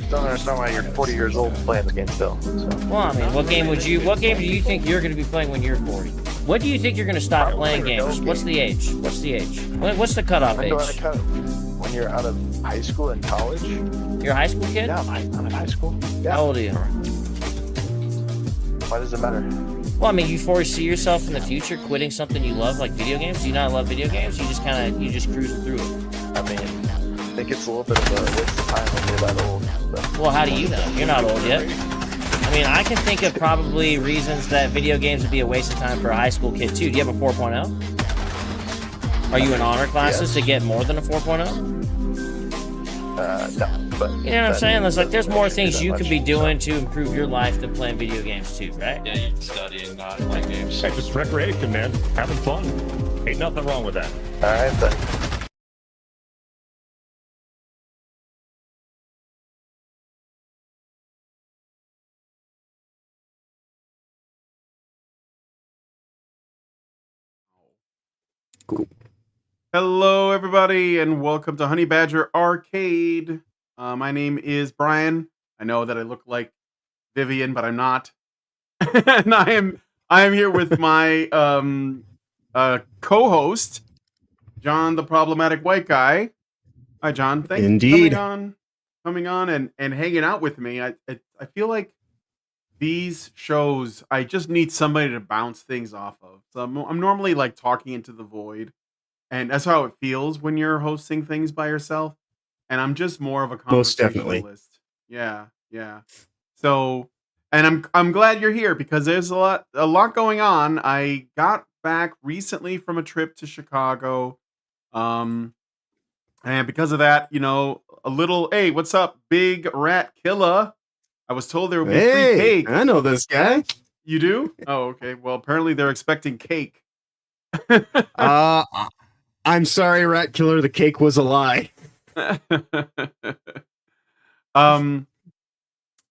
don't understand why you're 40 years old and playing the game still. So. Well, I mean, what game do you think you're going to be playing when you're 40? When do you think you're going to stop playing games? What's the age? What's the cutoff age? When you're out of high school and college. You're a high school kid? Yeah, I'm in high school. Yeah. How old are you? Why does it matter? Well, I mean, you foresee yourself in the future quitting something you love, like video games? Do you not love video games? You just cruise through it. I mean, I think it's a little bit of a waste of time when you're that old. So. Well, how do you know? You're not old yet. I mean, I can think of probably reasons that video games would be a waste of time for a high school kid, too. Do you have a 4.0? Are you in honor classes to get more than a 4.0? No, but... You know what I'm saying? There's more things you could be doing to improve your life than playing video games, too, right? Yeah, you study and not play games. Hey, just recreation, man. Having fun. Ain't nothing wrong with that. All right, then. Cool. Hello, everybody, and welcome to Honey Badger Arcade. My name is Brian. I know that I look like Vivian, but I'm not. And I am here with my co-host, John, the problematic white guy. Hi, John. Thanks Indeed. for coming on and hanging out with me. I feel like these shows, I just need somebody to bounce things off of. So I'm normally like talking into the void, and that's how it feels when you're hosting things by yourself. And I'm just more of a Most definitely. conversationalist. Yeah. So, and I'm glad you're here because there's a lot going on. I got back recently from a trip to Chicago, and because of that, a little. Hey, what's up, Big Rat Killer? I was told there would be free cake. I know this guy. You do? Oh, okay. Well, apparently they're expecting cake. I'm sorry, Rat Killer. The cake was a lie.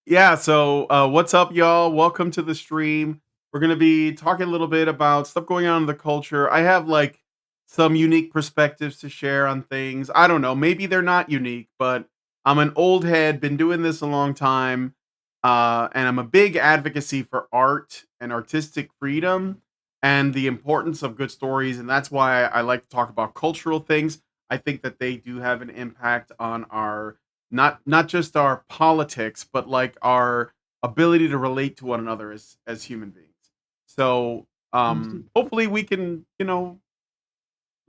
Yeah. So, what's up, y'all? Welcome to the stream. We're gonna be talking a little bit about stuff going on in the culture. I have like some unique perspectives to share on things. I don't know. Maybe they're not unique, but I'm an old head. Been doing this a long time. And I'm a big advocacy for art and artistic freedom and the importance of good stories. And that's why I like to talk about cultural things. I think that they do have an impact on our, not just our politics, but like our ability to relate to one another as human beings. So hopefully we can, I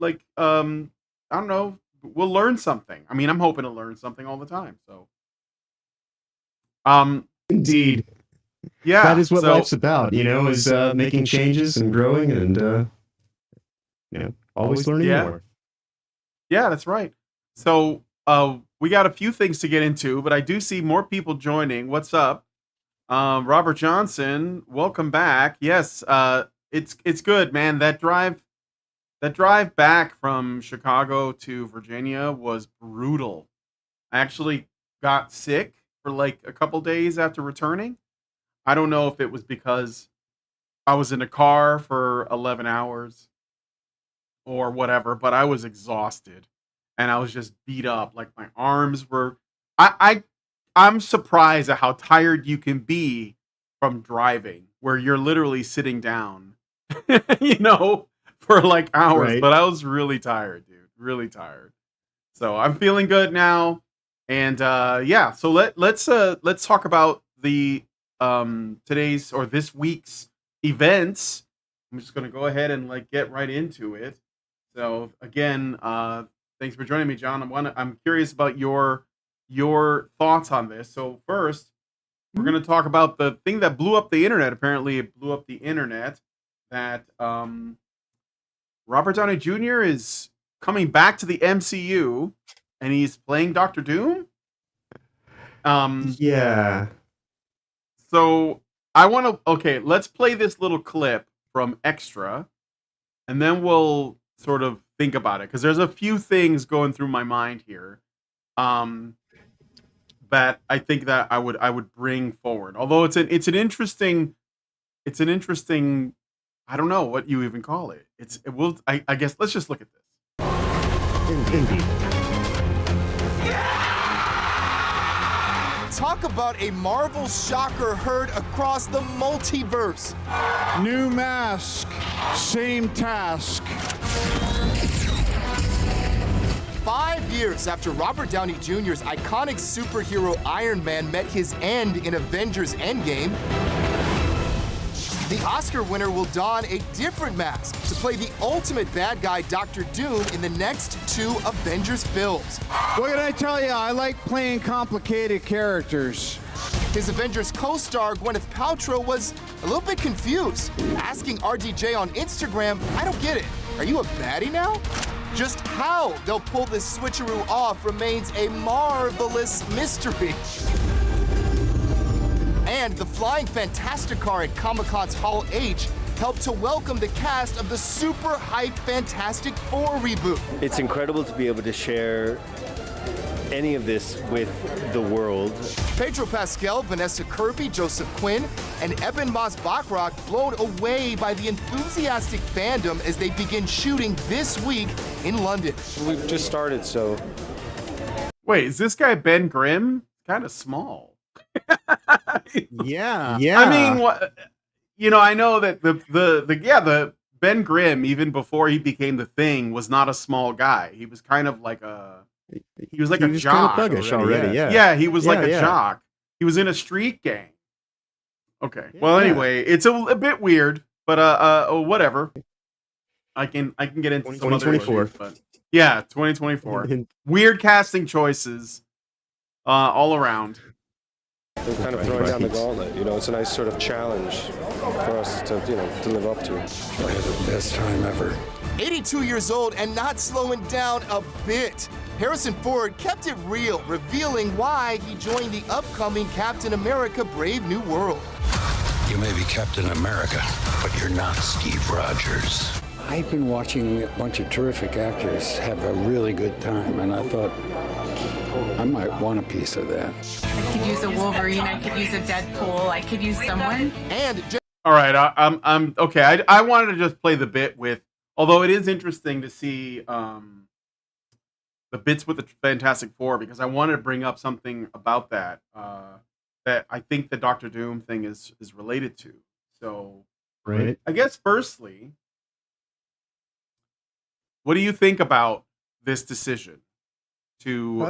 don't know, we'll learn something. I mean, I'm hoping to learn something all the time. So Indeed. yeah, That is what so, life's about, is making changes and growing and, always learning more. Yeah, that's right. So we got a few things to get into, but I do see more people joining. What's up? Robert Johnson, welcome back. Yes, it's good, man. That drive back from Chicago to Virginia was brutal. I actually got sick for like a couple days after returning. I don't know if it was because I was in a car for 11 hours or whatever, but I was exhausted and I was just beat up. Like my arms were, I'm surprised at how tired you can be from driving where you're literally sitting down, for like hours, Right. but I was really tired, dude, really tired. So I'm feeling good now. And yeah, so let's talk about the today's or this week's events. I'm just gonna go ahead and like get right into it. So again, thanks for joining me, John. I'm curious about your thoughts on this. So first, we're gonna talk about the thing that blew up the internet. Apparently, it blew up the internet that Robert Downey Jr. is coming back to the MCU. And he's playing Dr. Doom? Yeah. So I want to, okay, let's play this little clip from Extra, and then we'll sort of think about it. Because there's a few things going through my mind here that I think that I would bring forward. Although it's an interesting, I don't know what you even call it. I guess let's just look at this. Indeed. Talk about a Marvel shocker heard across the multiverse. New mask, same task. 5 years after Robert Downey Jr.'s iconic superhero Iron Man met his end in Avengers Endgame, the Oscar winner will don a different mask to play the ultimate bad guy, Dr. Doom, in the next 2 Avengers films. What can I tell you? I like playing complicated characters. His Avengers co-star Gwyneth Paltrow was a little bit confused, asking RDJ on Instagram, "I don't get it. Are you a baddie now?" Just how they'll pull this switcheroo off remains a marvelous mystery. And the Flying Fantastic car at Comic-Con's Hall H helped to welcome the cast of the super hyped Fantastic Four reboot. It's incredible to be able to share any of this with the world. Pedro Pascal, Vanessa Kirby, Joseph Quinn, and Eben Moss-Bachrach blown away by the enthusiastic fandom as they begin shooting this week in London. We've just started, so... Wait, is this guy Ben Grimm? Kind of small. Yeah. I mean, what? You know, I know that the Ben Grimm, even before he became the Thing, was not a small guy. He was kind of like a jock. Kind of thuggish already. Yeah. Yeah, he was like a yeah. jock. He was in a street gang. Okay. Well, anyway, it's a bit weird, but whatever. I can get into some other 2024. issues, but yeah, 2024. Weird casting choices all around. We're kind of throwing down the gauntlet, you know, it's a nice sort of challenge for us to, you know, to live up to. I had the best time ever. 82 years old and not slowing down a bit. Harrison Ford kept it real, revealing why he joined the upcoming Captain America Brave New World. You may be Captain America, but you're not Steve Rogers. I've been watching a bunch of terrific actors have a really good time, and I thought I might want a piece of that. I could use a Wolverine, I could use a Deadpool, I could use someone. And all right, I'm okay. I wanted to just play the bit with, although it is interesting to see the bits with the Fantastic Four, because I wanted to bring up something about that that I think the Doctor Doom thing is related to. So, Right. I guess firstly, what do you think about this decision to?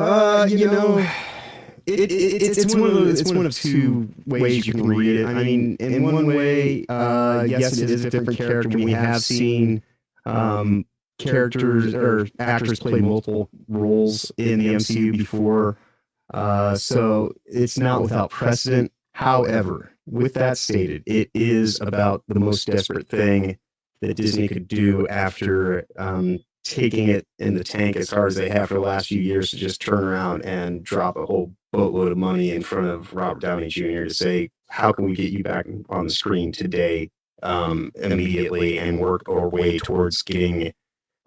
It's one of two ways you can read it. I mean, in one way, yes, it is a different character. We have seen characters or actors play multiple roles in the MCU before, so it's not without precedent. However, with that stated, it is about the most desperate thing that Disney could do after taking it in the tank as hard as they have for the last few years, to just turn around and drop a whole boatload of money in front of Robert Downey Jr. to say, how can we get you back on the screen today, immediately, and work our way towards getting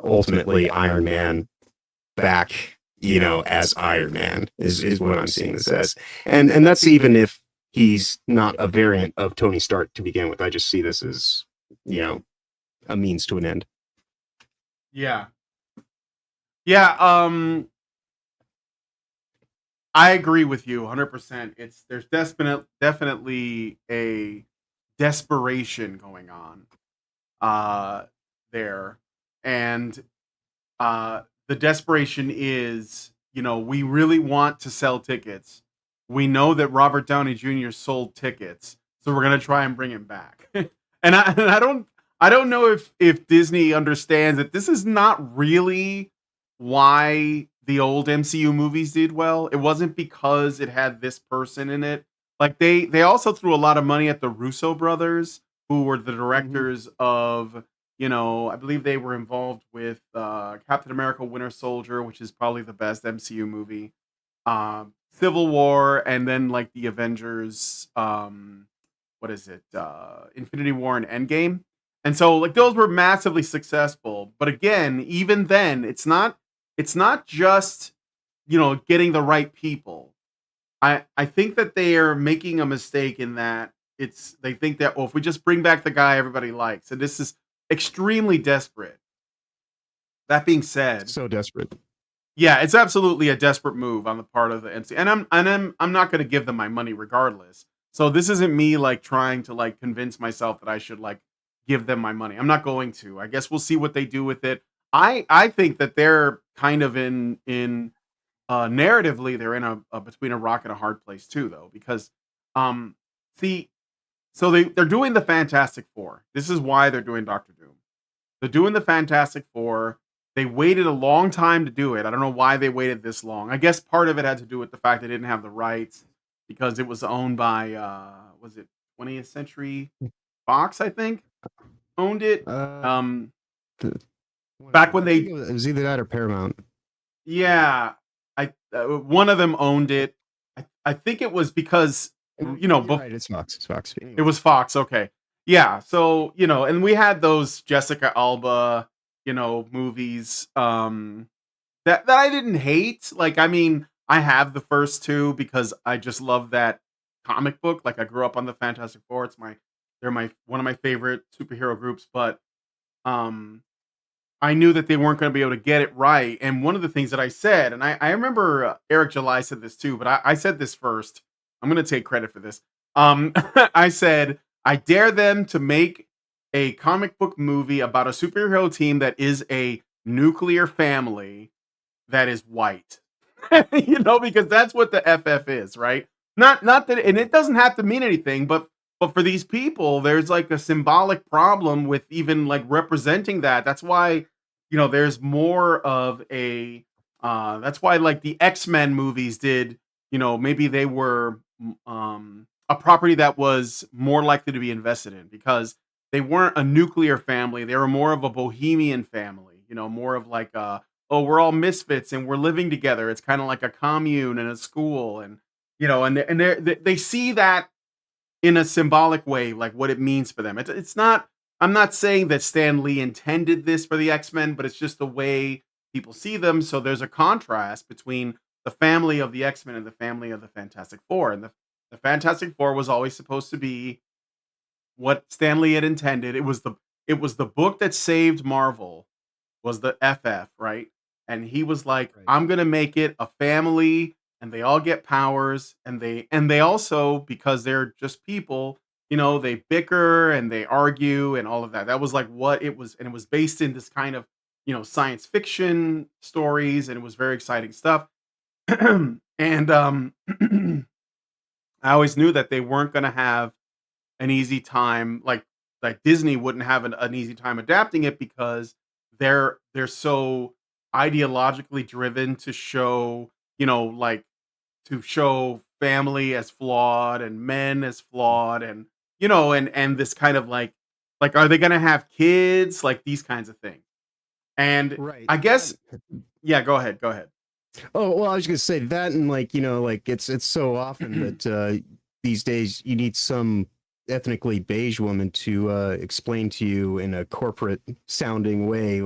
ultimately Iron Man back, as Iron Man is what I'm seeing this as. And that's even if he's not a variant of Tony Stark to begin with. I just see this as, a means to an end. Yeah. I agree with you 100%. There's definitely a desperation going on there. And the desperation is, we really want to sell tickets. We know that Robert Downey Jr. sold tickets, so we're going to try and bring him back. and I don't know if Disney understands that this is not really why the old MCU movies did well. It wasn't because it had this person in it. Like they also threw a lot of money at the Russo brothers, who were the directors of, I believe they were involved with Captain America Winter Soldier, which is probably the best MCU movie. Civil War, and then like the Avengers, Infinity War and Endgame. And so like those were massively successful. But again, even then, it's not just, getting the right people. I think that they are making a mistake in that they think that, if we just bring back the guy everybody likes, and this is extremely desperate. That being said, so desperate. Yeah, it's absolutely a desperate move on the part of the MC, and I'm not going to give them my money regardless. So this isn't me like trying to like convince myself that I should like give them my money. I'm not going to. I guess we'll see what they do with it. I think that they're kind of in narratively they're in a between a rock and a hard place too, though, because um see, so they're doing the Fantastic Four. This is why they're doing Doctor Doom. They're doing the Fantastic Four. They waited a long time to do it. I don't know why they waited this long. I guess part of it had to do with the fact they didn't have the rights because it was owned by was it 20th Century Fox, I think, owned it. Back when they it was either that or Paramount. yeah, I one of them owned it. I think it was because Right, it's Fox. It's Fox. it was Fox. Okay. Yeah. So, and we had those Jessica Alba, movies that I didn't hate. Like, I mean, I have the first two because I just love that comic book. Like, I grew up on the Fantastic Four. They're one of my favorite superhero groups, but I knew that they weren't going to be able to get it right. And one of the things that I said, and I remember Eric July said this too, but I said this first. I'm going to take credit for this. I said, I dare them to make a comic book movie about a superhero team that is a nuclear family that is white. Because that's what the FF is, right? Not that, and it doesn't have to mean anything, but for these people, there's like a symbolic problem with even like representing that. That's why, there's more of a, that's why like the X-Men movies did, maybe they were a property that was more likely to be invested in because they weren't a nuclear family. They were more of a bohemian family, more of like oh, we're all misfits and we're living together. It's kind of like a commune and a school, and they see that in a symbolic way, like what it means for them. It's not. I'm not saying that Stan Lee intended this for the X-Men, but it's just the way people see them. So there's a contrast between the family of the X-Men and the family of the Fantastic Four, and the Fantastic Four was always supposed to be what Stan Lee had intended. It was the book that saved Marvel, was the FF, right? And he was like, right, I'm gonna make it a family, and they all get powers, and they also, because they're just people, they bicker and they argue and all of that. That was like what it was, and it was based in this kind of science fiction stories, and it was very exciting stuff. And I always knew that they weren't going to have an easy time, like Disney wouldn't have an easy time adapting it because they're so ideologically driven to show, to show family as flawed and men as flawed, and and this kind of like are they going to have kids, like these kinds of things. And right, I guess yeah, go ahead. Oh, well, I was gonna say that, and it's so often that these days you need some ethnically beige woman to explain to you in a corporate sounding way,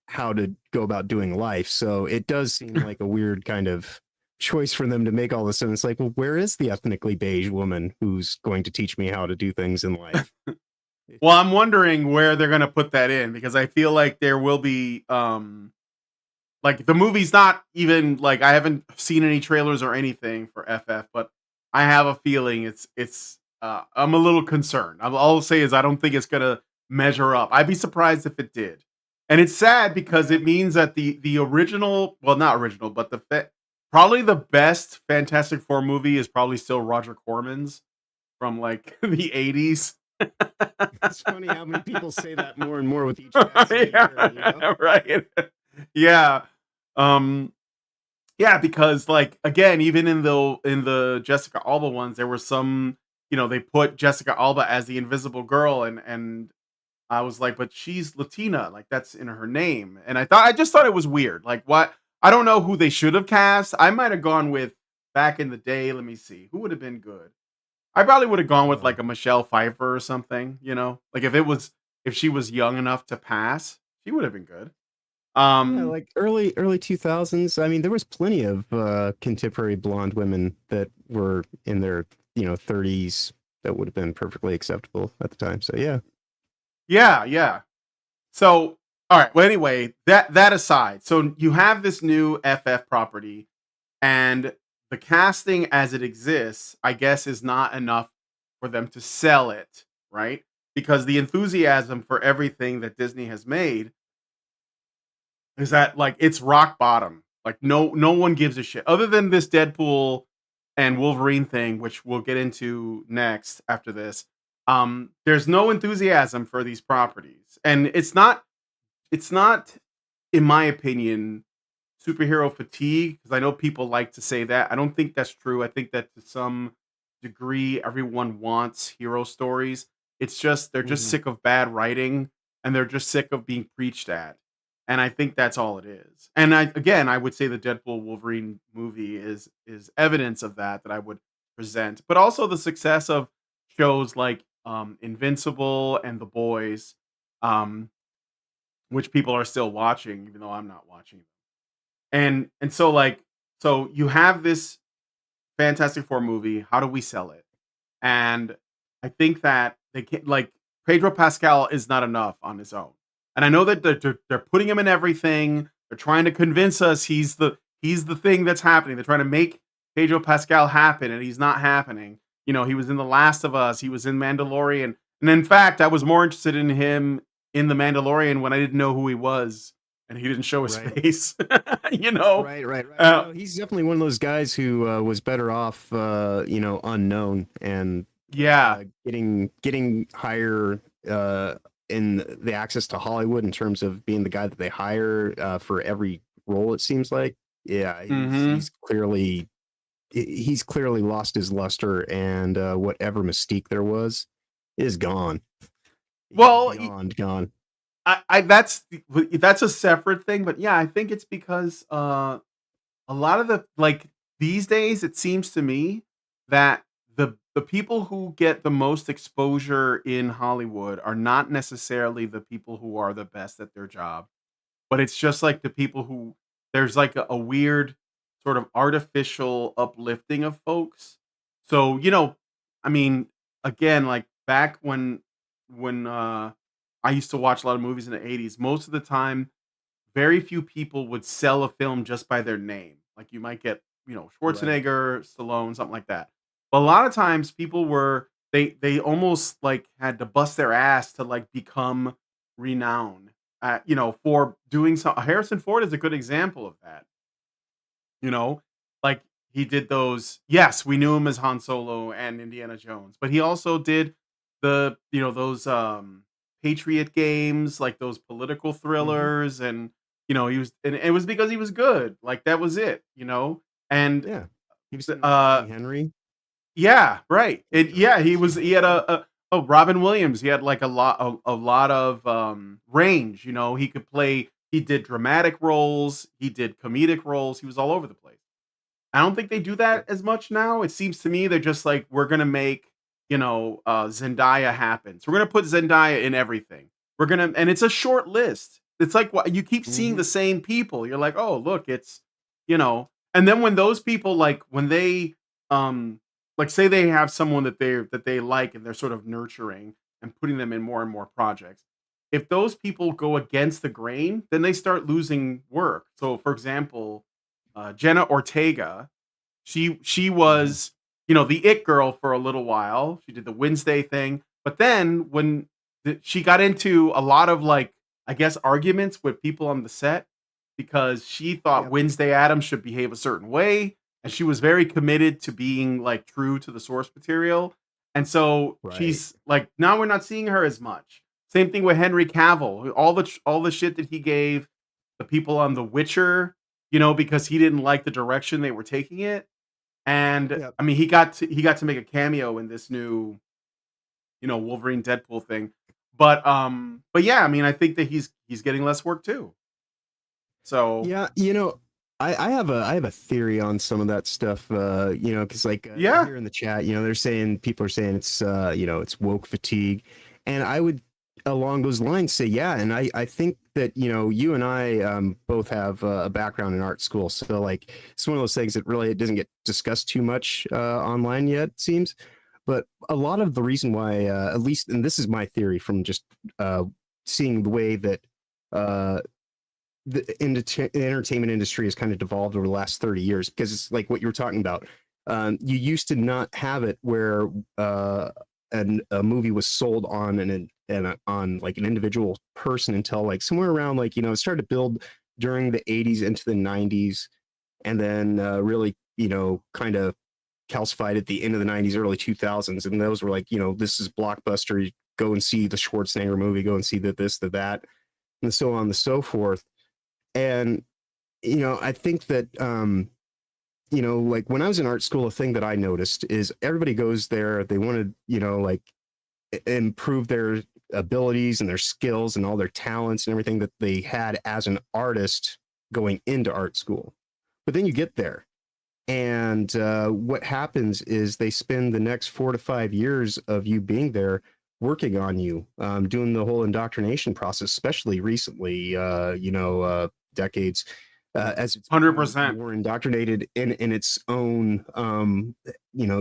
how to go about doing life. So it does seem like a weird kind of choice for them to make all this, and it's like, well, where is the ethnically beige woman who's going to teach me how to do things in life? Well, I'm wondering where they're going to put that in, because I feel like there will be like the movie's not even like, I haven't seen any trailers or anything for FF, but I have a feeling it's I'm a little concerned. All I'll say is I don't think it's going to measure up. I'd be surprised if it did. And it's sad because it means that the original, well, not original, but probably the best Fantastic Four movie is probably still Roger Corman's from like the 80s. It's funny how many people say that more and more with each passing year, right. Yeah. Yeah, because like again, even in the Jessica Alba ones, there were some, they put Jessica Alba as the Invisible Girl, and I was like, but she's Latina, like that's in her name. And I just thought it was weird. Like, what? I don't know who they should have cast. I might have gone with, back in the day, let me see, who would have been good? I probably would have gone with like a Michelle Pfeiffer or something, like if she was young enough to pass, she would have been good. Yeah, like early 2000s. I mean, there was plenty of contemporary blonde women that were in their 30s that would have been perfectly acceptable at the time. So yeah. Yeah. So All right. Well, anyway, that aside, so you have this new FF property, and the casting as it exists, I guess, is not enough for them to sell it, right? Because the enthusiasm for everything that Disney has made is that like it's rock bottom. Like no one gives a shit other than this Deadpool and Wolverine thing, which we'll get into next after this. There's no enthusiasm for these properties, and it's not, in my opinion, superhero fatigue, because I know people like to say that. I don't think that's true. I think that to some degree, everyone wants hero stories. It's just they're just sick of bad writing, and they're just sick of being preached at. And I think that's all it is. And I would say the Deadpool Wolverine movie is evidence of that I would present, but also the success of shows like Invincible and The Boys, um, which people are still watching, even though I'm not watching. And so like so you have this Fantastic Four movie. How do we sell it? And I think that they can't, like, Pedro Pascal is not enough on his own. And I know that they're putting him in everything. They're trying to convince us he's the thing that's happening. They're trying to make Pedro Pascal happen, and he's not happening. You know, he was in The Last of Us. He was in Mandalorian. And in fact, I was more interested in him in The Mandalorian when I didn't know who he was, and he didn't show his face. You know? Right. No, he's definitely one of those guys who was better off, unknown and getting higher in the access to Hollywood in terms of being the guy that they hire for every role. It seems like, he's clearly lost his luster, and whatever mystique there was is gone. Well, gone. I that's a separate thing, but yeah, I think it's because a lot of the, like, these days it seems to me that the people who get the most exposure in Hollywood are not necessarily the people who are the best at their job, but it's just like the people who there's like a weird sort of artificial uplifting of folks. So, I mean, again, like back when I used to watch a lot of movies in the 80s, most of the time, very few people would sell a film just by their name. Like you might get, Schwarzenegger, Stallone, something like that. But a lot of times people were they almost like had to bust their ass to like become renowned, for doing something. Harrison Ford is a good example of that. Like he did those. Yes, we knew him as Han Solo and Indiana Jones, but he also did those Patriot games, like those political thrillers, and he was, and it was because he was good. Like that was it, and he was Henry. Yeah, right. He had Robin Williams. He had like a lot of range. He could play. He did dramatic roles. He did comedic roles. He was all over the place. I don't think they do that as much now. It seems to me they're just like, we're gonna make Zendaya happen. So we're gonna put Zendaya in everything. And it's a short list. It's like what you keep seeing the same people. You're like, oh look, it's and then when those people when they like say they have someone that they like and they're sort of nurturing and putting them in more and more projects. If those people go against the grain, then they start losing work. So for example, Jenna Ortega, she was the it girl for a little while. She did the Wednesday thing, but then when she got into a lot of I guess arguments with people on the set because she thought Wednesday Addams should behave a certain way, and she was very committed to being true to the source material. And so she's now we're not seeing her as much. Same thing with Henry Cavill. All the shit that he gave the people on The Witcher, because he didn't like the direction they were taking it. And I mean, he got to make a cameo in this new, Wolverine Deadpool thing. But yeah, I mean, I think that he's getting less work too. So yeah, I have a theory on some of that stuff. Because here in the chat, people are saying it's it's woke fatigue, and I would along those lines say and I think that you and I both have a background in art school, so it's one of those things that really it doesn't get discussed too much online yet, it seems. But a lot of the reason why, at least, and this is my theory from just seeing the way that the entertainment industry has kind of devolved over the last 30 years, because it's like what you were talking about. You used to not have it where a movie was sold on on like an individual person until like somewhere around like, it started to build during the 80s into the 90s, and then really, kind of calcified at the end of the 90s, early 2000s. And those were like, this is blockbuster. You go and see the Schwarzenegger movie, go and see this, that, and so on and so forth. And, I think that, like when I was in art school, a thing that I noticed is everybody goes there, they want to, like improve their abilities and their skills and all their talents and everything that they had as an artist going into art school. But then you get there, and what happens is they spend the next 4 to 5 years of you being there working on you, doing the whole indoctrination process, especially recently, decades, as it's 100% more indoctrinated in its own,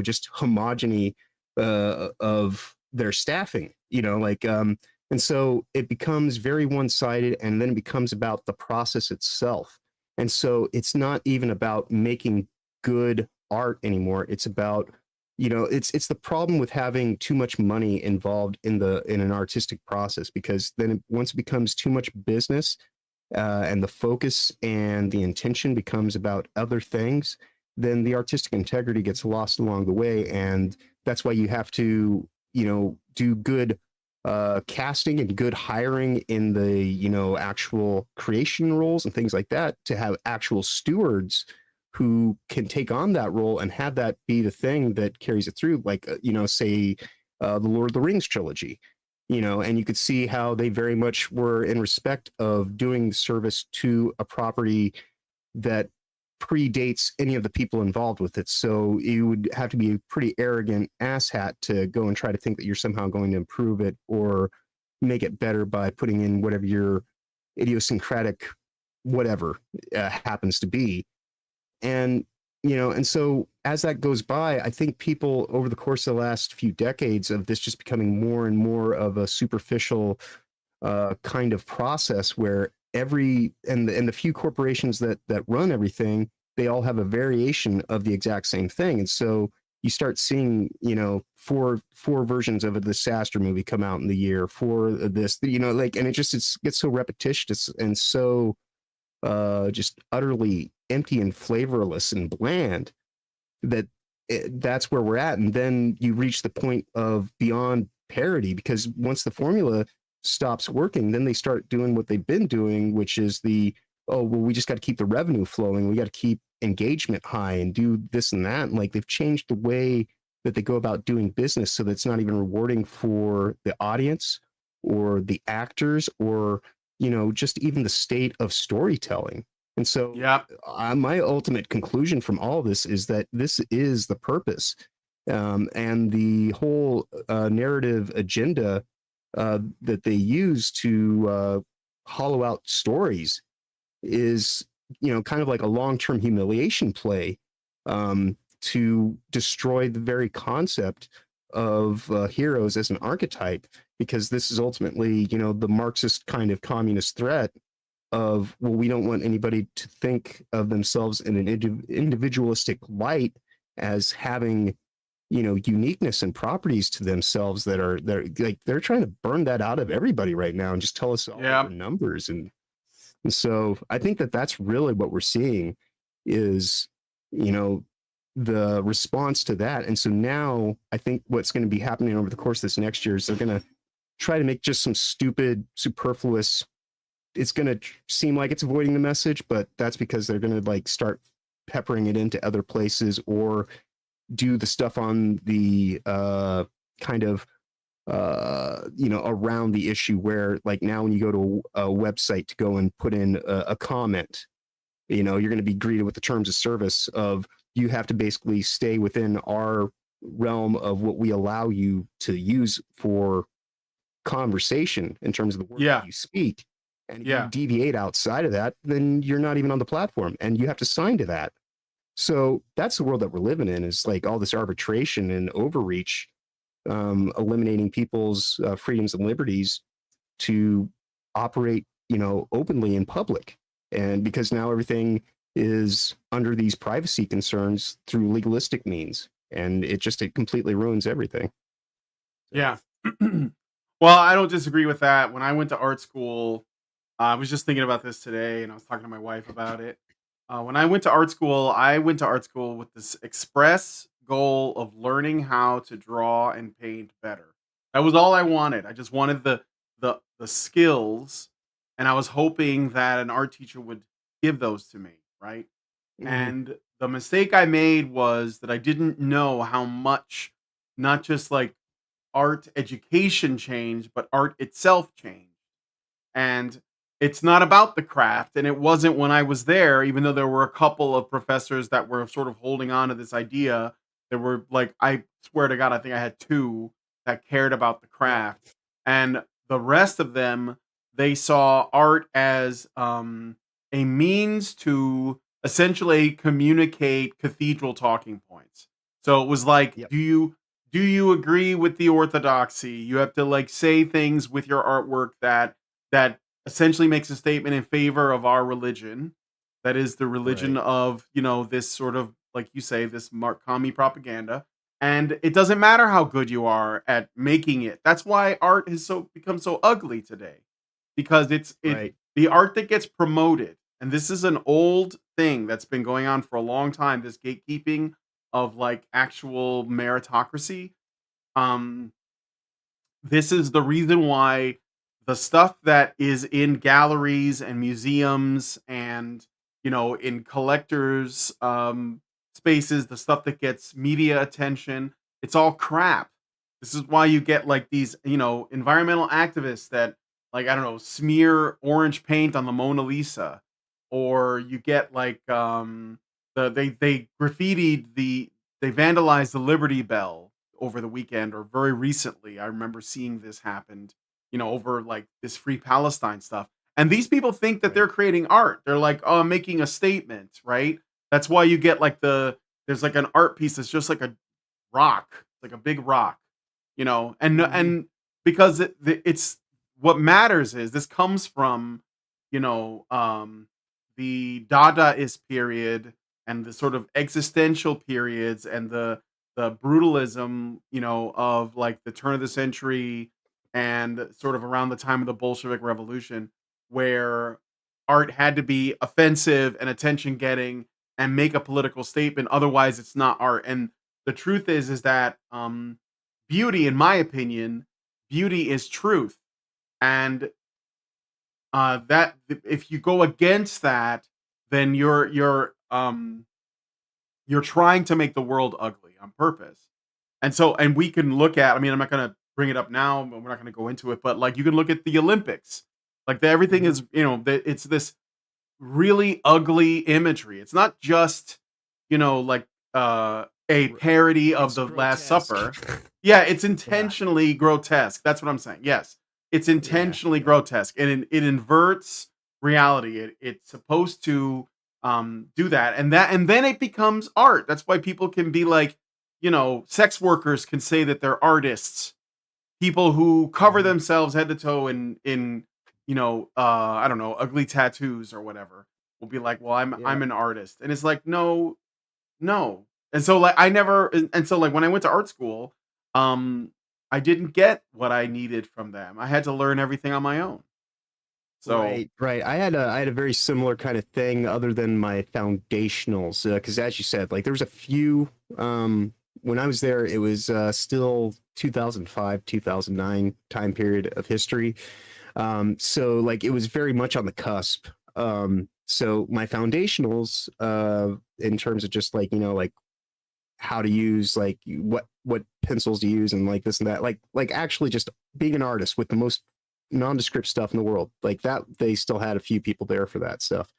just homogeny of their staffing, and so it becomes very one-sided, and then it becomes about the process itself. And so it's not even about making good art anymore. It's about, it's the problem with having too much money involved in an artistic process, because then once it becomes too much business, and the focus and the intention becomes about other things, then the artistic integrity gets lost along the way. And that's why you have to, do good casting and good hiring in the, actual creation roles and things like that, to have actual stewards who can take on that role and have that be the thing that carries it through. Like, say, the Lord of the Rings trilogy. And you could see how they very much were in respect of doing service to a property that predates any of the people involved with it. So you would have to be a pretty arrogant asshat to go and try to think that you're somehow going to improve it or make it better by putting in whatever your idiosyncratic whatever happens to be. And and so as that goes by, I think people over the course of the last few decades of this just becoming more and more of a superficial kind of process, where the few corporations that run everything, they all have a variation of the exact same thing. And so you start seeing, four versions of a disaster movie come out in the year for this, and it gets so repetitious and so just utterly empty and flavorless and bland that that's where we're at. And then you reach the point of beyond parody, because once the formula stops working, then they start doing what they've been doing, which is we just got to keep the revenue flowing, we got to keep engagement high and do this and that. And like, they've changed the way that they go about doing business so that it's not even rewarding for the audience or the actors or just even the state of storytelling. And so my ultimate conclusion from all of this is that this is the purpose, and the whole narrative agenda that they use to hollow out stories is, kind of like a long-term humiliation play to destroy the very concept of heroes as an archetype, because this is ultimately, the Marxist kind of communist threat of, well, we don't want anybody to think of themselves in an individualistic light as having, uniqueness and properties to themselves they're trying to burn that out of everybody right now and just tell us all the numbers. And so I think that that's really what we're seeing is, the response to that. And so now I think what's going to be happening over the course of this next year is they're going to try to make just some stupid, superfluous. It's going to seem like it's avoiding the message, but that's because they're going to like start peppering it into other places or do the stuff on the kind of, around the issue where like now when you go to a website to go and put in a comment, you're going to be greeted with the terms of service of you have to basically stay within our realm of what we allow you to use for conversation in terms of the words that you speak. And if you deviate outside of that, then you're not even on the platform and you have to sign to that. So that's the world that we're living in, is like all this arbitration and overreach, eliminating people's freedoms and liberties to operate openly in public. And because now everything is under these privacy concerns through legalistic means, and it completely ruins everything. Yeah. Well, I don't disagree with that. When I went to art school, I was just thinking about this today, and I was talking to my wife about it. When I went to art school, with this express goal of learning how to draw and paint better. That was all I wanted. I just wanted the skills, and I was hoping that an art teacher would give those to me, right? And the mistake I made was that I didn't know how much, not just like art education changed, but art itself changed. And it's not about the craft, and it wasn't when I was there, even though there were a couple of professors that were sort of holding on to this idea. There were like, I swear to God, I think I had two that cared about the craft, and the rest of them, they saw art as a means to essentially communicate cathedral talking points. So it was like, do you agree with the orthodoxy? You have to like say things with your artwork that essentially makes a statement in favor of our religion. That is the religion of, this sort of, like you say, this commie propaganda. And it doesn't matter how good you are at making it. That's why art has become so ugly today, because the art that gets promoted. And this is an old thing that's been going on for a long time. This gatekeeping of like actual meritocracy. This is the reason why the stuff that is in galleries and museums and, in collectors spaces, the stuff that gets media attention, it's all crap. This is why you get like these, environmental activists that, like, I don't know, smear orange paint on the Mona Lisa, or you get like they graffitied they vandalized the Liberty Bell over the weekend, or very recently. I remember seeing this happen, over like this Free Palestine stuff. And these people think that they're creating art. They're like, oh, I'm making a statement, right? That's why you get like there's like an art piece that's just like a rock, like a big rock, and because it's what matters is this comes from, the Dadaist period and the sort of existential periods and the brutalism, of like the turn of the century and sort of around the time of the Bolshevik Revolution, where art had to be offensive and attention getting and make a political statement. Otherwise, it's not art. And the truth is that beauty, in my opinion, beauty is truth. And that if you go against that, then you're trying to make the world ugly on purpose. And we can look at, I mean, I'm not going to bring it up now, but we're not going to go into it, but like you can look at the Olympics. Like everything is, it's this really ugly imagery. It's not just, like a parody of the Last Supper. Yeah, it's intentionally grotesque. That's what I'm saying. Yes, it's intentionally grotesque, and it inverts reality. It's supposed to do that, and then it becomes art. That's why people can be like, sex workers can say that they're artists. People who cover themselves head to toe in I don't know, ugly tattoos or whatever will be like, well, I'm an artist. And it's like, no. And so like when I went to art school, I didn't get what I needed from them. I had to learn everything on my own. So right. I had a very similar kind of thing, other than my foundationals, because as you said, like there was a few. When I was there, it was still 2005, 2009 time period of history. So like it was very much on the cusp. So my foundationals, in terms of just like, like how to use, like what pencils to use and like this and that, like actually just being an artist with the most nondescript stuff in the world, like that, they still had a few people there for that stuff.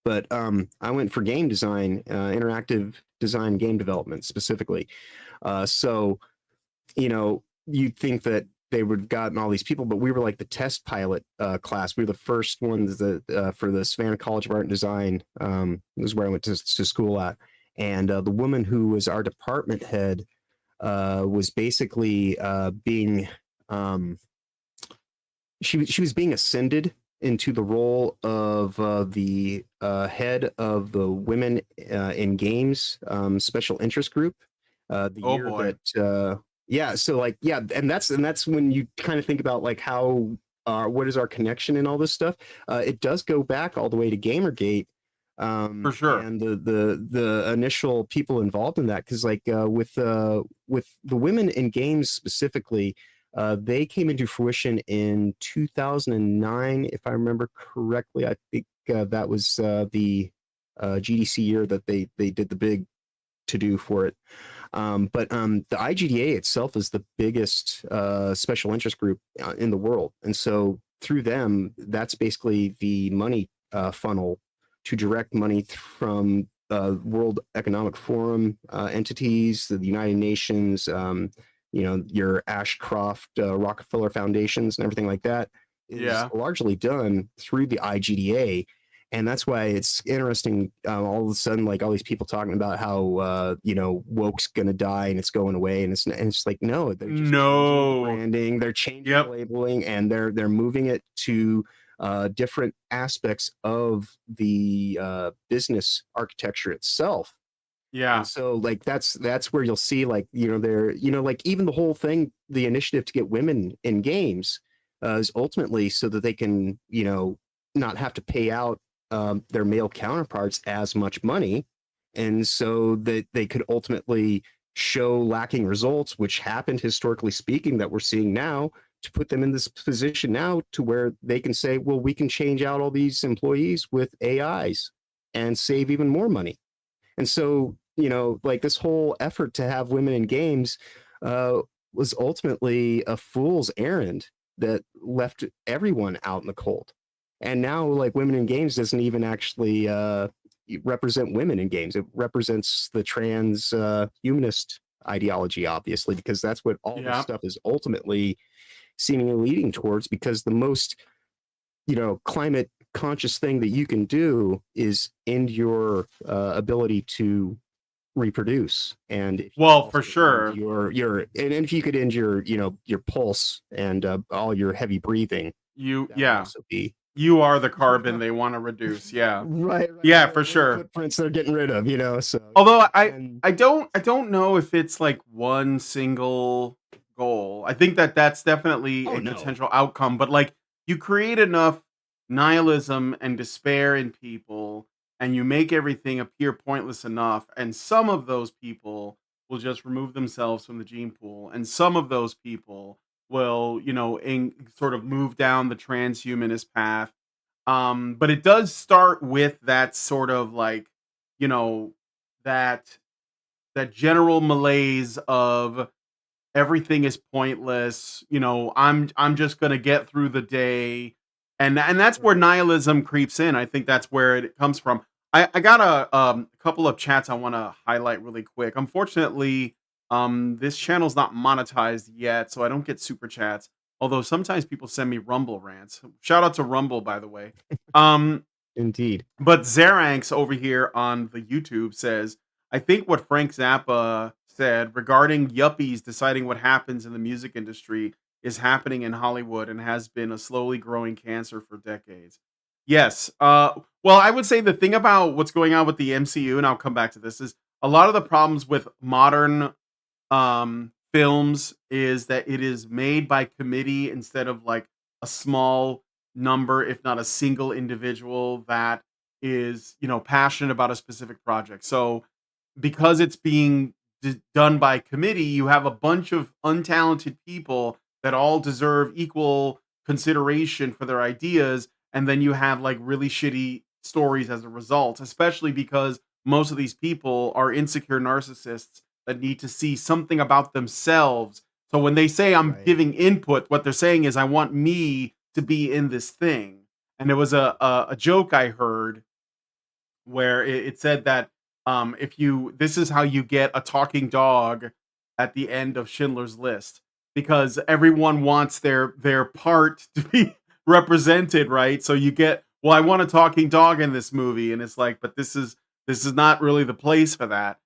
But I went for game design, interactive design, game development specifically. So, you'd think that they would have gotten all these people, but we were like the test pilot class. We were the first ones that for the Savannah College of Art and Design. This is where I went to school at. And the woman who was our department head was basically being she was being ascended into the role of the head of the Women in Games special interest group. The Oh year boy. that yeah, so like yeah, and that's when you kind of think about like how what is our connection and all this stuff. It does go back all the way to Gamergate. For sure. And the initial people involved in that, because like with the women in games specifically, they came into fruition in 2009, if I remember correctly. I think that was the GDC year that they did the big to do for it. But the IGDA itself is the biggest special interest group in the world, and so through them, that's basically the money funnel to direct money from World Economic Forum entities, the United Nations, your Ashcroft, Rockefeller foundations, and everything like that is largely done through the IGDA. And that's why it's interesting. All of a sudden, like all these people talking about how woke's gonna die and it's going away, and it's like no, they're just changing the branding, they're changing the labeling, and they're moving it to different aspects of the business architecture itself. Yeah. And so like that's where you'll see like they're like even the whole thing, the initiative to get women in games is ultimately so that they can not have to pay out their male counterparts as much money, and so that they could ultimately show lacking results, which happened historically speaking that we're seeing now, to put them in this position now to where they can say, well, we can change out all these employees with AIs and save even more money. And so, like this whole effort to have women in games was ultimately a fool's errand that left everyone out in the cold. And now, like, women in games doesn't even actually represent women in games. It represents the trans humanist ideology, obviously, because that's what all this stuff is ultimately seemingly leading towards. Because the most, climate conscious thing that you can do is end your ability to reproduce. And for sure, and if you could end your pulse and all your heavy breathing, you are the carbon they want to reduce. Right. Yeah, for sure. Footprints they're getting rid of, so. Although I don't know if it's like one single goal. I think that's definitely a potential outcome, but like you create enough nihilism and despair in people and you make everything appear pointless enough, and some of those people will just remove themselves from the gene pool, and some of those people will, sort of move down the transhumanist path. But it does start with that sort of like, that general malaise of everything is pointless. I'm just gonna get through the day, and that's where nihilism creeps in. I think that's where it comes from. I got a couple of chats I want to highlight really quick. Unfortunately, this channel's not monetized yet, so I don't get super chats. Although sometimes people send me Rumble rants. Shout out to Rumble, by the way. Indeed. But Zeranx over here on the YouTube says, I think what Frank Zappa said regarding yuppies deciding what happens in the music industry is happening in Hollywood and has been a slowly growing cancer for decades. Yes. Well, I would say the thing about what's going on with the MCU, and I'll come back to this, is a lot of the problems with modern films is that it is made by committee instead of like a small number, if not a single individual that is, passionate about a specific project. So because it's being done by committee, you have a bunch of untalented people that all deserve equal consideration for their ideas, and then you have like really shitty stories as a result, especially because most of these people are insecure narcissists that need to see something about themselves. So when they say I'm giving input, what they're saying is I want me to be in this thing. And there was a joke I heard where it said that this is how you get a talking dog at the end of Schindler's List, because everyone wants their part to be represented, right? So you get, well, I want a talking dog in this movie, and it's like, but this is not really the place for that.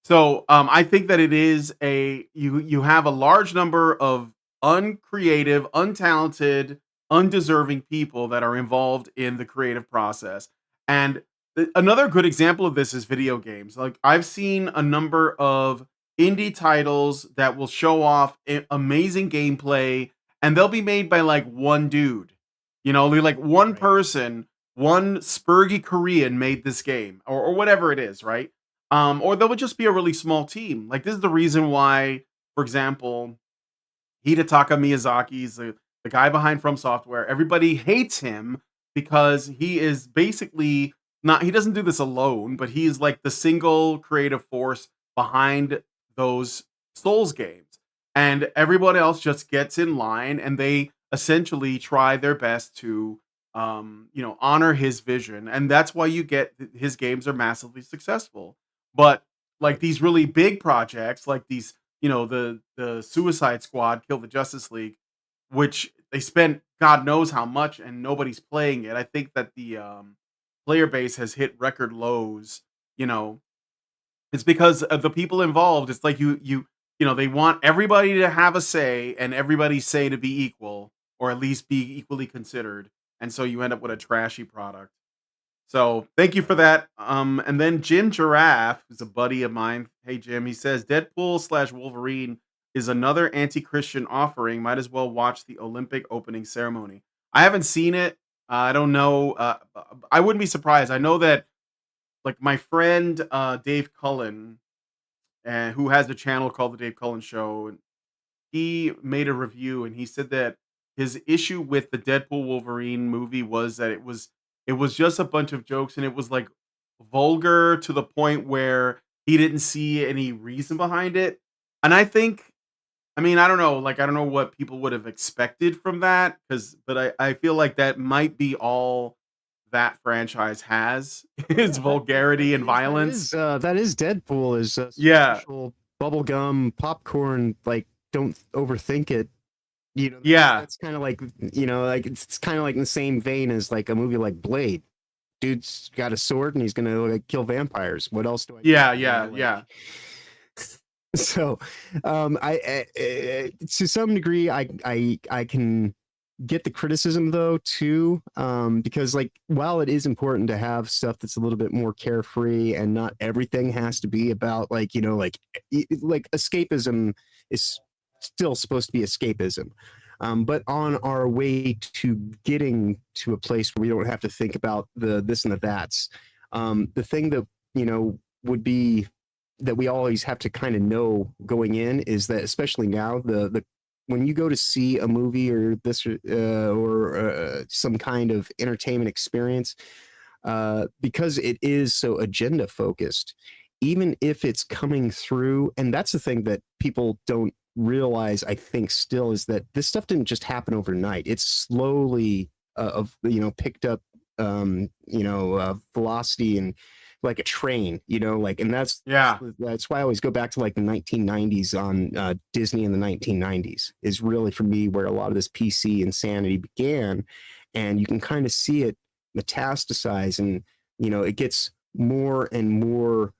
So I think that it is you have a large number of uncreative, untalented undeserving people that are involved in the creative process. And another good example of this is video games. Like I've seen a number of indie titles that will show off amazing gameplay, and they'll be made by like one dude. You know, like one person, one spurgy Korean made this game, or whatever it is, right? Or there would just be a really small team. Like this is the reason why, for example, Hidetaka Miyazaki's the guy behind From Software. Everybody hates him because he is basically not. He doesn't do this alone, but he's like the single creative force behind those Souls games, and everyone else just gets in line, and they essentially try their best to, honor his vision, and that's why you get his games are massively successful. But like these really big projects, like these, the Suicide Squad, Kill the Justice League, which they spent God knows how much, and nobody's playing it. I think that the player base has hit record lows. It's because of the people involved. It's like they want everybody to have a say and everybody's say to be equal, or at least be equally considered. And so you end up with a trashy product. So thank you for that. And then Jim Giraffe, who's a buddy of mine. Hey Jim, he says Deadpool/Wolverine is another anti-Christian offering. Might as well watch the Olympic opening ceremony. I haven't seen it. I don't know. I wouldn't be surprised. I know that like my friend Dave Cullen, who has a channel called the Dave Cullen Show, and he made a review and he said that his issue with the Deadpool Wolverine movie was that it was just a bunch of jokes, and it was like vulgar to the point where he didn't see any reason behind it. And I don't know, like I don't know what people would have expected from that, but I feel like that might be all that franchise has is vulgarity and violence. That is Deadpool is Yeah. special bubblegum popcorn, like don't overthink it. Yeah. That's kind of like, like it's kind of like in the same vein as like a movie like Blade. Dude's got a sword and he's gonna like kill vampires. What else do I? Yeah. So, I to some degree, I can get the criticism though too, because like while it is important to have stuff that's a little bit more carefree and not everything has to be about like like escapism is still supposed to be escapism, but on our way to getting to a place where we don't have to think about the this and the that's, the thing that would be that we always have to kind of know going in is that, especially now, the when you go to see a movie or this or some kind of entertainment experience, because it is so agenda focused, even if it's coming through, and that's the thing that people don't realize, I think, still, is that this stuff didn't just happen overnight. It's slowly picked up velocity and like a train, and that's why I always go back to like the 1990s on Disney in the 1990s is really for me where a lot of this PC insanity began, and you can kind of see it metastasize, and it gets more and more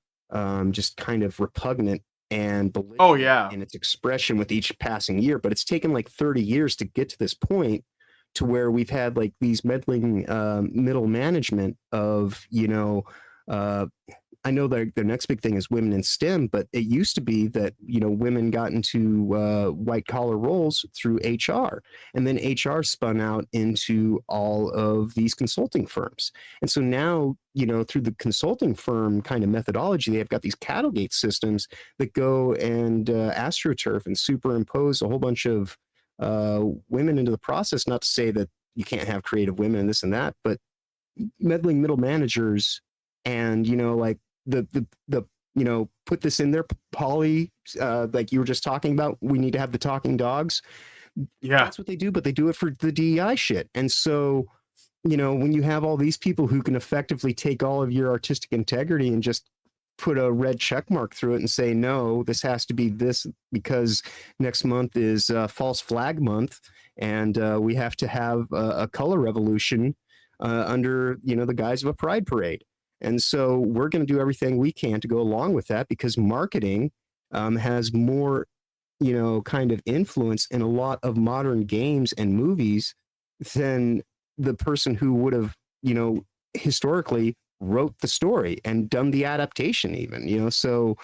just kind of repugnant and belligerent in its expression with each passing year. But it's taken like 30 years to get to this point to where we've had like these meddling middle management of I know their next big thing is women in STEM, but it used to be that women got into white collar roles through HR, and then HR spun out into all of these consulting firms. And so now through the consulting firm kind of methodology, they've got these cattle gate systems that go and astroturf and superimpose a whole bunch of women into the process. Not to say that you can't have creative women and this and that, but meddling middle managers and like the put this in there, poly, like you were just talking about, we need to have the talking dogs. That's what they do, but they do it for the DEI shit. And so when you have all these people who can effectively take all of your artistic integrity and just put a red check mark through it and say, no, this has to be this because next month is false flag month, and we have to have a color revolution under the guise of a pride parade. And so we're going to do everything we can to go along with that, because marketing has more kind of influence in a lot of modern games and movies than the person who would have, historically wrote the story and done the adaptation even, so,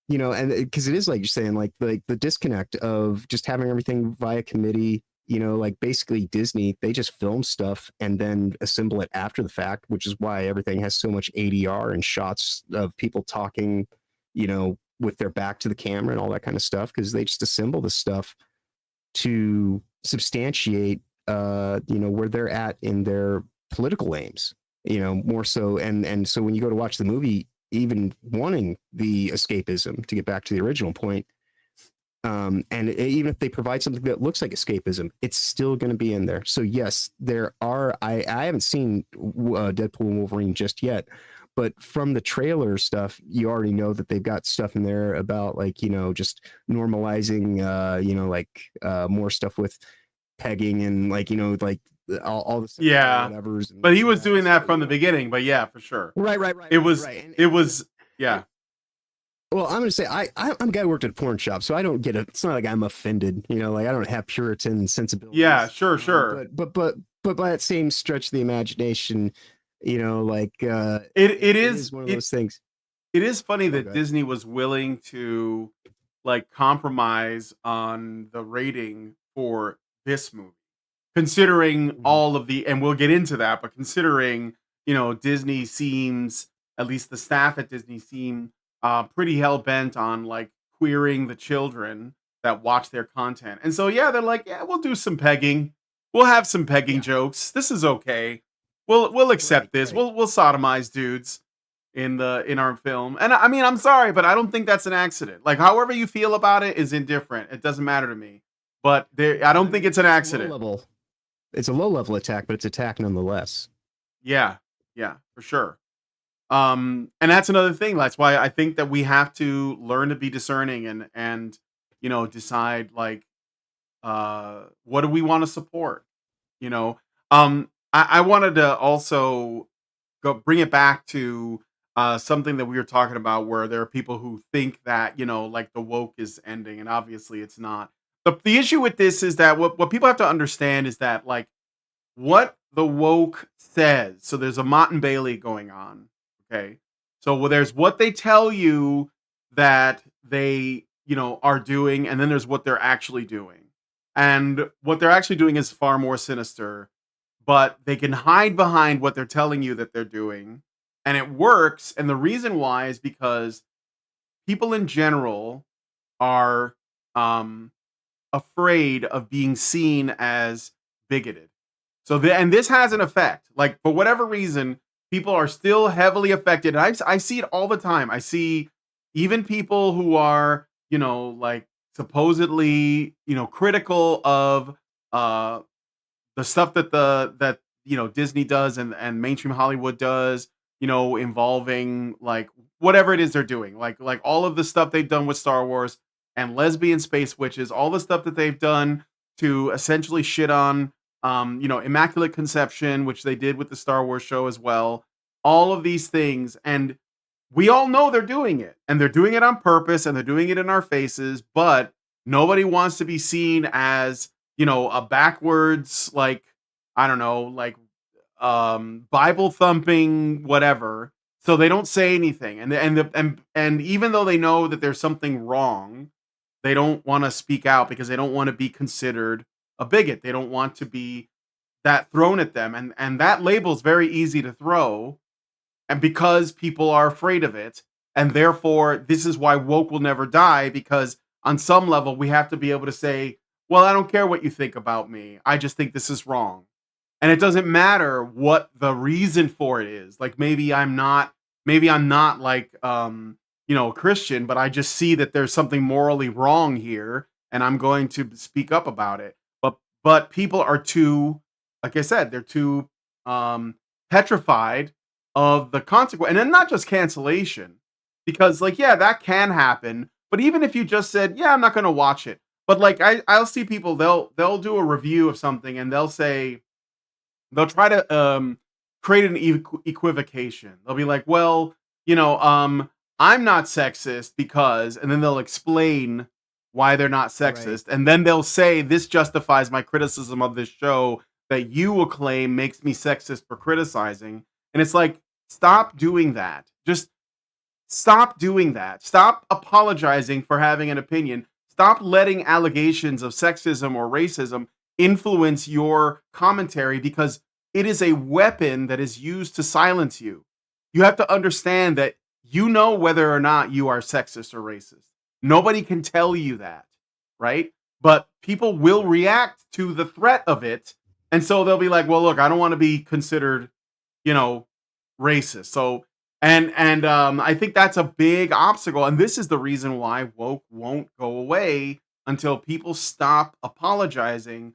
and because it is like you're saying, like the disconnect of just having everything via committee, like basically Disney, they just film stuff and then assemble it after the fact, which is why everything has so much ADR and shots of people talking, with their back to the camera and all that kind of stuff, because they just assemble the stuff to substantiate, where they're at in their political aims, more so. And so when you go to watch the movie, even wanting the escapism, to get back to the original point, even if they provide something that looks like escapism, it's still going to be in there. So yes, there are, I haven't seen Deadpool and Wolverine just yet, but from the trailer stuff, you already know that they've got stuff in there about like, just normalizing, more stuff with pegging and like, like all the stuff. Yeah. Whatever's, But he was doing that from the beginning, but yeah, for sure. Right. It was, yeah. Well, I'm going to say I'm a guy who worked at a porn shop, so I don't get it. It's not like I'm offended, like I don't have Puritan sensibilities. Yeah, sure. But by that same stretch of the imagination, like it is one of those things. It is funny that Disney was willing to like compromise on the rating for this movie, considering all of the, and we'll get into that, but considering, Disney seems, at least the staff at Disney seem pretty hell bent on like queering the children that watch their content. And so, yeah, they're like, yeah, we'll do some pegging. We'll have some pegging jokes. This is okay. We'll accept this. We'll sodomize dudes in our film. And I mean, I'm sorry, but I don't think that's an accident. Like, however you feel about it is indifferent. It doesn't matter to me. But I don't think it's an accident. It's a low level attack, but it's attack nonetheless. Yeah, for sure. And that's another thing. That's why I think that we have to learn to be discerning and decide like what do we want to support. I wanted to also bring it back to something that we were talking about, where there are people who think that like the woke is ending, and obviously it's not. The issue with this is that what people have to understand is that like what the woke says. So there's a Mott and Bailey going on. Okay. So there's what they tell you that they, are doing, and then there's what they're actually doing. And what they're actually doing is far more sinister, but they can hide behind what they're telling you that they're doing, and it works. And the reason why is because people in general are afraid of being seen as bigoted. So and this has an effect. Like, for whatever reason, people are still heavily affected. And I see it all the time. I see even people who are, like supposedly, critical of the stuff that Disney does and mainstream Hollywood does, involving like whatever it is they're doing, like all of the stuff they've done with Star Wars and lesbian space witches, all the stuff that they've done to essentially shit on Immaculate Conception, which they did with the Star Wars show as well. All of these things, and we all know they're doing it, and they're doing it on purpose, and they're doing it in our faces, but nobody wants to be seen as, a backwards, like, I don't know, like Bible thumping whatever. So they don't say anything. And even though they know that there's something wrong, they don't want to speak out because they don't want to be considered a bigot. They don't want to be that thrown at them. And that label's very easy to throw. And because people are afraid of it, and therefore this is why woke will never die, because on some level we have to be able to say, well, I don't care what you think about me. I just think this is wrong. And it doesn't matter what the reason for it is. Like maybe I'm not like a Christian, but I just see that there's something morally wrong here, and I'm going to speak up about it. But people are too, like I said, they're too petrified of the consequence. And then not just cancellation, because like, yeah, that can happen. But even if you just said, yeah, I'm not going to watch it. But like I'll see people, they'll do a review of something and they'll say, they'll try to create an equivocation. They'll be like, well, I'm not sexist because, and then they'll explain why they're not sexist. Right. And then they'll say, this justifies my criticism of this show that you will claim makes me sexist for criticizing. And it's like, stop doing that. Just stop doing that. Stop apologizing for having an opinion. Stop letting allegations of sexism or racism influence your commentary, because it is a weapon that is used to silence you. You have to understand that you know whether or not you are sexist or racist. Nobody can tell you that, right? But people will react to the threat of it. And so they'll be like, well, look, I don't want to be considered, racist. So, and I think that's a big obstacle. And this is the reason why woke won't go away until people stop apologizing,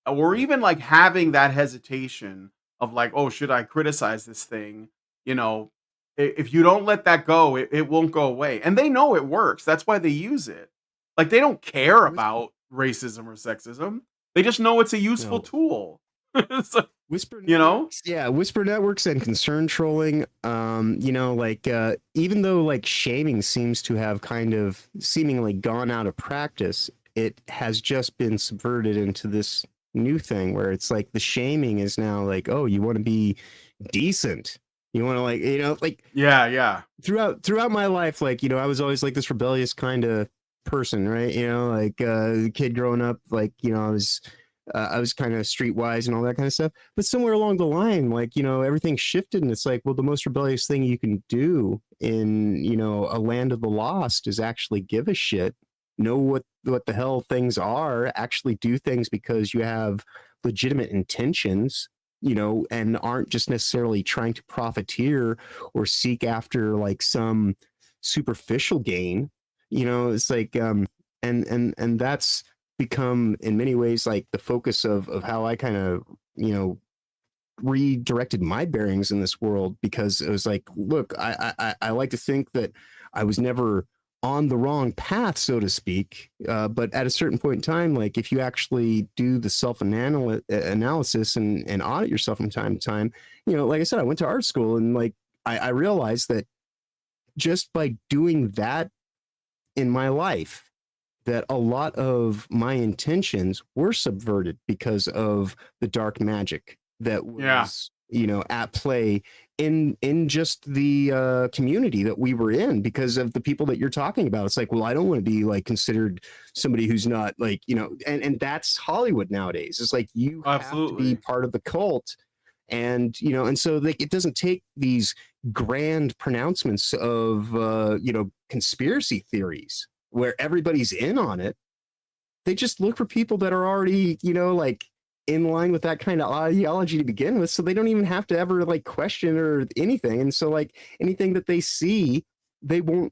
or even like having that hesitation of like, oh, should I criticize this thing? If you don't let that go, it won't go away. And they know it works. That's why they use it. Like, they don't care about racism or sexism. They just know it's a useful tool. So, Whisper networks, whisper networks and concern trolling. Even though like shaming seems to have kind of seemingly gone out of practice, it has just been subverted into this new thing where it's like the shaming is now like, oh, you want to be decent. You want to throughout my life, I was always like this rebellious kind of person, right? Kid growing up, I was kind of streetwise and all that kind of stuff. But somewhere along the line, everything shifted, and it's like, well, the most rebellious thing you can do in, a land of the lost is actually give a shit, know what the hell things are, actually do things because you have legitimate intentions, and aren't just necessarily trying to profiteer or seek after like some superficial gain. It's like, and that's become in many ways like the focus of how I kind of, redirected my bearings in this world, because it was like, look, I like to think that I was never on the wrong path, so to speak. But at a certain point in time, like if you actually do the self-analysis and audit yourself from time to time, like I said, I went to art school, and like I realized that just by doing that in my life, that a lot of my intentions were subverted because of the dark magic that was, at play in just the community that we were in, because of the people that you're talking about. It's like, well, I don't want to be like considered somebody who's not like, and that's Hollywood nowadays. It's like, you have to be part of the cult. And, and so like, it doesn't take these grand pronouncements of, conspiracy theories where everybody's in on it. They just look for people that are already, in line with that kind of ideology to begin with, so they don't even have to ever like question or anything. And so like anything that they see, they won't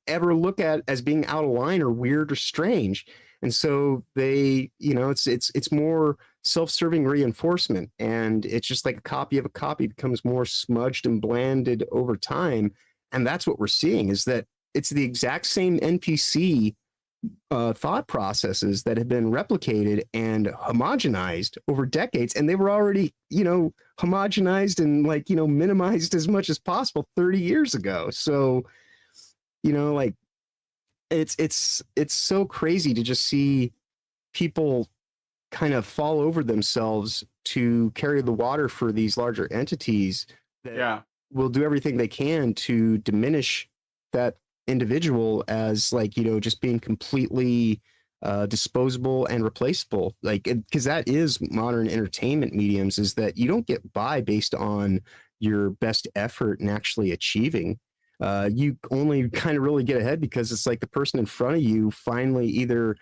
ever look at as being out of line or weird or strange. And so they, it's more self-serving reinforcement, and it's just like a copy of a copy becomes more smudged and blanded over time. And that's what we're seeing, is that it's the exact same NPC thought processes that have been replicated and homogenized over decades, and they were already homogenized and minimized as much as possible 30 years ago. So it's so crazy to just see people kind of fall over themselves to carry the water for these larger entities that will do everything they can to diminish that individual as just being completely disposable and replaceable, because that is modern entertainment mediums, is that you don't get by based on your best effort and actually achieving. You only kind of really get ahead because it's like the person in front of you finally either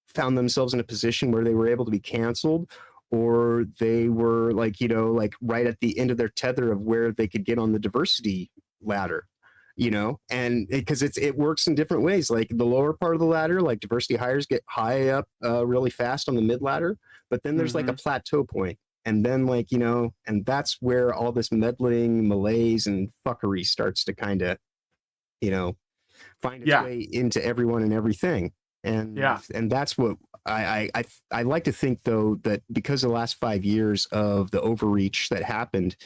found themselves in a position where they were able to be canceled, or they were right at the end of their tether of where they could get on the diversity ladder. And because it works in different ways. Like the lower part of the ladder, like diversity hires get high up really fast on the mid ladder, but then there's like a plateau point, and then and that's where all this meddling, malaise, and fuckery starts to kind of find its way into everyone and everything. And and that's what I like to think, though, that because of the last 5 years of the overreach that happened,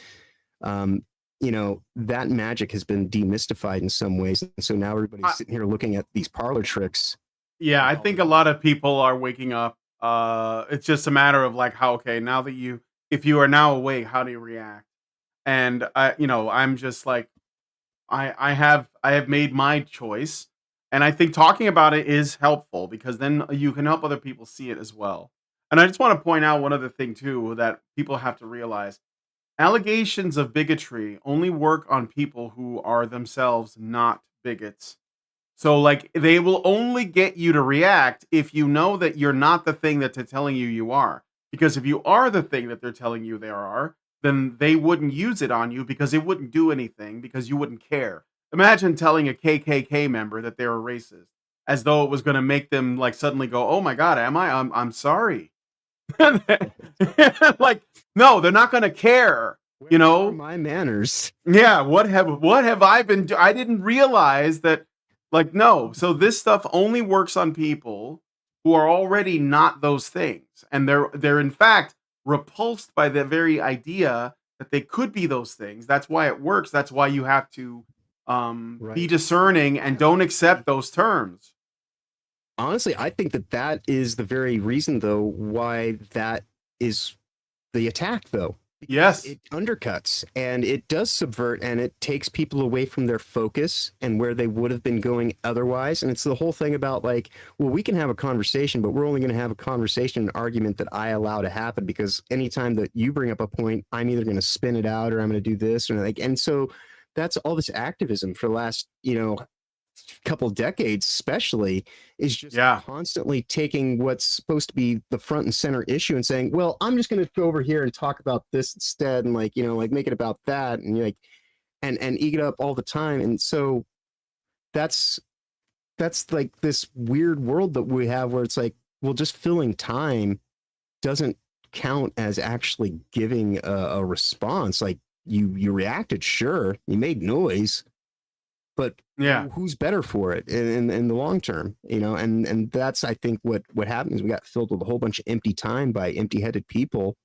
that magic has been demystified in some ways. And so now everybody's sitting here looking at these parlor tricks. Yeah, I think a lot of people are waking up It's just a matter of like how okay now that if you are now awake, how do you react? And I'm just like I have made my choice, and I think talking about it is helpful because then you can help other people see it as well. And I just want to point out one other thing too that people have to realize. Allegations of bigotry only work on people who are themselves not bigots. So, like, they will only get you to react if you know that you're not the thing that they're telling you you are. Because if you are the thing that they're telling you they are, then they wouldn't use it on you because it wouldn't do anything because you wouldn't care. Imagine telling a KKK member that they were racist, as though it was going to make them like suddenly go, "Oh my God, am I? I'm sorry." Like, no, they're not going to care. You know, my manners. Yeah, what have I been I didn't realize that like no. So this stuff only works on people who are already not those things. And they're in fact repulsed by the very idea that they could be those things. That's why it works. That's why you have to be discerning and don't accept those terms. Honestly, I think that is the very reason, though, why that is the attack, though. Yes. It undercuts and it does subvert and it takes people away from their focus and where they would have been going otherwise. And it's the whole thing about like, well, we can have a conversation, but we're only going to have a conversation, an argument that I allow to happen because anytime that you bring up a point, I'm either going to spin it out or I'm going to do this or like, and so that's all this activism for the last, couple decades especially is just constantly taking what's supposed to be the front and center issue and saying, well, I'm just going to go over here and talk about this instead and like make it about that and like and eat it up all the time. And so that's like this weird world that we have where it's like, well, just filling time doesn't count as actually giving a response. Like you reacted, sure, you made noise, but who's better for it in the long term, and that's, I think what happens. We got filled with a whole bunch of empty time by empty-headed people,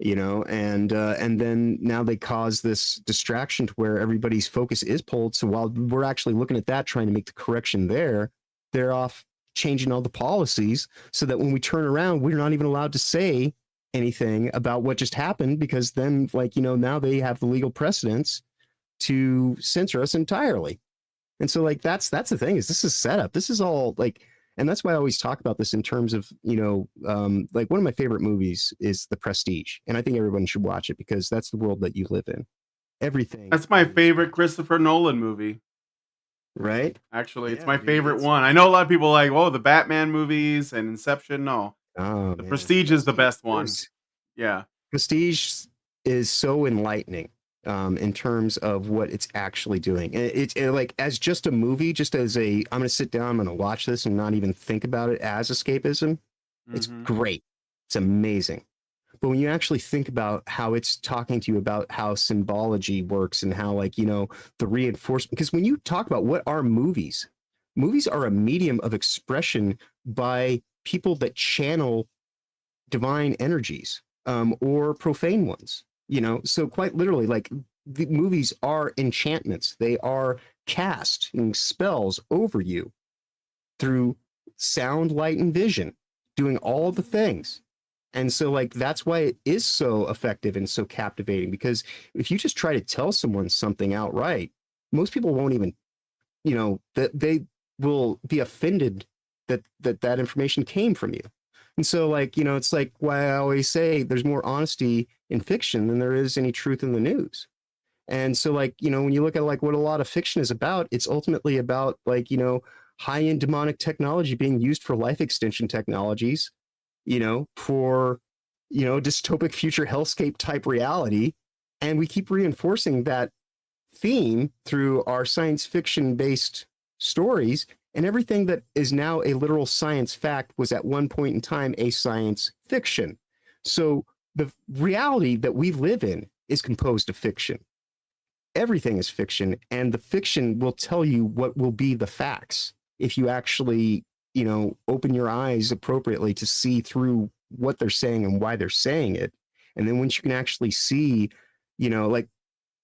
and then now they cause this distraction to where everybody's focus is pulled. So while we're actually looking at that, trying to make the correction there, they're off changing all the policies so that when we turn around, we're not even allowed to say anything about what just happened because then now they have the legal precedence to censor us entirely. And so like that's the thing is this is setup. This is all like, and that's why I always talk about this in terms of, like one of my favorite movies is The Prestige. And I think everyone should watch it because that's the world that you live in. Everything. That's my favorite Christopher Nolan movie. Right? Actually, it's my favorite one. I know a lot of people are like, oh, the Batman movies and Inception. No. Oh, the Prestige is the best one. Yeah. Prestige is so enlightening. In terms of what it's actually doing. And it's like as just a movie, just as I'm going to sit down, I'm going to watch this and not even think about it as escapism. It's great. It's amazing. But when you actually think about how it's talking to you about how symbology works and how the reinforcement, because when you talk about what are movies are a medium of expression by people that channel divine energies or profane ones. So quite literally, like the movies are enchantments. They are casting spells over you through sound, light, and vision, doing all the things. And so like, that's why it is so effective and so captivating, because if you just try to tell someone something outright, most people won't even, that they will be offended that information came from you. And so like, it's like why I always say there's more honesty in fiction than there is any truth in the news. And so like, when you look at like what a lot of fiction is about, it's ultimately about like, high-end demonic technology being used for life extension technologies, for, dystopic future hellscape type reality. And we keep reinforcing that theme through our science fiction based stories. And everything that is now a literal science fact was at one point in time a science fiction. So the reality that we live in is composed of fiction. Everything is fiction, and the fiction will tell you what will be the facts if you actually, open your eyes appropriately to see through what they're saying and why they're saying it. And then once you can actually see, like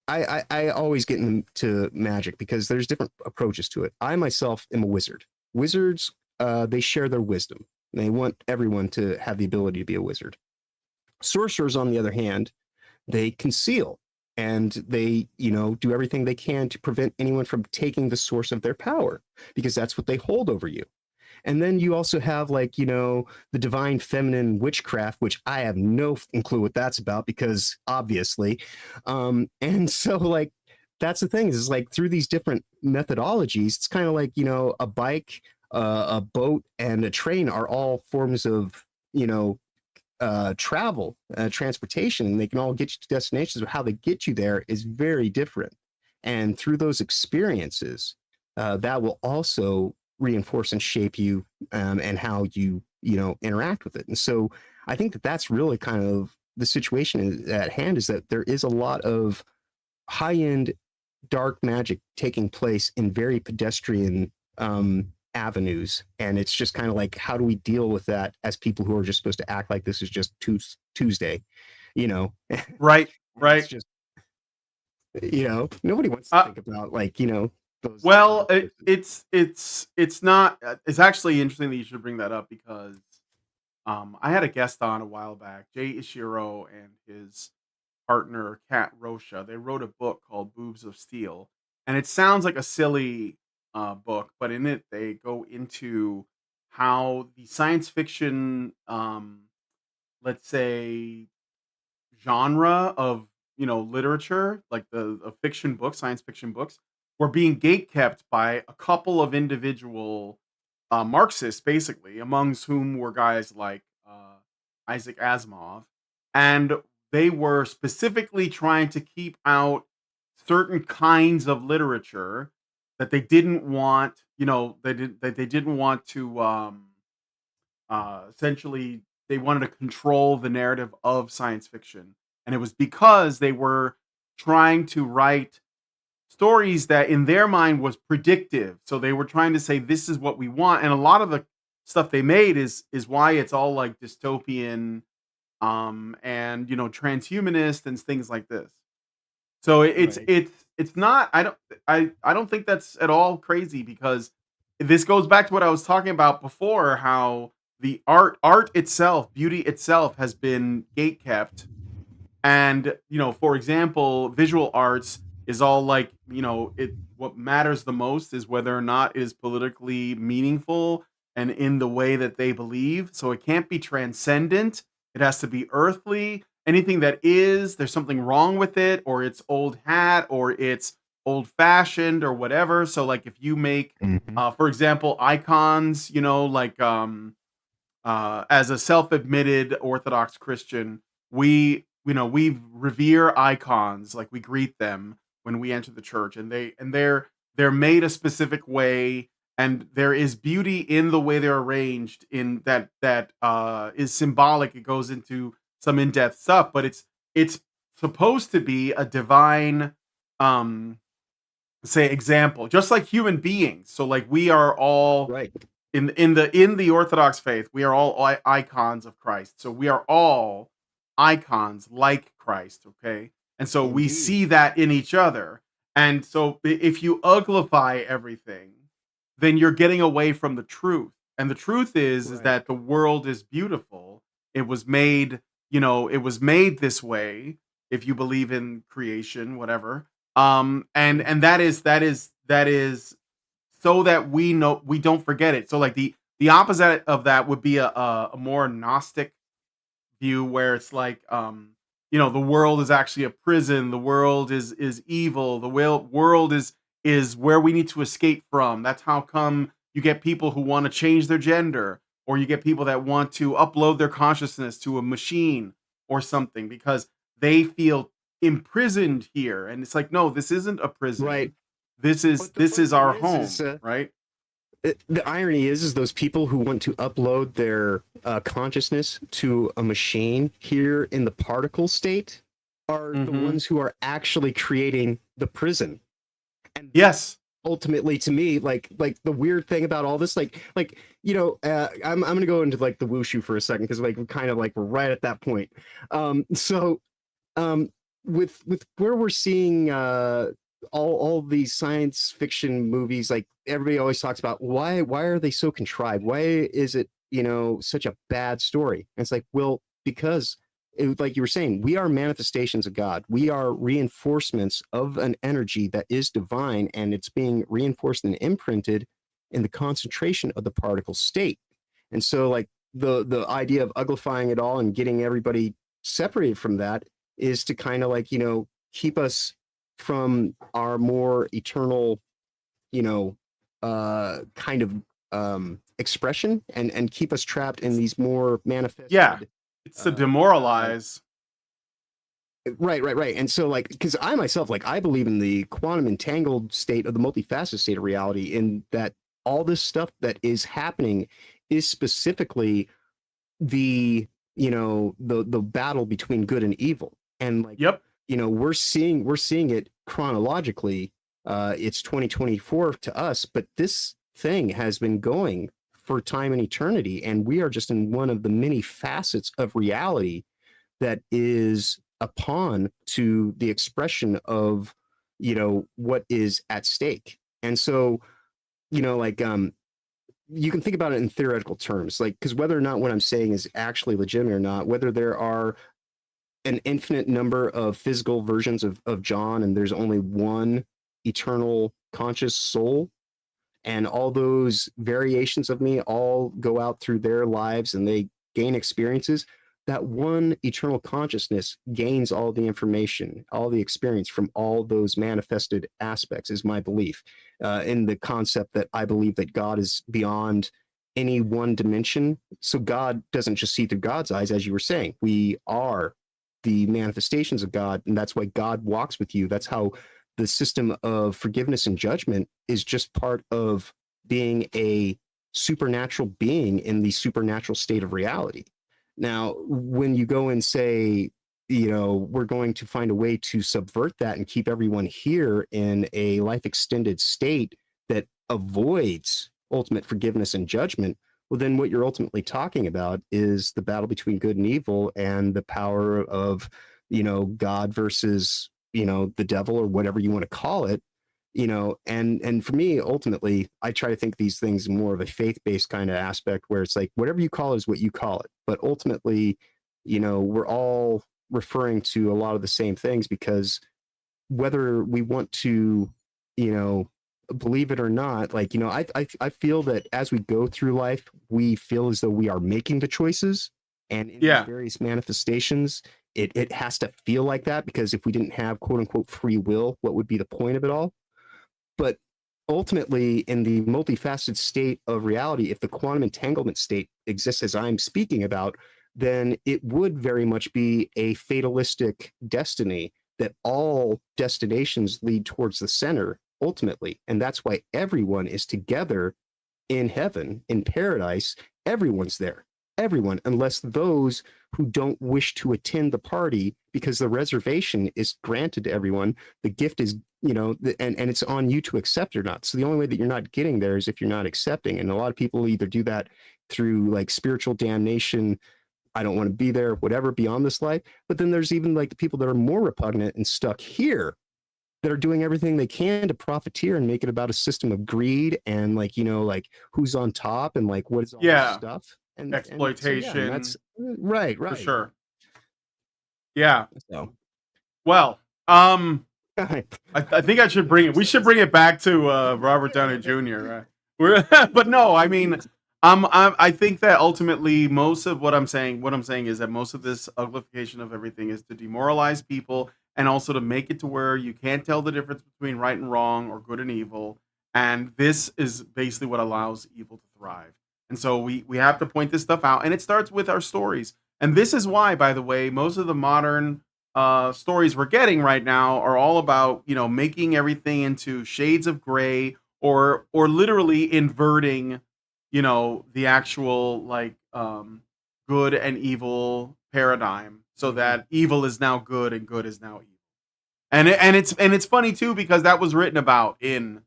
I always get into magic because there's different approaches to it. I myself am a wizard. Wizards, they share their wisdom. They want everyone to have the ability to be a wizard. Sorcerers, on the other hand, they conceal, and they, do everything they can to prevent anyone from taking the source of their power, because that's what they hold over you. And then you also have the divine feminine witchcraft, which I have no clue what that's about, because obviously. And so that's the thing, is through these different methodologies, it's kind of a bike, a boat, and a train are all forms of, travel, transportation, and they can all get you to destinations, but how they get you there is very different. And through those experiences, that will also reinforce and shape you, and how you interact with it. And so I think that that's really kind of the situation at hand, is that there is a lot of high-end dark magic taking place in very pedestrian avenues, and it's just kind of how do we deal with that as people who are just supposed to act like this is just Tuesday, Right. It's just, nobody wants to think about those. Well, it's not. It's actually interesting that you should bring that up, because I had a guest on a while back, Jay Ishiro and his partner Kat Rocha. They wrote a book called Boobs of Steel, and it sounds like a silly book, but in it they go into how the science fiction, let's say, genre of literature, like the fiction books, science fiction books, were being gatekept by a couple of individual Marxists, basically, amongst whom were guys like Isaac Asimov, and they were specifically trying to keep out certain kinds of literature that they didn't want, they didn't want to essentially, they wanted to control the narrative of science fiction. And it was because they were trying to write stories that in their mind was predictive. So they were trying to say, this is what we want. And a lot of the stuff they made is why it's all like dystopian, and transhumanist and things like this. So it's not, I don't think that's at all crazy, because this goes back to what I was talking about before, how the art itself, beauty itself, has been gatekept. And for example, visual arts is all what matters the most is whether or not it is politically meaningful and in the way that they believe. So it can't be transcendent. It has to be earthly. Anything that there's something wrong with it, or it's old hat, or it's old fashioned, or whatever. So if you make, for example, icons, as a self-admitted Orthodox Christian, we revere icons, we greet them when we enter the church, and they're made a specific way, and there is beauty in the way they're arranged, in that is symbolic. It goes into some in-depth stuff, but it's supposed to be a divine, say, example, just like human beings. So we are all right in the Orthodox faith. We are all icons of Christ. So we are all icons like Christ. Okay. And so we see that in each other. And so if you uglify everything, then you're getting away from the truth. And the truth is that the world is beautiful. It was made, it was made this way, if you believe in creation, whatever. And that is so that we don't forget it. So the opposite of that would be a more Gnostic view, where it's the world is actually a prison. The world is evil. The world is where we need to escape from. That's how come you get people who want to change their gender, or you get people that want to upload their consciousness to a machine or something, because they feel imprisoned here. And it's no, this isn't a prison. Right. This is our home, right? The irony is those people who want to upload their consciousness to a machine here in the particle state are the ones who are actually creating the prison. And yes, ultimately, to me, like the weird thing about all this, I'm gonna go into the wushu for a second, because we're kind of we're right at that point. With where we're seeing all these science fiction movies, everybody always talks about why are they so contrived? Why is it such a bad story? And it's like, well, because like you were saying, we are manifestations of God. We are reinforcements of an energy that is divine, and it's being reinforced and imprinted in the concentration of the particle state. And so like the idea of uglifying it all and getting everybody separated from that is to kind of like, keep us from our more eternal, kind of expression and keep us trapped in these more manifested. Yeah, it's to demoralize. Right. And so like, because I myself, like, I believe in the quantum entangled state of the multifaceted state of reality, in that all this stuff that is happening is specifically the battle between good and evil. And like, yep, we're seeing it chronologically. It's 2024 to us, but this thing has been going for time and eternity, and we are just in one of the many facets of reality that is upon to the expression of what is at stake. And so like you can think about it in theoretical terms, like, because whether or not what I'm saying is actually legitimate or not, whether there are an infinite number of physical versions of John and there's only one eternal conscious soul, and all those variations of me all go out through their lives and they gain experiences, that one eternal consciousness gains all the information, all the experience from all those manifested aspects, is my belief, in the concept that I believe that God is beyond any one dimension. So God doesn't just see through God's eyes, as you were saying. We are the manifestations of God, and that's why God walks with you. That's how the system of forgiveness and judgment is just part of being a supernatural being in the supernatural state of reality. Now, when you go and say, we're going to find a way to subvert that and keep everyone here in a life extended state that avoids ultimate forgiveness and judgment, well, then what you're ultimately talking about is the battle between good and evil, and the power of, God versus, the devil, or whatever you want to call it. And for me, ultimately, I try to think these things more of a faith-based kind of aspect, where it's like, whatever you call it is what you call it. But ultimately, we're all referring to a lot of the same things, because whether we want to, believe it or not, like, I feel that as we go through life, we feel as though we are making the choices, and in these various manifestations, it has to feel like that, because if we didn't have quote unquote free will, what would be the point of it all? But ultimately, in the multifaceted state of reality, if the quantum entanglement state exists as I'm speaking about, then it would very much be a fatalistic destiny, that all destinations lead towards the center ultimately. And that's why everyone is together in heaven, in paradise. Everyone's there. Everyone, unless those who don't wish to attend the party, because the reservation is granted to everyone. The gift is, and it's on you to accept or not. So the only way that you're not getting there is if you're not accepting. And a lot of people either do that through like spiritual damnation, I don't want to be there, whatever, beyond this life. But then there's even like the people that are more repugnant and stuck here, that are doing everything they can to profiteer and make it about a system of greed and like, like who's on top and like what is all this stuff. And exploitation. And that's right. For sure. Yeah. So, well, I think I should bring it. We should bring it back to Robert Downey Jr. But no, I mean, I think that ultimately most of what I'm saying is that most of this uglification of everything is to demoralize people, and also to make it to where you can't tell the difference between right and wrong or good and evil. And this is basically what allows evil to thrive. And so we have to point this stuff out, and it starts with our stories. And this is why, by the way, most of the modern stories we're getting right now are all about, making everything into shades of gray, or literally inverting, the actual like good and evil paradigm, so that evil is now good and good is now evil. And it's funny too, because that was written about in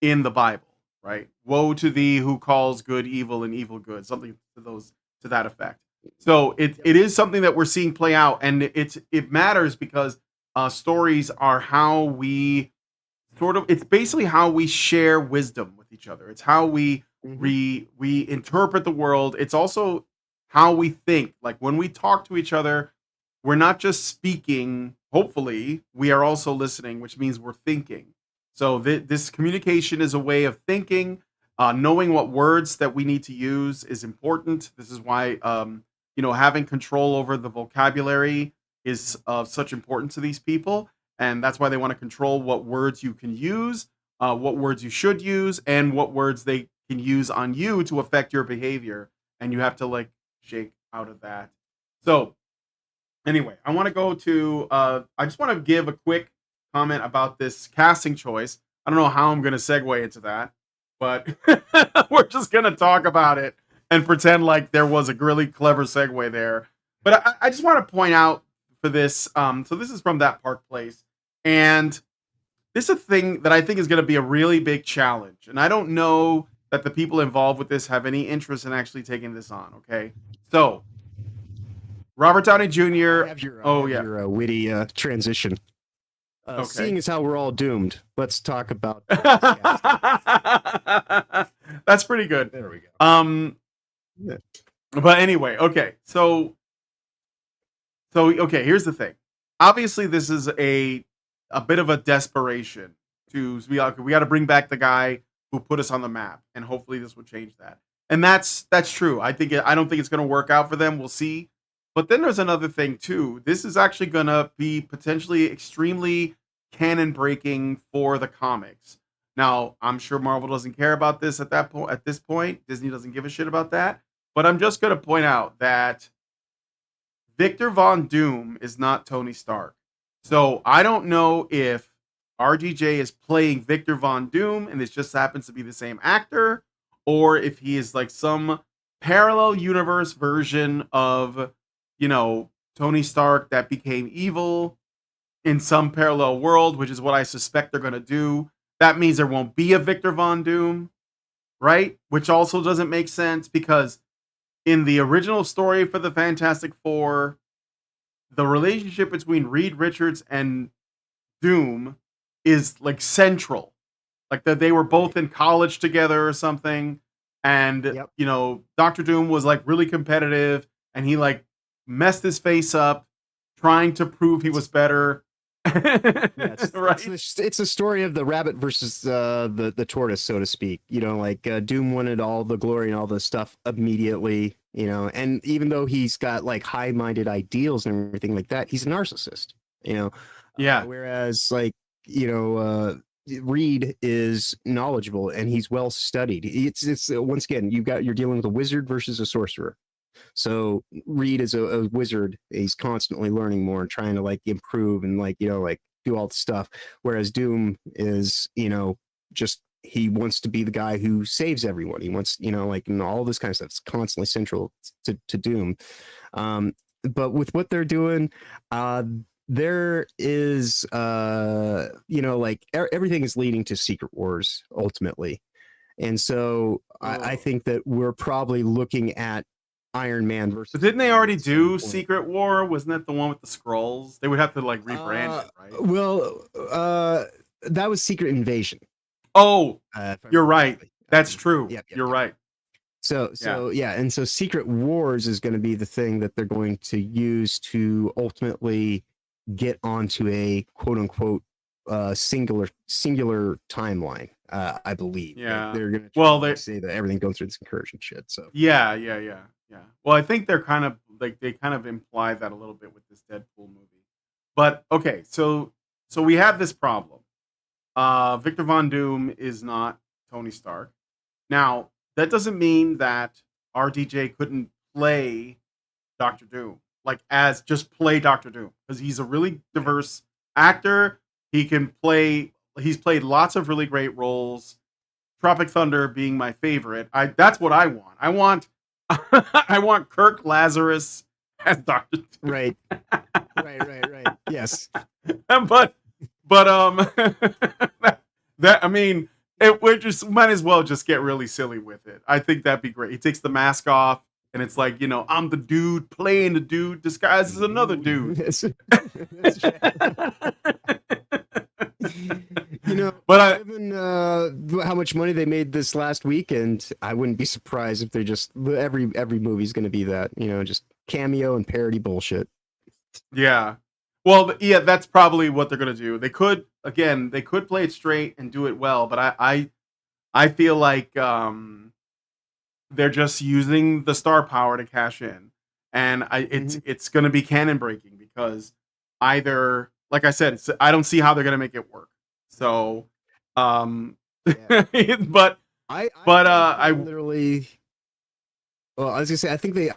the Bible. Right? Woe to thee who calls good evil and evil good, something to that effect. So it is something that we're seeing play out, and it matters because stories are how we it's basically how we share wisdom with each other. It's how we we interpret the world. It's also how we think. Like when we talk to each other, we're not just speaking. Hopefully, we are also listening, which means we're thinking. So this communication is a way of thinking. Knowing what words that we need to use is important. This is why having control over the vocabulary is of such importance to these people, and that's why they want to control what words you can use, what words you should use, and what words they can use on you to affect your behavior. And you have to like shake out of that. So anyway, I want to go to. I just want to give a quick comment about this casting choice. I don't know how I'm going to segue into that, but we're just going to talk about it and pretend like there was a really clever segue there. But I just want to point out for this. So this is from That Park Place, and this is a thing that I think is going to be a really big challenge. And I don't know that the people involved with this have any interest in actually taking this on. Okay, so Robert Downey Jr. Your witty transition. Okay. Seeing as how we're all doomed, let's talk about. That's pretty good. There we go. Yeah. But anyway, okay. So okay. Here's the thing. Obviously, this is a bit of a desperation to be like, we got to bring back the guy who put us on the map, and hopefully this will change that. And that's true. I don't think it's going to work out for them. We'll see. But then there's another thing too. This is actually going to be potentially extremely canon breaking for the comics. Now, I'm sure Marvel doesn't care about this at this point. Disney doesn't give a shit about that. But I'm just going to point out that Victor Von Doom is not Tony Stark. So I don't know if RDJ is playing Victor Von Doom and this just happens to be the same actor, or if he is like some parallel universe version of Tony Stark that became evil in some parallel world, which is what I suspect they're going to do. That means there won't be a Victor Von Doom, right? Which also doesn't make sense because in the original story for the Fantastic Four, the relationship between Reed Richards and Doom is like central. Like that they were both in college together or something. And, Dr. Doom was like really competitive and he like messed his face up trying to prove he was better. Right? It's a story of the rabbit versus the tortoise, so to speak. Doom wanted all the glory and all the stuff immediately, and even though he's got like high-minded ideals and everything like that, he's a narcissist, whereas Reed is knowledgeable and he's well studied. It's once again, you're dealing with a wizard versus a sorcerer. So Reed is a wizard. He's constantly learning more and trying to improve and do all the stuff. Whereas Doom is, just he wants to be the guy who saves everyone. He wants, and all this kind of stuff. It's constantly central to Doom. But with what they're doing, there is, everything is leading to Secret Wars ultimately. And so I think that we're probably looking at Iron Man versus. But didn't they already do Secret War? Wasn't that the one with the Skrulls? They would have to rebrand it, right? Well, that was Secret Invasion. Oh, you're right. That's true. You're right. So and so Secret Wars is going to be the thing that they're going to use to ultimately get onto a quote unquote singular timeline. I believe. Yeah. They're going to say that everything goes through this incursion shit. So yeah. Well, I think they're kind of they kind of imply that a little bit with this Deadpool movie. But okay, so we have this problem. Victor Von Doom is not Tony Stark. Now, that doesn't mean that RDJ couldn't play Doctor Doom, as just play Doctor Doom, because he's a really diverse actor. He can play. He's played lots of really great roles. Tropic Thunder being my favorite. That's what I want. I want Kirk Lazarus as Doctor Doom. Right. Yes. but that I mean, we just might as well just get really silly with it. I think that'd be great. He takes the mask off, and it's like, I'm the dude playing the dude disguised as another dude. But given how much money they made this last weekend, I wouldn't be surprised if they're just every movie's going to be that, just cameo and parody bullshit. yeah. Well, yeah, that's probably what they're gonna do. They could play it straight and do it well, but I feel like they're just using the star power to cash in, and it's gonna be canon breaking because either, like I said, I don't see how they're gonna make it work. So, but I literally. Well, I was gonna say, I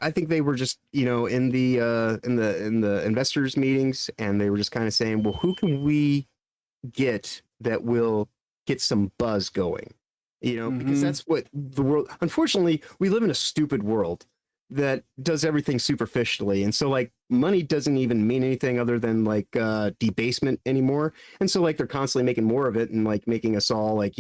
think they were just, in the investors meetings, and they were just kind of saying, well, who can we get that will get some buzz going, because that's what the world. Unfortunately, we live in a stupid world that does everything superficially, and so like money doesn't even mean anything other than like debasement anymore, and so like they're constantly making more of it and like making us all like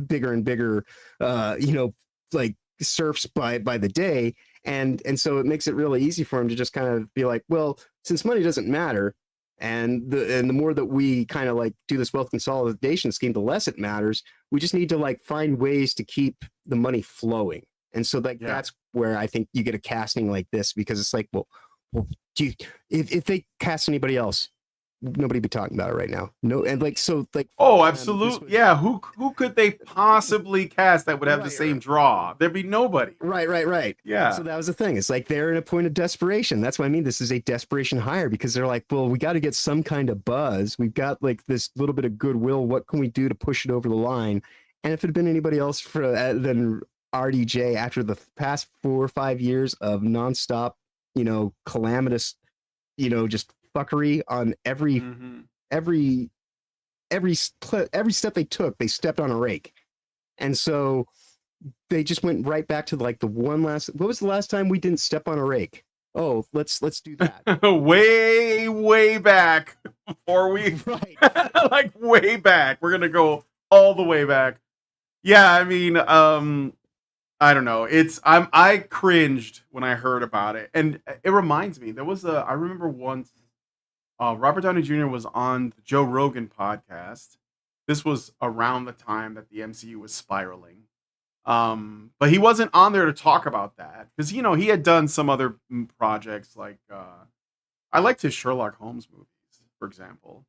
bigger and bigger, like surfs by the day, and so it makes it really easy for him to just kind of be like, well, since money doesn't matter, and the more that we kind of like do this wealth consolidation scheme, the less it matters. We just need to like find ways to keep the money flowing, and so like that's where I think you get a casting like this, because it's like, well if they cast anybody else, nobody be talking about it right now. No, and like so like absolutely, yeah. Who could they possibly cast that would have the same draw? There'd be nobody. Right. Yeah. So that was the thing. It's like they're in a point of desperation. That's what I mean. This is a desperation hire, because they're like, well, we got to get some kind of buzz. We've got like this little bit of goodwill. What can we do to push it over the line? And if it had been anybody else than RDJ, after the past 4 or 5 years of nonstop, calamitous, just fuckery on every step they took, they stepped on a rake, and so they just went right back to like the one last. What was the last time we didn't step on a rake? Oh, let's do that. way back before we like way back. We're gonna go all the way back. Yeah, I mean, I don't know. I cringed when I heard about it, and it reminds me. I remember once. Robert Downey Jr. was on the Joe Rogan podcast. This was around the time that the MCU was spiraling. But he wasn't on there to talk about that because, he had done some other projects. Like, I liked his Sherlock Holmes movies, for example.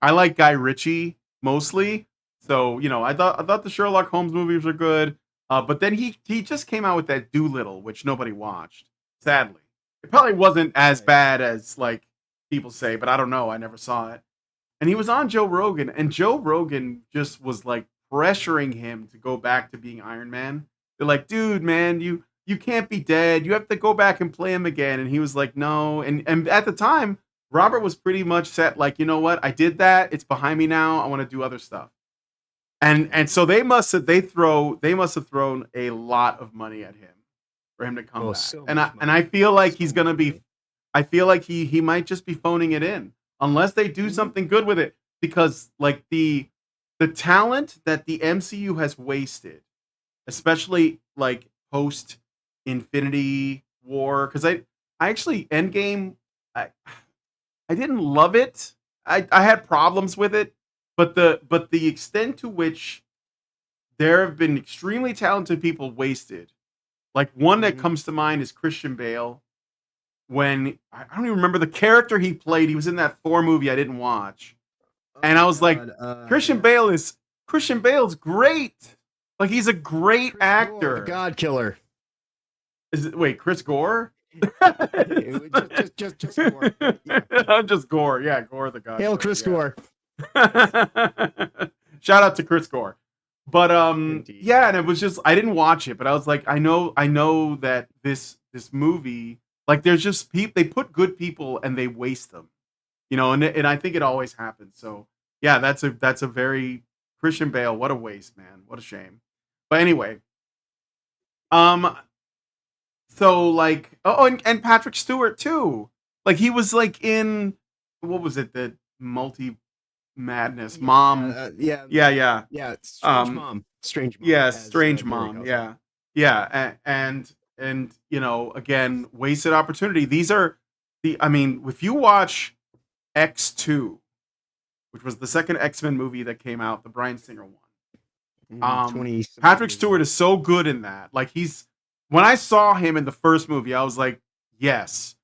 I like Guy Ritchie mostly. So, I thought the Sherlock Holmes movies were good. But then he just came out with that Doolittle, which nobody watched, sadly. It probably wasn't as bad as, like, people say, but I don't know. I never saw it. And he was on Joe Rogan, and Joe Rogan just was like pressuring him to go back to being Iron Man. They're like, dude, man, you can't be dead. You have to go back and play him again. And he was like, no. And at the time, Robert was pretty much set, like, you know what? I did that. It's behind me now. I want to do other stuff. And so they must have thrown a lot of money at him for him to come back. So and I feel like he's gonna be. I feel like he might just be phoning it in unless they do something good with it, because like the talent that the MCU has wasted, especially like post Infinity War, because I actually Endgame I didn't love it. I had problems with it, but the extent to which there have been extremely talented people wasted, like one that comes to mind is Christian Bale. When I don't even remember the character he played, he was in that Thor movie I didn't watch, and I was like, Christian Bale's great. Like, he's a great actor. Gore, God killer. Wait, Chris Gore? just Gore. I'm just Gore. Yeah, Gore the God. Hail Chris Gore. Shout out to Chris Gore. But yeah, and it was just, I didn't watch it, but I was like, I know that this movie. Like, there's just they put good people and they waste them, and I think it always happens. So yeah, that's a very Christian Bale. What a waste, man. What a shame. But anyway, so like, and Patrick Stewart too. Like, he was like in, what was it? The Multi Madness Mom. Yeah. Strange Mom. Yeah, Strange Mom. Yeah, and again, wasted opportunity. These are if you watch X2, which was the second X-Men movie that came out, the Bryan Singer one. 20 Patrick Stewart is so good in that. Like when I saw him in the first movie, I was like, yes,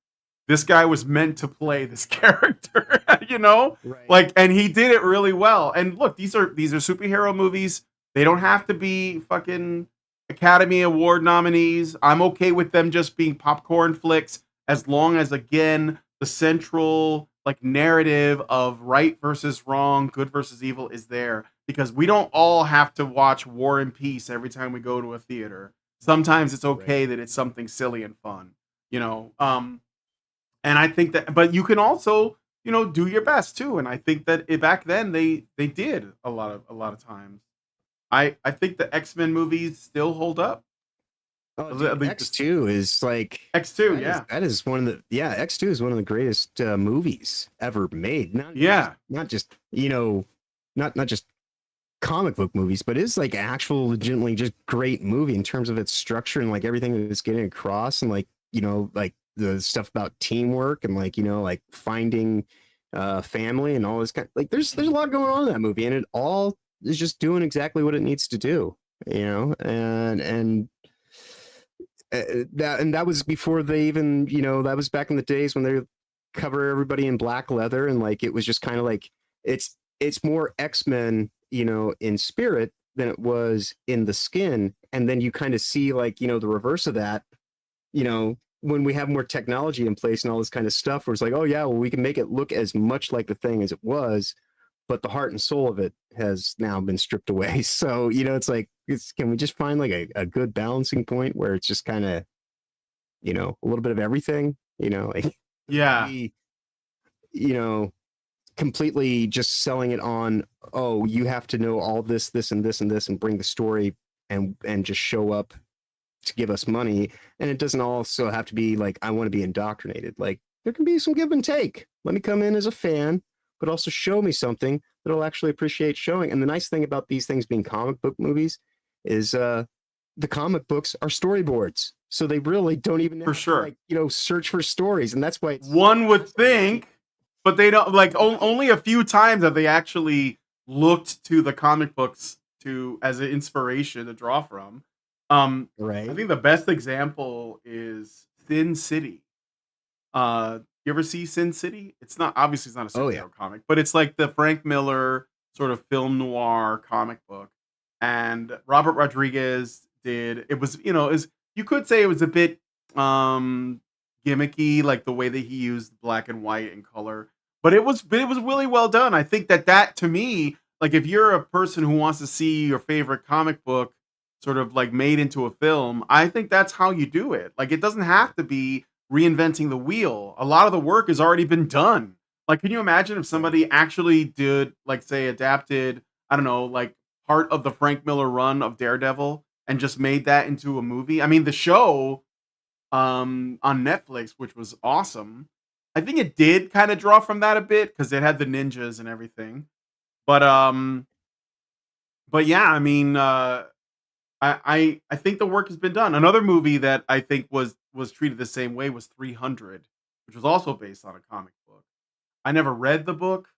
this guy was meant to play this character, you know? Right. Like, and he did it really well. And look, these are superhero movies. They don't have to be fucking Academy Award nominees. I'm okay with them just being popcorn flicks, as long as, again, the central like narrative of right versus wrong, good versus evil is there. Because we don't all have to watch War and Peace every time we go to a theater. Sometimes it's okay that it's something silly and fun, you know? And I think that, but you can also, you know, do your best too. And I think that back then they did a lot of times. I think the X-Men movies still hold up. Oh, dude, X2 is like X2, that is one of the X2 is one of the greatest movies ever made. Not just you know, not just comic book movies, but it's like actual legitimately just great movie in terms of its structure and like everything that it's getting across, and like, you know, like the stuff about teamwork and like, you know, like finding family and all this kind, like there's a lot going on in that movie, and it all is just doing exactly what it needs to do, you know. And that was before they even, you know, that was back in the days when they cover everybody in black leather, and like it was just kind of like it's more X-Men, you know, in spirit than it was in the skin. And then you kind of see like, you know, the reverse of that, you know, when we have more technology in place and all this kind of stuff, where it's like, oh yeah, well, we can make it look as much like the thing as it was, but the heart and soul of it has now been stripped away. So, you know, it's like, can we just find like a good balancing point where it's just kind of, you know, a little bit of everything, you know, like, you know, completely just selling it on, oh, you have to know all this, this, and this, and this, and bring the story and just show up to give us money. And it doesn't also have to be like, I want to be indoctrinated. Like, there can be some give and take. Let me come in as a fan, but also show me something that I'll actually appreciate showing. And the nice thing about these things being comic book movies is the comic books are storyboards. So they really don't even have to, like, you know, search for stories. And that's why one would think, but they don't, like, only a few times have they actually looked to the comic books as an inspiration to draw from. Right. I think the best example is Sin City. You ever see Sin City? It's not, obviously it's not a superhero comic, but it's like the Frank Miller sort of film noir comic book. And Robert Rodriguez it was, you know, you could say it was a bit gimmicky, like the way that he used black and white and color, but it was really well done. I think that to me, like, if you're a person who wants to see your favorite comic book sort of like made into a film, I think that's how you do it. Like, it doesn't have to be reinventing the wheel. A lot of the work has already been done. Like, can you imagine if somebody actually did, like, say, adapted, I don't know, like part of the Frank Miller run of Daredevil and just made that into a movie? I mean, the show on Netflix, which was awesome, I think it did kind of draw from that a bit because it had the ninjas and everything. But yeah, I mean, I think the work has been done. Another movie that I think was treated the same way was 300, which was also based on a comic book. I never read the book,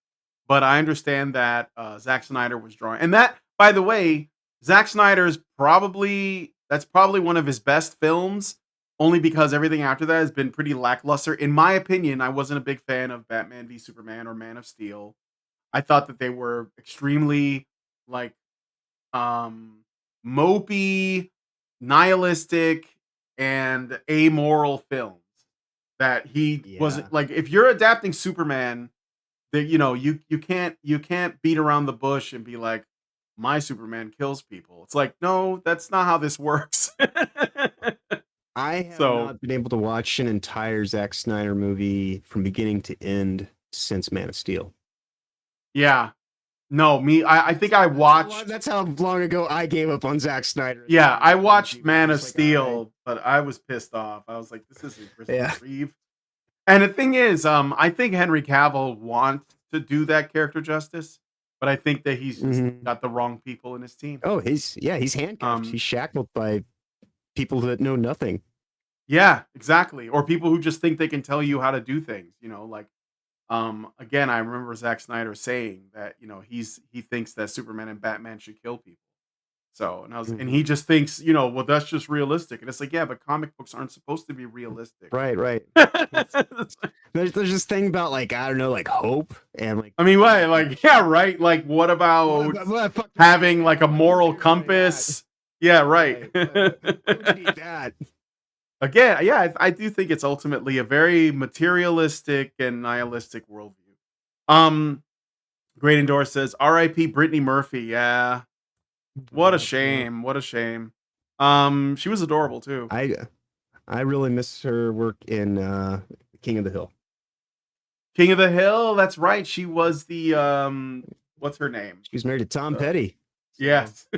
but I understand that Zack Snyder was drawing. And that, by the way, Zack Snyder's that's probably one of his best films, only because everything after that has been pretty lackluster. In my opinion, I wasn't a big fan of Batman v Superman or Man of Steel. I thought that they were extremely, like, mopey, nihilistic, and amoral films. That he wasn't, like, if you're adapting Superman, that, you know, you can't beat around the bush and be like, my Superman kills people. It's like, no, that's not how this works. I have not been able to watch an entire Zack Snyder movie from beginning to end since Man of Steel. Yeah. No, I think I watched... That's how long ago I gave up on Zack Snyder. Yeah, I watched Man of Steel, but I was pissed off. I was like, this isn't Christopher Reeve. And the thing is, I think Henry Cavill wants to do that character justice, but I think that he's just got the wrong people in his team. Oh, he's handcuffed. He's shackled by people that know nothing. Yeah, exactly. Or people who just think they can tell you how to do things, you know, like, Again, I remember Zack Snyder saying that he thinks that Superman and Batman should kill people. So and he just thinks well, that's just realistic, and it's like, yeah, but comic books aren't supposed to be realistic. Right. There's this thing about like, I don't know, like hope and like. I mean, what? Like, yeah, right. Like, what about having like a moral compass? Yeah, right. That. Again, yeah, I do think it's ultimately a very materialistic and nihilistic worldview. Great Endor says, R.I.P. Brittany Murphy. Yeah, what a shame. What a shame. She was adorable too. I really miss her work in King of the Hill. King of the Hill. That's right. She was the what's her name? She was married to Tom Petty. Yes.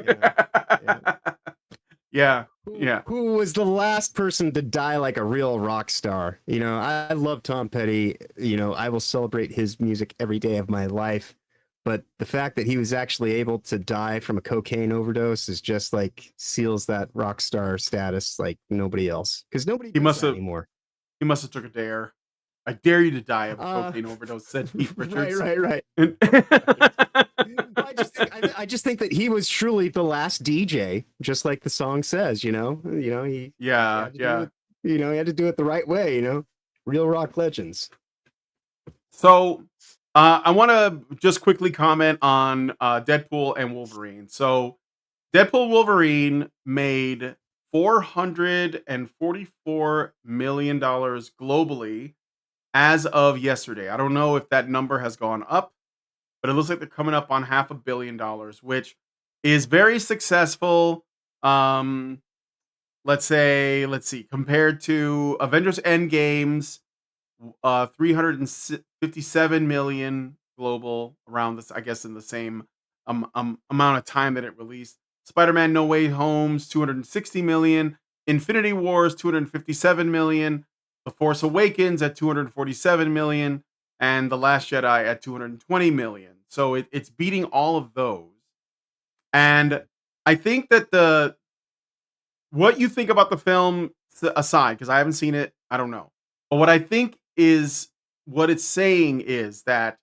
Yeah. Yeah. Who was the last person to die like a real rock star? I love Tom Petty. I will celebrate his music every day of my life. But the fact that he was actually able to die from a cocaine overdose is just like seals that rock star status like nobody else. Because nobody does that anymore. He must have took a dare. I dare you to die of a cocaine overdose, said Pete Richards. Right. I just think that he was truly the last DJ, just like the song says. He he had to do it the right way. Real rock legends. So I want to just quickly comment on Deadpool and Wolverine. So Deadpool Wolverine made $444 million globally as of yesterday. I don't know if that number has gone up, but it looks like they're coming up on $500 million, which is very successful. Let's see, compared to Avengers Endgame's 357 million global, around this, I guess, in the same amount of time that it released. Spider-Man No Way Home's 260 million, Infinity War's 257 million, The Force Awakens at 247 million, and The Last Jedi at 220 million. So it's beating all of those. And I think that what you think about the film aside, because I haven't seen it, I don't know. But what I think is what it's saying is that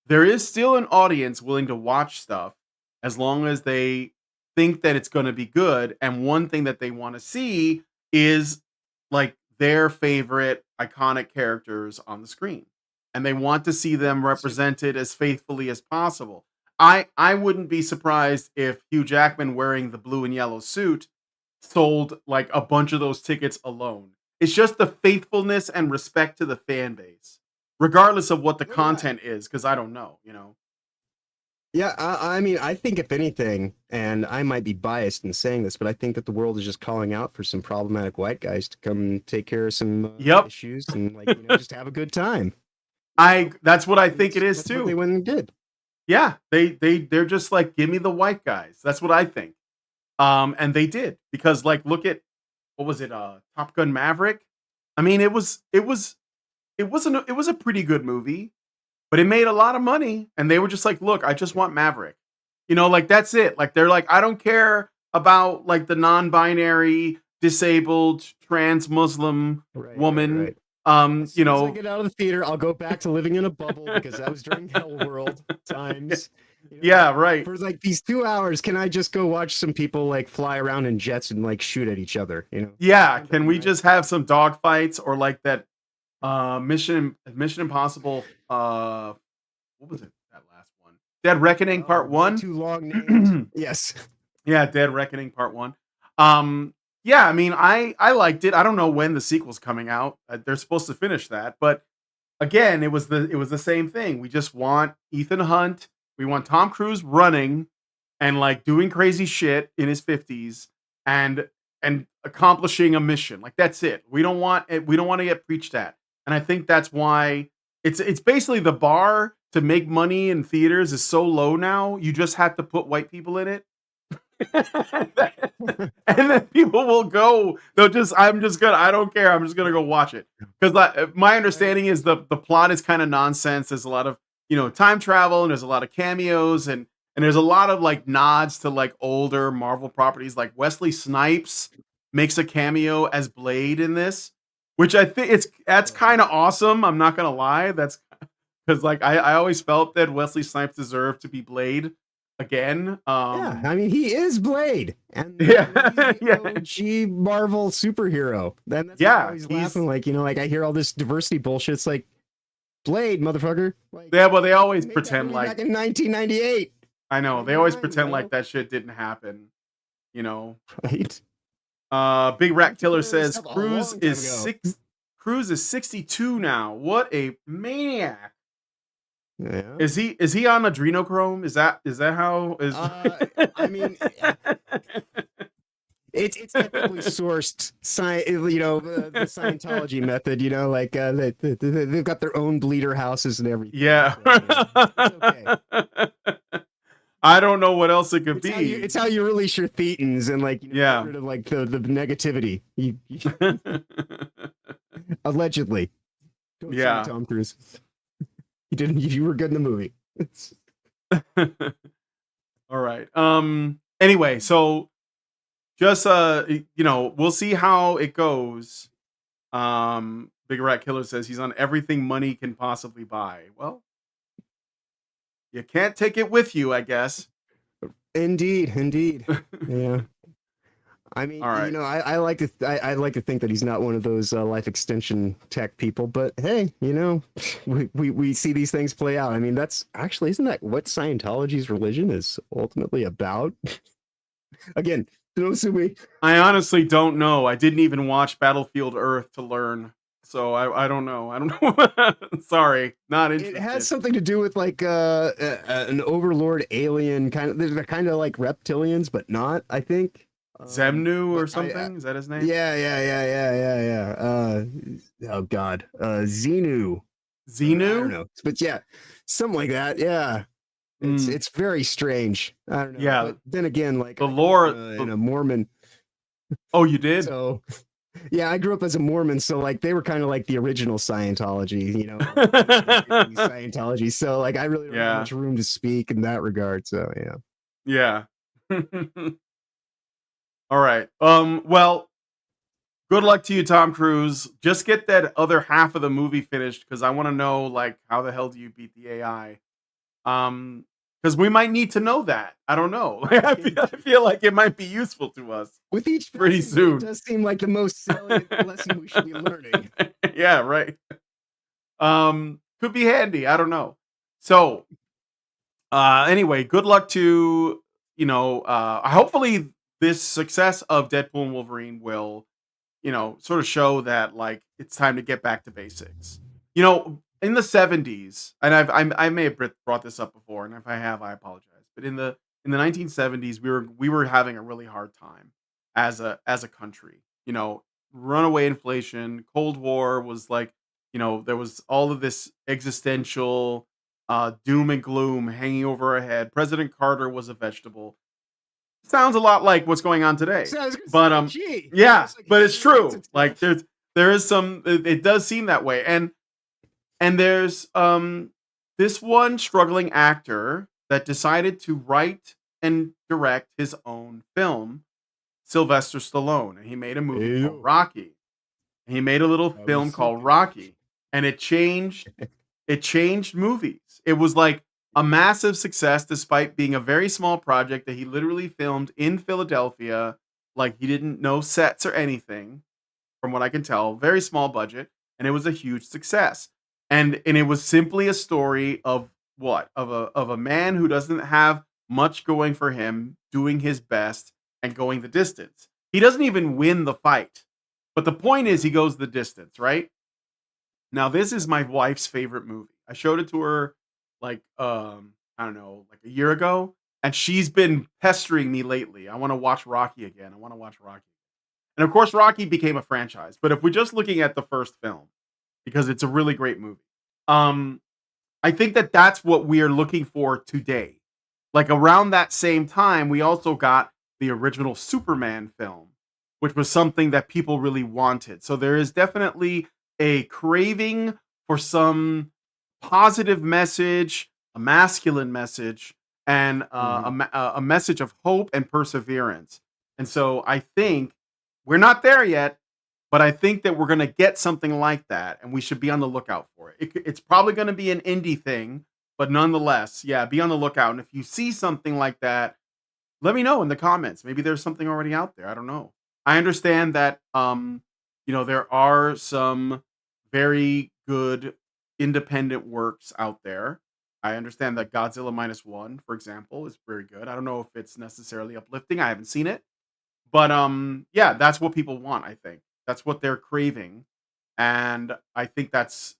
there is still an audience willing to watch stuff as long as they think that it's going to be good. And one thing that they want to see is like their favorite iconic characters on the screen. And they want to see them represented as faithfully as possible. I wouldn't be surprised if Hugh Jackman wearing the blue and yellow suit sold like a bunch of those tickets alone. It's just the faithfulness and respect to the fan base, regardless of what the content is, because I don't know, Yeah, I mean, I think if anything, and I might be biased in saying this, but I think that the world is just calling out for some problematic white guys to come take care of some issues and just have a good time. That's what I think it is too. What they went and did. Yeah, they're just like, give me the white guys. That's what I think. And they did, because like, look at what was it? Top Gun Maverick. I mean, it was a pretty good movie, but it made a lot of money, and they were just like, look, I just want Maverick. Like that's it. Like they're like, I don't care about like the non-binary, disabled, trans Muslim woman. Right. As soon as I get out of the theater, I'll go back to living in a bubble because that was during Hell World times. Yeah, right. For like these 2 hours, can I just go watch some people like fly around in jets and like shoot at each other? Yeah, can we just have some dogfights or like that Mission Impossible? What was it? That last one, Dead Reckoning Part 1. Too long named. Yes. Yeah, Dead Reckoning Part 1. Yeah, I mean, I liked it. I don't know when the sequel's coming out. They're supposed to finish that, but again, it was the same thing. We just want Ethan Hunt. We want Tom Cruise running and like doing crazy shit in his 50s and accomplishing a mission. Like that's it. We don't want it. We don't want to get preached at. And I think that's why it's basically the bar to make money in theaters is so low now. You just have to put white people in it. And then people will go. I don't care. I'm just gonna go watch it, because my understanding is the plot is kind of nonsense. There's a lot of time travel, and there's a lot of cameos, and there's a lot of like nods to like older Marvel properties. Like Wesley Snipes makes a cameo as Blade in this, which I think that's kind of awesome. I'm not gonna lie. because like I always felt that Wesley Snipes deserved to be Blade again. Yeah, I mean, he is Blade, and Yeah, he's yeah. the OG Marvel superhero. Then that's Yeah, why I always laughing, like, you know, like I hear all this diversity bullshit. It's like, Blade, motherfucker. Like, Yeah, well, they always made that pretend movie like back in 1998, I know they always 99, pretend you like know? that shit didn't happen. You know. Right? Big Rat Killer This says stuff a Cruz long time is ago. Cruz is 62 now. What a maniac! Yeah. Is he on adrenochrome? Is that how is? I mean, it's ethically sourced, you know, the Scientology method. You know, like they've got their own bleeder houses and everything. Yeah. So, it's okay. I don't know what else it could It's be. it's how you release your thetans and like, you know, Yeah. get rid of like the negativity. Allegedly. Don't sue me, Yeah. Tom Cruise. You didn't. You were good in the movie. All right. Anyway, so just you know, we'll see how it goes. Big Rat Killer says he's on everything money can possibly buy. Well, you can't take it with you, I guess. Indeed. Yeah. I mean, All right. you know, I like to I like to think that he's not one of those life extension tech people, but hey, you know, we see these things play out. I mean, that's actually, isn't that what Scientology's religion is ultimately about? Again, don't sue me. I honestly don't know. I didn't even watch Battlefield Earth to learn. So I don't know. I don't know. Sorry, not interested. It has something to do with like an overlord alien kind of. They're kind of like reptilians, but not, I think. Zemnu or but something? Is that his name? Yeah. Oh God, Xenu. Xenu? I don't know, but yeah, something like that. Yeah, it's very strange. I don't know. Yeah. But then again, like The lore in a Mormon. Oh, you did? So, yeah, I grew up as a Mormon, so like they were kind of like the original Scientology, you know, Scientology. So like I really don't have much room to speak in that regard. So yeah. All right. Well, good luck to you, Tom Cruise. Just get that other half of the movie finished because I want to know, like, how the hell do you beat the AI? Because we might need to know that. I don't know. I feel like it might be useful to us with each pretty soon. It does seem like the most salient lesson we should be learning. Yeah, right. Could be handy. I don't know. So, anyway, good luck to, you know, hopefully this success of Deadpool and Wolverine will, you know, sort of show that like it's time to get back to basics. You know, in the 70s, and I may have brought this up before, and if I have, I apologize. But in the 1970s, we were having a really hard time as a country. You know, runaway inflation, Cold War was like, you know, there was all of this existential doom and gloom hanging over our head. President Carter was a vegetable. Sounds a lot like what's going on today. But yeah, but it's true. Like there is some, it does seem that way. And there's this one struggling actor that decided to write and direct his own film, Sylvester Stallone, and he made a movie called Rocky. He made a little film called Rocky, and it changed movies. It was like a massive success despite being a very small project that he literally filmed in Philadelphia. Like he didn't know sets or anything, from what I can tell. Very small budget, and it was a huge success. And it was simply a story of what? Of a man who doesn't have much going for him, doing his best and going the distance. He doesn't even win the fight. But the point is he goes the distance, right? Now, this is my wife's favorite movie. I showed it to her like I don't know, like a year ago, and she's been pestering me lately. I want to watch Rocky again. And of course, Rocky became a franchise. But if we're just looking at the first film, because it's a really great movie, I think that that's what we are looking for today. Like around that same time, we also got the original Superman film, which was something that people really wanted. So there is definitely a craving for some positive message, a masculine message, and a message of hope and perseverance. And so I think we're not there yet, But I think that we're going to get something like that, and we should be on the lookout for it. It's probably going to be an indie thing, but nonetheless, yeah, be on the lookout. And if you see something like that, let me know in the comments. Maybe there's something already out there. I don't know. I understand that there are some very good independent works out there. I understand that Godzilla -1, for example, is very good. I don't know if it's necessarily uplifting. I haven't seen it. But yeah, that's what people want, I think. That's what they're craving. And I think that's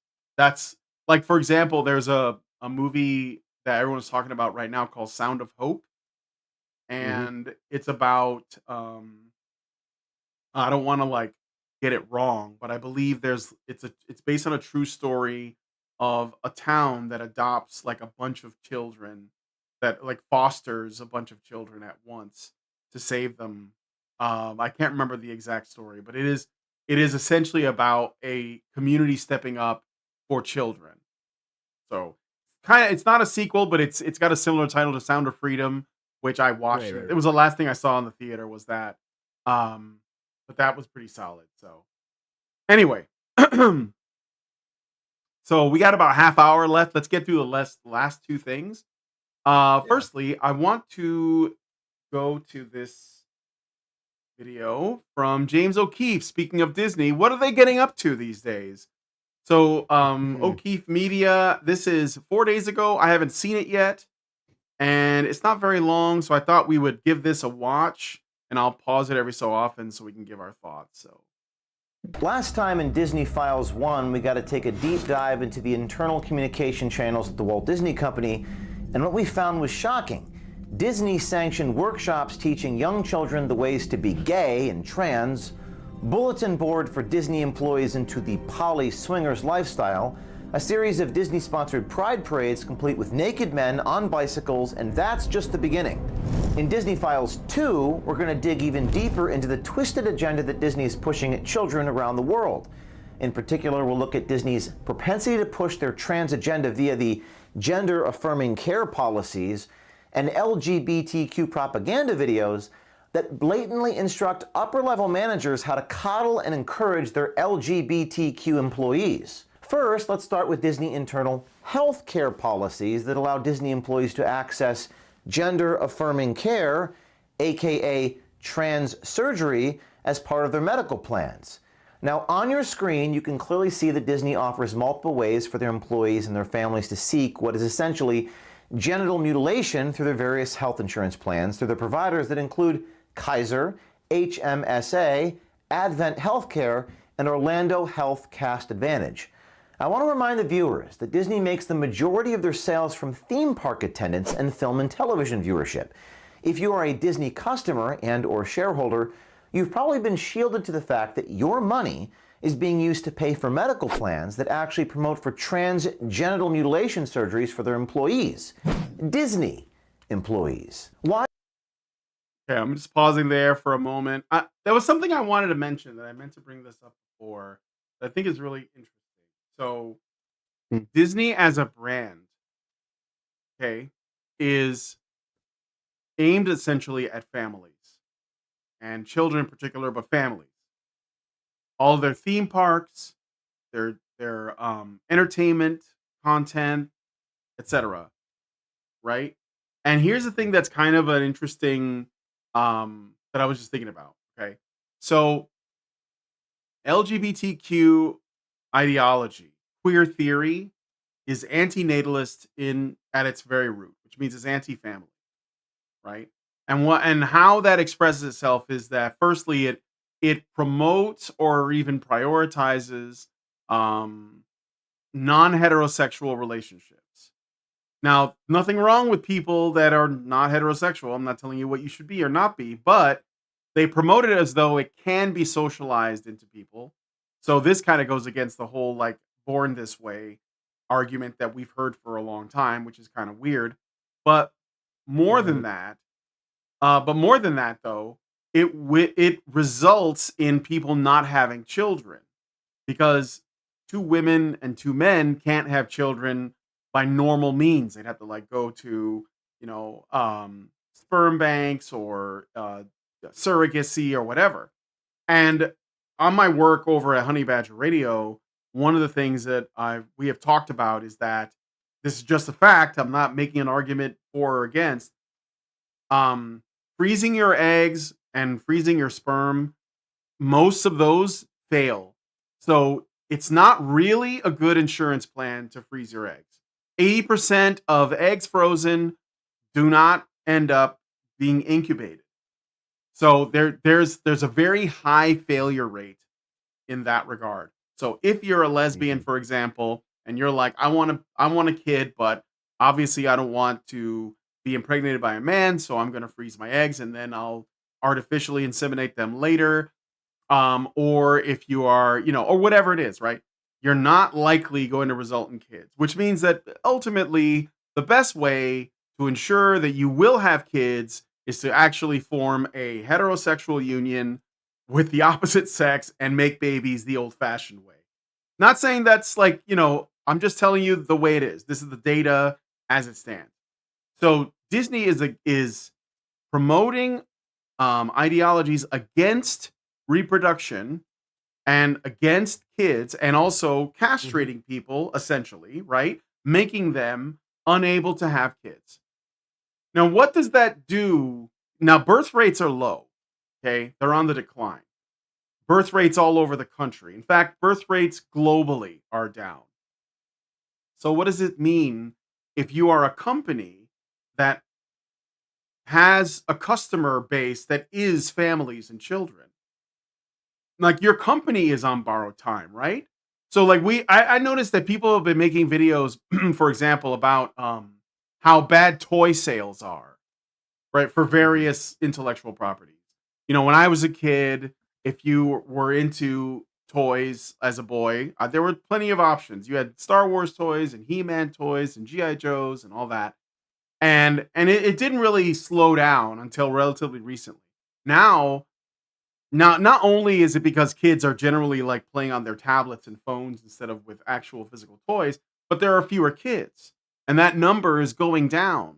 like, for example, there's a movie that everyone's talking about right now called Sound of Hope. And it's about I don't want to like get it wrong, but I believe it's based on a true story of a town that adopts like a bunch of children, that like fosters a bunch of children at once to save them. I can't remember the exact story, but it is essentially about a community stepping up for children. So it's not a sequel, but it's got a similar title to Sound of Freedom, which I watched. Right, right, It was the last thing I saw in the theater was that. But that was pretty solid. So anyway, so we got about a half hour left. Let's get through the last two things. Firstly, I want to go to this video from James O'Keefe. Speaking of Disney, what are they getting up to these days? So O'Keefe Media, this is 4 days ago. I haven't seen it yet, and it's not very long, so I thought we would give this a watch, and I'll pause it every so often so we can give our thoughts. So last time in Disney Files 1, we got to take a deep dive into the internal communication channels at the Walt Disney Company, and what we found was shocking. Disney sanctioned workshops teaching young children the ways to be gay and trans, bulletin board for Disney employees into the poly swingers lifestyle, a series of Disney-sponsored pride parades complete with naked men on bicycles, and that's just the beginning. In Disney Files 2, we're going to dig even deeper into the twisted agenda that Disney is pushing at children around the world. In particular, we'll look at Disney's propensity to push their trans agenda via the gender-affirming care policies and LGBTQ propaganda videos that blatantly instruct upper-level managers how to coddle and encourage their LGBTQ employees. First, let's start with Disney internal health care policies that allow Disney employees to access gender-affirming care, aka trans surgery, as part of their medical plans. Now, on your screen, you can clearly see that Disney offers multiple ways for their employees and their families to seek what is essentially genital mutilation through their various health insurance plans, through their providers that include Kaiser, HMSA, Advent Healthcare, and Orlando Health Cast Advantage. I want to remind the viewers that Disney makes the majority of their sales from theme park attendance and film and television viewership. If you are a Disney customer and or shareholder, you've probably been shielded to the fact that your money is being used to pay for medical plans that actually promote for trans genital mutilation surgeries for their employees. Disney employees. Why? okay, I'm just pausing there for a moment. There was something I wanted to mention that I meant to bring this up before that I think is really interesting. So Disney as a brand, okay, is aimed essentially at families and children in particular, but families. All of their theme parks, their entertainment content, etc. Right? And here's the thing that's kind of an interesting that I was just thinking about. Okay, so LGBTQ ideology, queer theory, is antinatalist at its very root, which means it's anti-family, right? And how that expresses itself is that firstly it promotes or even prioritizes non-heterosexual relationships. Now, nothing wrong with people that are not heterosexual. I'm not telling you what you should be or not be, but they promote it as though it can be socialized into people. So this kind of goes against the whole like born this way argument that we've heard for a long time, which is kind of weird. But more than that, though, it results in people not having children because two women and two men can't have children by normal means. They'd have to like go to, sperm banks or surrogacy or whatever. And on my work over at Honey Badger Radio, one of the things that we have talked about is that this is just a fact. I'm not making an argument for or against. Freezing your eggs and freezing your sperm, most of those fail. So it's not really a good insurance plan to freeze your eggs. 80% of eggs frozen do not end up being incubated. So there's a very high failure rate in that regard. So if you're a lesbian, for example, and you're like, I want a kid, but obviously I don't want to be impregnated by a man, so I'm going to freeze my eggs and then I'll artificially inseminate them later. Or if you are, or whatever it is, right? You're not likely going to result in kids, which means that ultimately the best way to ensure that you will have kids is to actually form a heterosexual union with the opposite sex and make babies the old-fashioned way. Not saying that's like, I'm just telling you the way it is. This is the data as it stands. So Disney is promoting ideologies against reproduction and against kids, and also castrating people, essentially, right? Making them unable to have kids. Now, what does that do? Now, birth rates are low, okay? They're on the decline. Birth rates all over the country. In fact, birth rates globally are down. So what does it mean if you are a company that has a customer base that is families and children? Like, your company is on borrowed time, right? So like I noticed that people have been making videos, for example, about how bad toy sales are, right, for various intellectual properties. When I was a kid, if you were into toys as a boy, there were plenty of options. You had Star Wars toys and He-Man toys and G.I. Joes and all that. And it didn't really slow down until relatively recently. Now, not only is it because kids are generally like playing on their tablets and phones instead of with actual physical toys, but there are fewer kids. And that number is going down.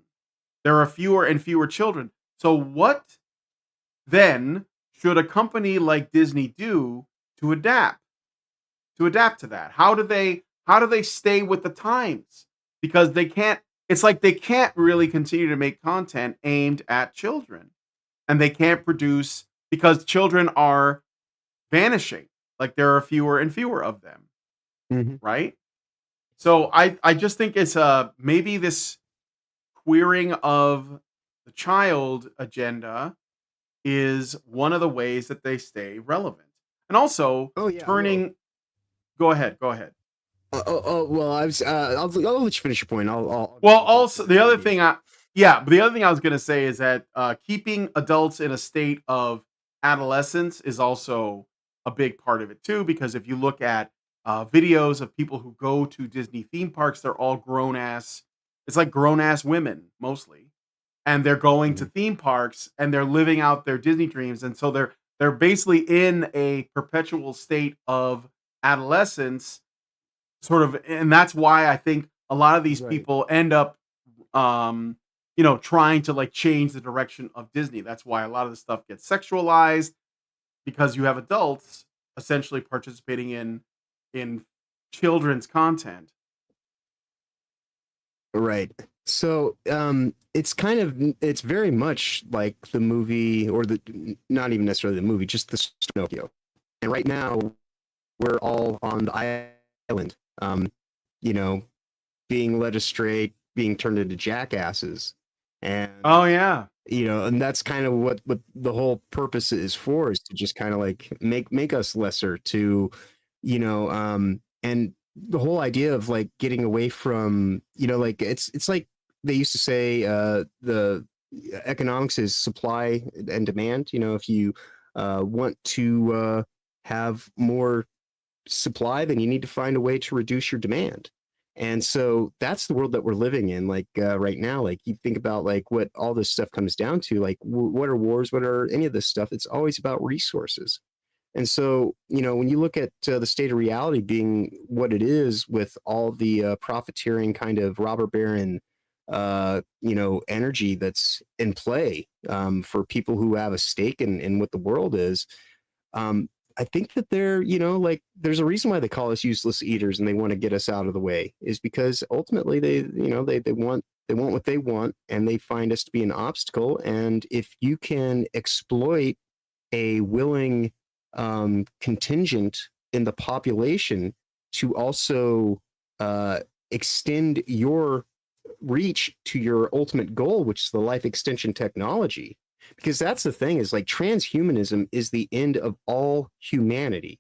There are fewer and fewer children. So what then should a company like Disney do to adapt to that? How do they stay with the times? Because it's like they can't really continue to make content aimed at children. And they can't produce, because children are vanishing. Like, there are fewer and fewer of them. Right? So I just think it's maybe this queering of the child agenda is one of the ways that they stay relevant. And also turning. Go ahead. Well, I'll let you finish your point. Also the other thing I was going to say is that keeping adults in a state of adolescence is also a big part of it too, because if you look at videos of people who go to Disney theme parks, they're all it's like grown-ass women mostly, and they're going to theme parks and they're living out their Disney dreams, and so they're basically in a perpetual state of adolescence, sort of, and that's why I think a lot of these people end up trying to like change the direction of Disney. That's why a lot of the stuff gets sexualized, because you have adults essentially participating in children's content. Right. So it's very much like the movie, or not even necessarily the movie, just the Pinocchio. And right now we're all on the island, being led astray, being turned into jackasses. And and that's kind of what the whole purpose is for, is to just kind of like make us lesser, to and the whole idea of like getting away from, like it's like they used to say, the economics is supply and demand. If you want to have more supply, then you need to find a way to reduce your demand. And so that's the world that we're living in, like right now. Like, you think about like what all this stuff comes down to, like what are wars, what are any of this stuff? It's always about resources. And so, when you look at the state of reality being what it is, with all the profiteering kind of robber baron, energy that's in play for people who have a stake in what the world is, I think that they're, like there's a reason why they call us useless eaters and they want to get us out of the way, is because ultimately they want what they want, and they find us to be an obstacle. And if you can exploit a willing contingent in the population to also extend your reach to your ultimate goal, which is the life extension technology, because that's the thing, is like transhumanism is the end of all humanity.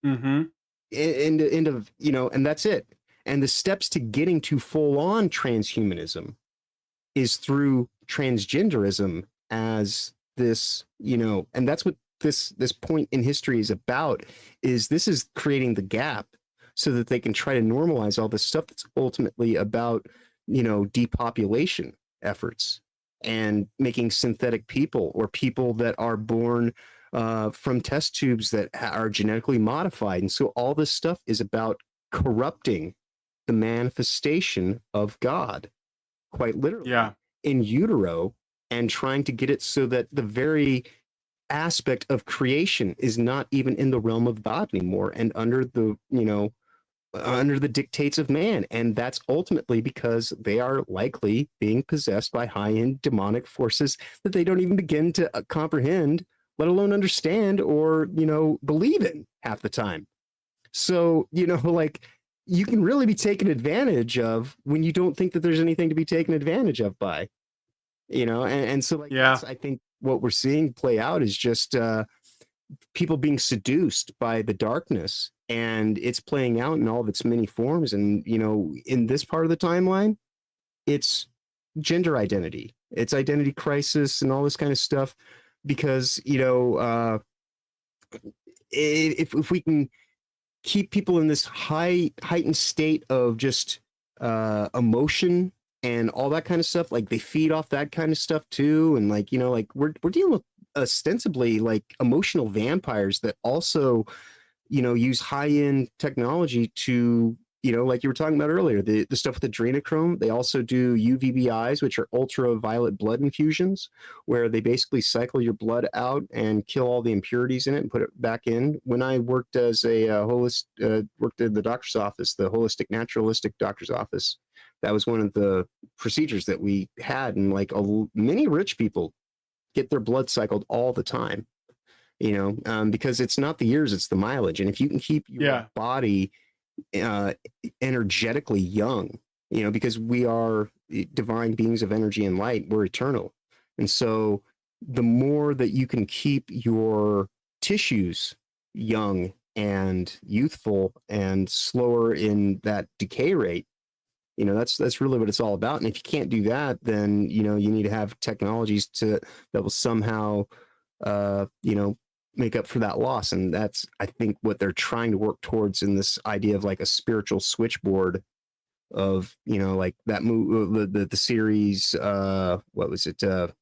Mm-hmm. End of, and that's it. And the steps to getting to full on transhumanism is through transgenderism as this, and that's what this point in history is about, is this is creating the gap so that they can try to normalize all this stuff that's ultimately about, depopulation efforts and making synthetic people, or people that are born from test tubes that are genetically modified. And so all this stuff is about corrupting the manifestation of God, quite literally, in utero, and trying to get it so that the very aspect of creation is not even in the realm of God anymore, and under the, under the dictates of man. And that's ultimately because they are likely being possessed by high-end demonic forces that they don't even begin to comprehend, let alone understand or, believe in half the time. So, like, you can really be taken advantage of when you don't think that there's anything to be taken advantage of by, and so, like, that's, I think what we're seeing play out is just people being seduced by the darkness, and it's playing out in all of its many forms. And, in this part of the timeline, it's gender identity, it's identity crisis and all this kind of stuff, because, if we can keep people in this heightened state of just emotion and all that kind of stuff, like they feed off that kind of stuff too. And like, like we're dealing with ostensibly like emotional vampires that also, use high-end technology to, like you were talking about earlier, the stuff with adrenochrome. They also do UVBIs, which are ultraviolet blood infusions, where they basically cycle your blood out and kill all the impurities in it and put it back in. When I worked as a worked in the doctor's office, the holistic naturalistic doctor's office, that was one of the procedures that we had. And like many rich people get their blood cycled all the time, because it's not the years, it's the mileage. And if you can keep your body energetically young, because we are divine beings of energy and light, we're eternal. And so the more that you can keep your tissues young and youthful and slower in that decay rate, that's really what it's all about. And if you can't do that, then you need to have technologies that will somehow make up for that loss. And that's, I think, what they're trying to work towards in this idea of like a spiritual switchboard of, like that the series, what was it? The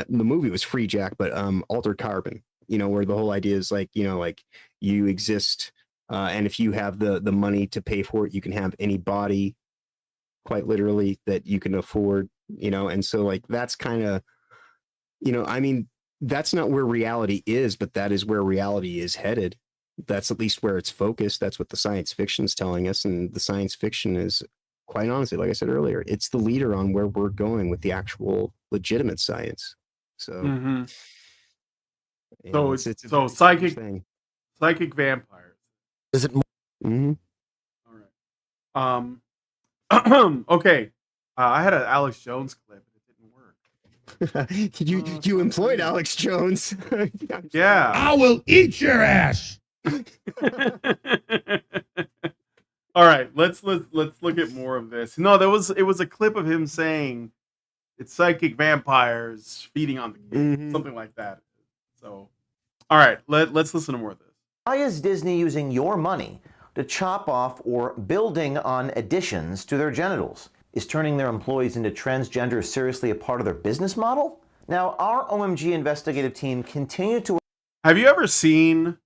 movie was Free Jack, but Altered Carbon, where the whole idea is like, like you exist, and if you have the money to pay for it, you can have any body, quite literally, that you can afford, and so like that's kind of, I mean, that's not where reality is, but that is where reality is headed. That's at least where it's focused. That's what the science fiction is telling us. And the science fiction is, quite honestly, like I said earlier, it's the leader on where we're going with the actual legitimate science. So, so psychic vampires. Is it more? All right. Okay. I had an Alex Jones clip. You employed Alex Jones. Yeah. I will eat your ass. All right, let's look at more of this. No, it was a clip of him saying it's psychic vampires feeding on the kids, something like that. So, all right, let's listen to more of this. Why is Disney using your money to chop off or building on additions to their genitals? Is turning their employees into transgender seriously a part of their business model? Now, our OMG investigative team continued to... Have you ever seen...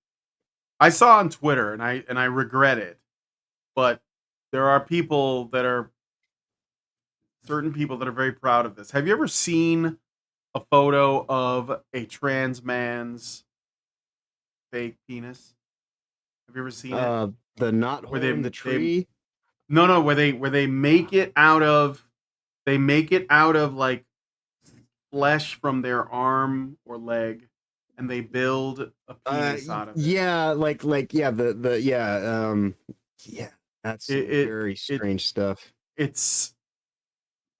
I saw on Twitter, and I regret it, but there are certain people that are very proud of this. Have you ever seen a photo of a trans man's fake penis? Have you ever seen it? The knot hole in the tree. No, where they make it out of like flesh from their arm or leg, and they build a penis out of it. Yeah, that's very strange stuff.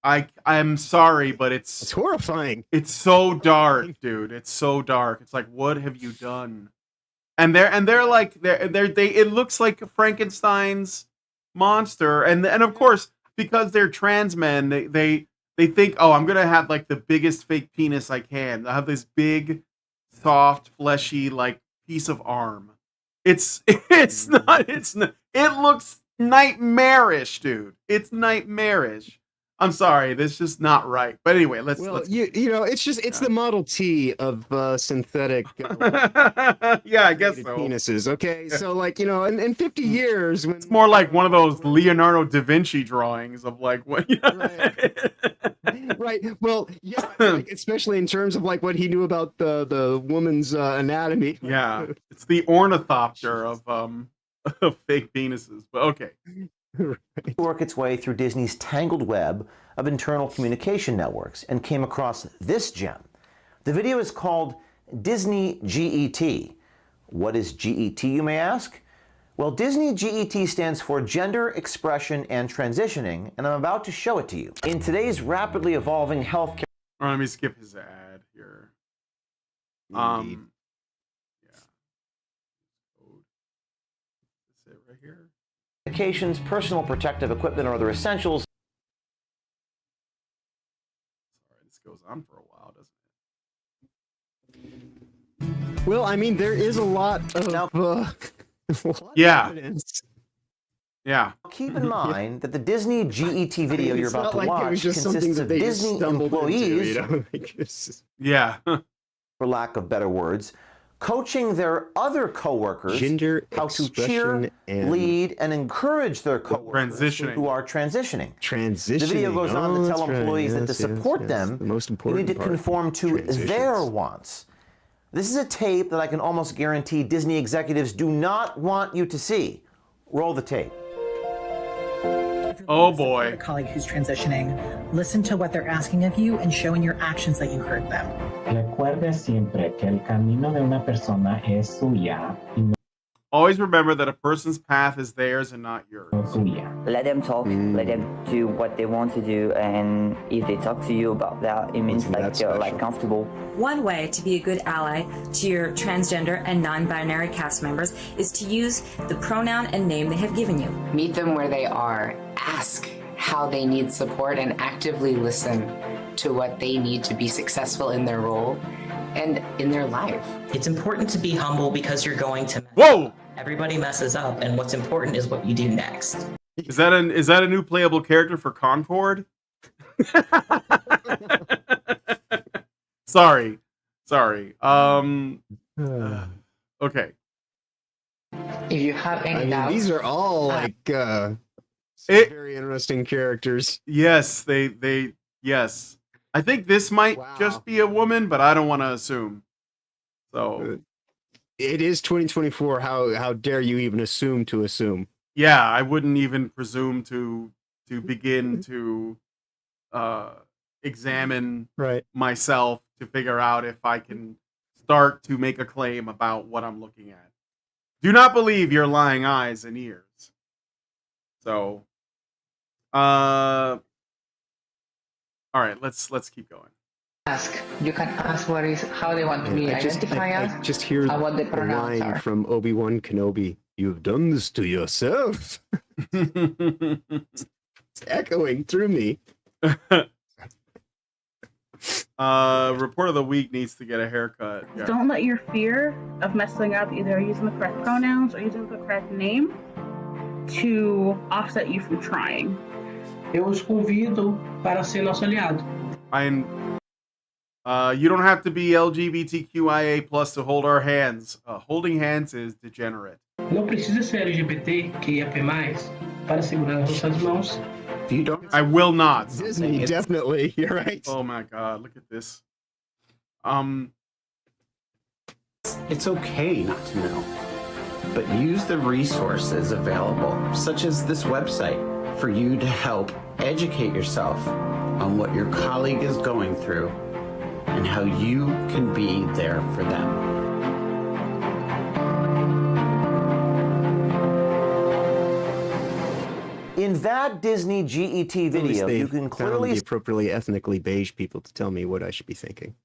I'm sorry, but it's horrifying. It's so dark, dude. It's so dark. It's like, what have you done? And they're like it looks like Frankenstein's monster, and of course, because they're trans men, they think, oh, I'm gonna have like the biggest fake penis I can. I have this big, soft, fleshy like piece of arm. It looks nightmarish, dude. It's nightmarish. I'm sorry, that's just not right. But anyway, let's it's the Model T of synthetic yeah, I guess so. penises. Okay, so like, in 50 years when it's more like one of those Leonardo da Vinci drawings of like what right. Well, yeah, like, especially in terms of like what he knew about the woman's anatomy. Yeah. It's the ornithopter of fake penises. But okay. Work its way through Disney's tangled web of internal communication networks and came across this gem. The video is called Disney GET. What is GET, you may ask? Well, Disney GET stands for Gender, Expression, and Transitioning, and I'm about to show it to you. In today's rapidly evolving healthcare... All right, let me skip his ad here. Indeed. Is it right here? Communications, personal protective equipment, or other essentials. Sorry, this goes on for a while, doesn't it? Well, I mean, there is a lot of evidence. Yeah. Keep in mind that the Disney GET video you're about to watch consists of Disney employees, yeah, for lack of better words, coaching their other coworkers how to cheer, lead, and encourage their coworkers who are transitioning. The video goes on to tell employees that to support them, you need to conform to their wants. This is a tape that I can almost guarantee Disney executives do not want you to see. Roll the tape. Oh boy. A colleague who's transitioning, listen to what they're asking of you and show in your actions that you heard them. Recuerde siempre que el camino de una persona es suya y no Always remember that a person's path is theirs and not yours. Let them talk, let them do what they want to do, and if they talk to you about that, it means like they're like comfortable. One way to be a good ally to your transgender and non-binary cast members is to use the pronoun and name they have given you. Meet them where they are, ask how they need support, and actively listen to what they need to be successful in their role and in their life. It's important to be humble because you're going to mess up. Everybody messes up, and what's important is what you do next. Is that a new playable character for Concord? Sorry. Okay. If you have any doubts, these are all like very interesting characters. Yes, yes. I think this might just be a woman, but I don't want to assume. So it is 2024. How dare you even assume to assume? Yeah, I wouldn't even presume to begin to examine myself to figure out if I can start to make a claim about what I'm looking at. Do not believe your lying eyes and ears. So, all right, let's keep going. You can ask how they want to be identified as. I just hear what the pronouns line are. from Obi-Wan Kenobi. You've done this to yourself. It's echoing through me. Report of the week needs to get a haircut. Yeah. Don't let your fear of messing up, either using the correct pronouns or using the correct name, to offset you from trying. Eu os convido para ser nosso aliado. You don't have to be LGBTQIA+ to hold our hands. Holding hands is degenerate. Não precisa ser LGBT, QIAP+, para segurar as nossas mãos. You don't. I will not. Disney, definitely. You're right. Oh my God! Look at this. It's okay not to know. But use the resources available, such as this website, for you to help educate yourself on what your colleague is going through and how you can be there for them. In that Disney GET video, you can clearly the appropriately ethnically beige people to tell me what I should be thinking.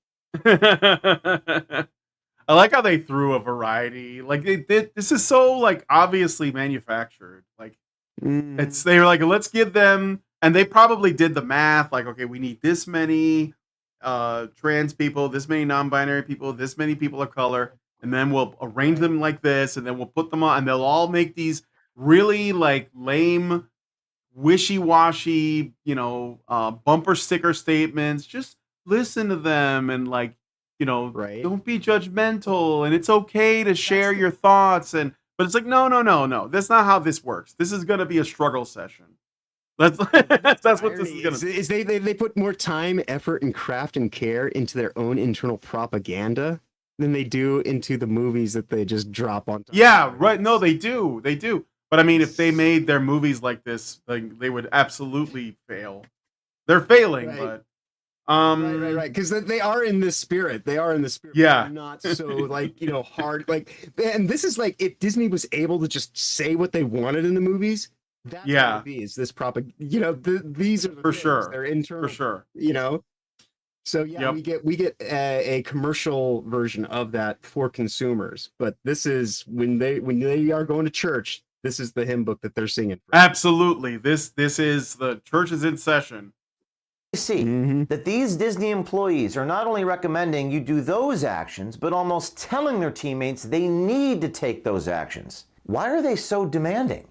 I like how they threw a variety. Like this is so like obviously manufactured. Like they were like, let's give them, and they probably did the math. Like, okay, we need this many trans people, this many non-binary people, this many people of color, and then we'll arrange them like this, and then we'll put them on, and they'll all make these really like lame, wishy-washy, bumper sticker statements. Just listen to them and like, don't be judgmental, and it's okay to share your thoughts. But it's like, no. That's not how this works. This is gonna be a struggle session. That's what this is gonna be. Is they put more time, effort, and craft and care into their own internal propaganda than they do into the movies that they just drop on. Yeah, right. No, they do. But I mean, if they made their movies like this, like they would absolutely fail. They're failing, but right. Because they are in this spirit. They are in the spirit. Yeah, not so like hard. Like, and this is like if Disney was able to just say what they wanted in the movies. That's what it be. Is this these are the for things. Sure. They're internal. For sure. So yeah, we get a commercial version of that for consumers. But this is when they are going to church. This is the hymn book that they're singing. Absolutely. This is the church is in session. See that these Disney employees are not only recommending you do those actions, but almost telling their teammates they need to take those actions. Why are they so demanding?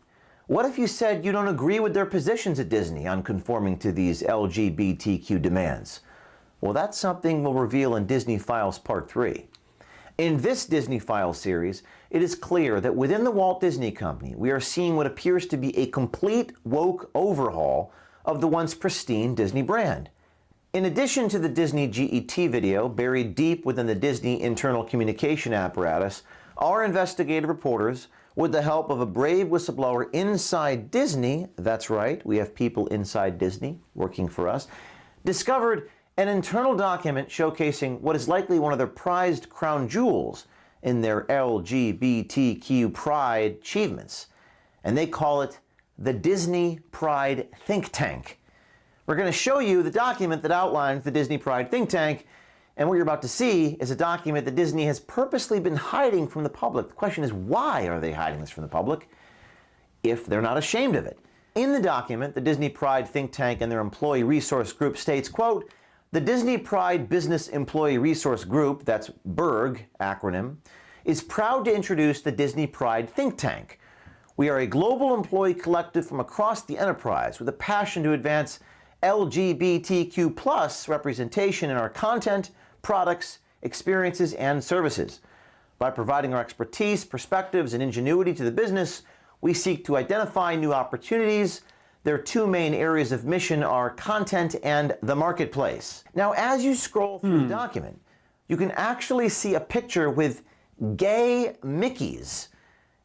What if you said you don't agree with their positions at Disney on conforming to these LGBTQ demands? Well, that's something we'll reveal in Disney Files Part 3. In this Disney Files series, it is clear that within the Walt Disney Company, we are seeing what appears to be a complete woke overhaul of the once pristine Disney brand. In addition to the Disney GET video buried deep within the Disney internal communication apparatus, our investigative reporters, with the help of a brave whistleblower inside Disney, that's right, we have people inside Disney working for us, discovered an internal document showcasing what is likely one of their prized crown jewels in their LGBTQ pride achievements. And they call it the Disney Pride Think Tank. We're going to show you the document that outlines the Disney Pride Think Tank, and what you're about to see is a document that Disney has purposely been hiding from the public. The question is, why are they hiding this from the public if they're not ashamed of it? In the document, the Disney Pride Think Tank and their employee resource group states, quote, the Disney Pride Business Employee Resource Group, that's BERG acronym, is proud to introduce the Disney Pride Think Tank. We are a global employee collective from across the enterprise with a passion to advance LGBTQ plus representation in our content, products, experiences, and services. By providing our expertise, perspectives, and ingenuity to the business, we seek to identify new opportunities. Their two main areas of mission are content and the marketplace. Now, as you scroll through the document, you can actually see a picture with gay Mickeys.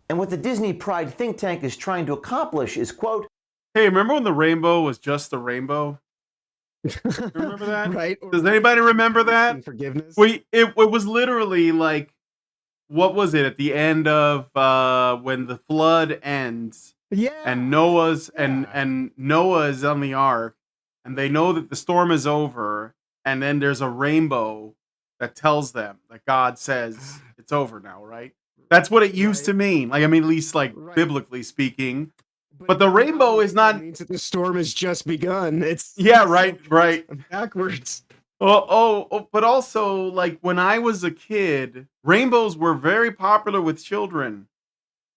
And what the Disney Pride Think Tank is trying to accomplish is, quote, hey, remember when the rainbow was just the rainbow? Remember that? Right. Does anybody remember that? Forgiveness. It was literally like, what was it at the end of when the flood ends? Yeah. And Noah's and Noah is on the ark, and they know that the storm is over, and then there's a rainbow that tells them that God says it's over now, right? That's what it used to mean. Like, I mean, at least like biblically speaking. But the rainbow is not. It means that the storm has just begun. It's right. Backwards. But also, like when I was a kid, rainbows were very popular with children.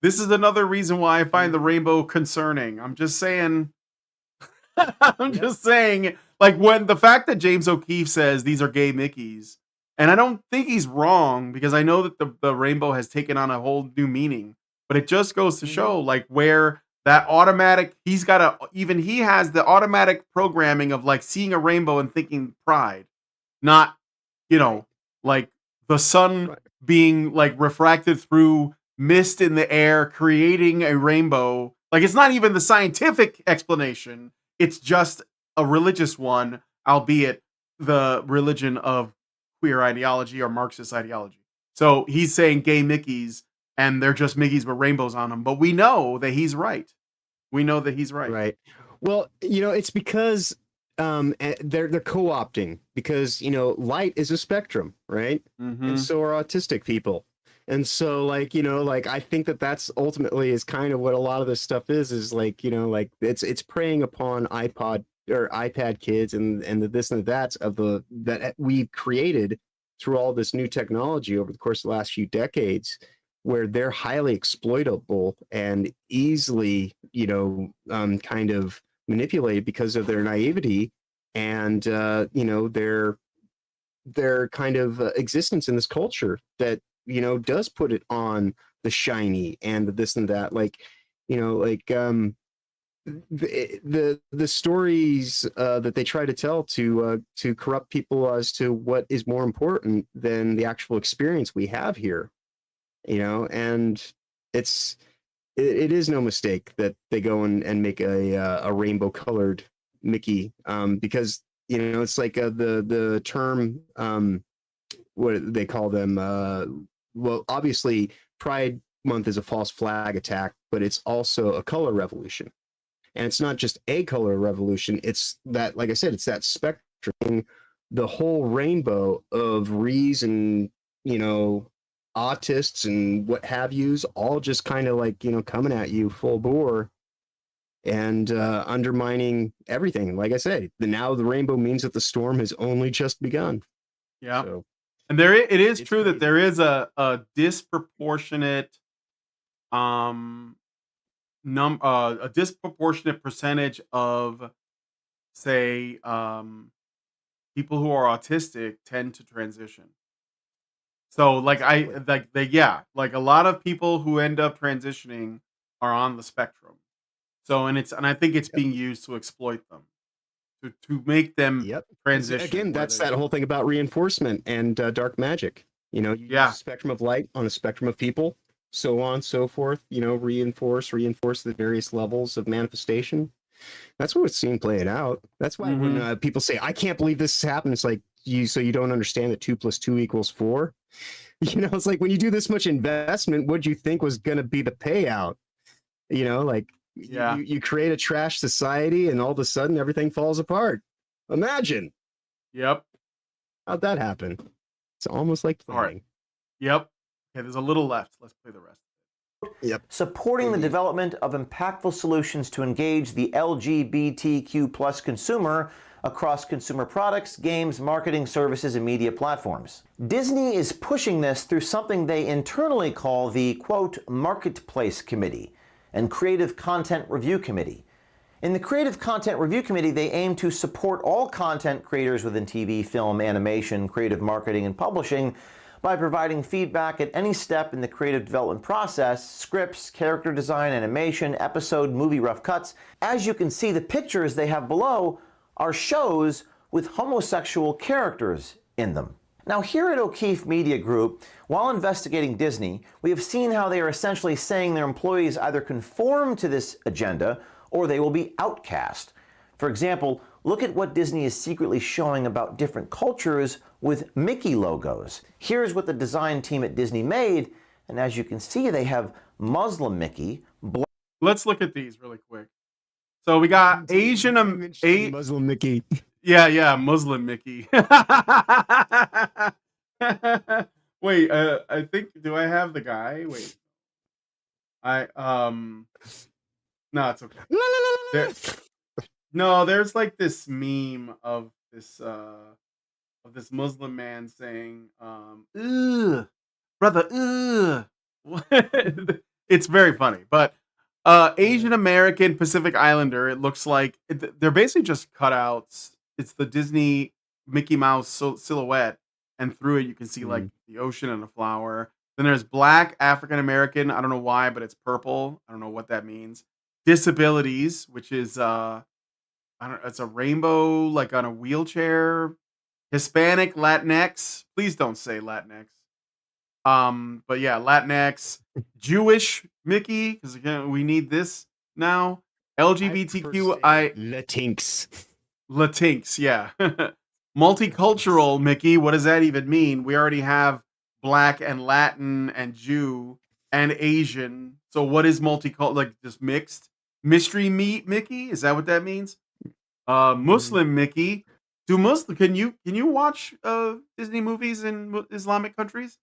This is another reason why I find the rainbow concerning. I'm just saying. Just saying. Like when the fact that James O'Keefe says these are gay Mickeys, and I don't think he's wrong because I know that the rainbow has taken on a whole new meaning. But it just goes to show like where that automatic, he has the automatic programming of like seeing a rainbow and thinking pride, not, like the sun being like refracted through mist in the air, creating a rainbow. Like it's not even the scientific explanation. It's just a religious one, albeit the religion of queer ideology or Marxist ideology. So he's saying gay Mickeys, and they're just Mickeys with rainbows on them. But we know that he's right. We know that he's right. Right. Well, it's because they're co-opting, because light is a spectrum, right? Mhm. And so are autistic people. And so like I think that's ultimately is kind of what a lot of this stuff is like like it's preying upon iPod or iPad kids and the this and the that's of that we've created through all this new technology over the course of the last few decades, where they're highly exploitable and easily kind of manipulated because of their naivety and their kind of existence in this culture that does put it on the shiny and the this and that, the stories that they try to tell to corrupt people as to what is more important than the actual experience we have here, and it is no mistake that they go and make a rainbow colored Mickey, because it's like the term what they call them. Well, obviously, Pride Month is a false flag attack, but it's also a color revolution. And it's not just a color revolution. It's that, like I said, it's that spectrum, the whole rainbow of reason, autists and what have yous, all just kind of like, coming at you full bore and undermining everything. Like I said, now the rainbow means that the storm has only just begun. Yeah. So, and it is true that there is a disproportionate a disproportionate percentage of, say, people who are autistic tend to transition. So like a lot of people who end up transitioning are on the spectrum. So and I think it's being used to exploit them. To make them transition. Again, that's that whole thing about reinforcement and dark magic. You use a spectrum of light on a spectrum of people, so on, so forth. Reinforce the various levels of manifestation. That's what it's seen playing out. That's why when people say, "I can't believe this happened," it's like you don't understand that 2 + 2 = 4. It's like when you do this much investment, what'd you think was going to be the payout? You create a trash society and all of a sudden everything falls apart. Imagine. Yep. How'd that happen? It's almost like playing. All right. Yep. Okay, there's a little left. Let's play the rest. Yep. Supporting the development of impactful solutions to engage the LGBTQ+ consumer across consumer products, games, marketing, services, and media platforms. Disney is pushing this through something they internally call the, quote, Marketplace Committee and Creative Content Review Committee. In the Creative Content Review Committee, they aim to support all content creators within TV, film, animation, creative marketing, and publishing by providing feedback at any step in the creative development process: scripts, character design, animation, episode, movie rough cuts. As you can see, the pictures they have below are shows with homosexual characters in them. Now, here at O'Keefe Media Group, while investigating Disney, we have seen how they are essentially saying their employees either conform to this agenda or they will be outcast. For example, look at what Disney is secretly showing about different cultures with Mickey logos. Here's what the design team at Disney made, and as you can see, they have Muslim Mickey. Let's look at these really quick. So we got Muslim Mickey. Yeah, Muslim Mickey. Wait, I think, do I have the guy? Wait. No, it's okay. There's like this meme of this Muslim man saying, ugh, brother, ugh. It's very funny, but Asian American Pacific Islander, it looks like they're basically just cutouts. It's the Disney Mickey Mouse silhouette, and through it you can see like the ocean and a flower. Then there's Black African American. I don't know why, but it's purple. I don't know what that means. Disabilities, which is it's a rainbow like on a wheelchair. Hispanic, Latinx. Please don't say Latinx. But yeah, Latinx, Jewish Mickey, because again, we need this now. LGBTQI Latinx, yeah. Multicultural Mickey, what does that even mean? We already have Black and Latin and Jew and Asian. So what is multicultural? Like just mixed? Mystery meat Mickey? Is that what that means? Muslim Mickey. Can you watch Disney movies in Islamic countries?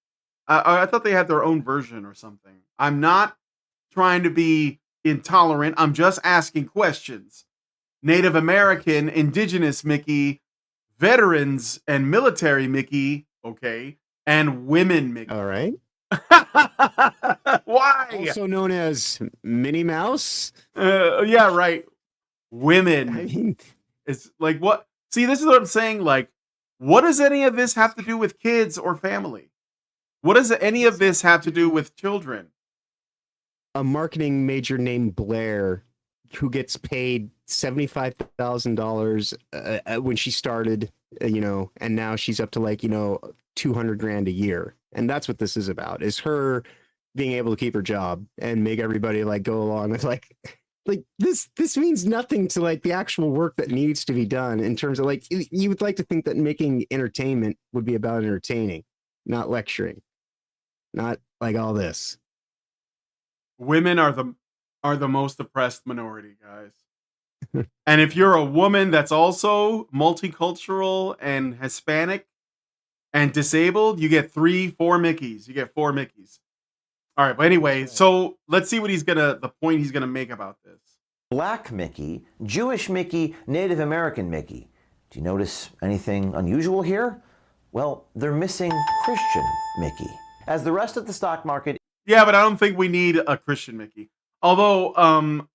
I thought they had their own version or something. I'm not trying to be intolerant. I'm just asking questions. Native American, indigenous Mickey, veterans and military Mickey, okay, and women Mickey. All right. Why? Also known as Minnie Mouse. Yeah, right. Women. I mean, it's like what? See, this is what I'm saying. Like, what does any of this have to do with kids or family? What does any of this have to do with children? a marketing major named Blair who gets paid $75,000 when she started, and now she's up to like, $200,000 a year. And that's what this is about, is her being able to keep her job and make everybody like go along with like this means nothing to like the actual work that needs to be done in terms of like, you would like to think that making entertainment would be about entertaining, not lecturing, not like all this. Women are the most oppressed minority, guys. And if you're a woman that's also multicultural and Hispanic and disabled, you get 3-4 Mickeys. You get 4 Mickeys. All right, but anyway, so let's see what the point he's gonna make about this. Black Mickey, Jewish Mickey, Native American Mickey. Do you notice anything unusual here? Well, they're missing Christian Mickey. As the rest of the stock market... Yeah, but I don't think we need a Christian Mickey. Although,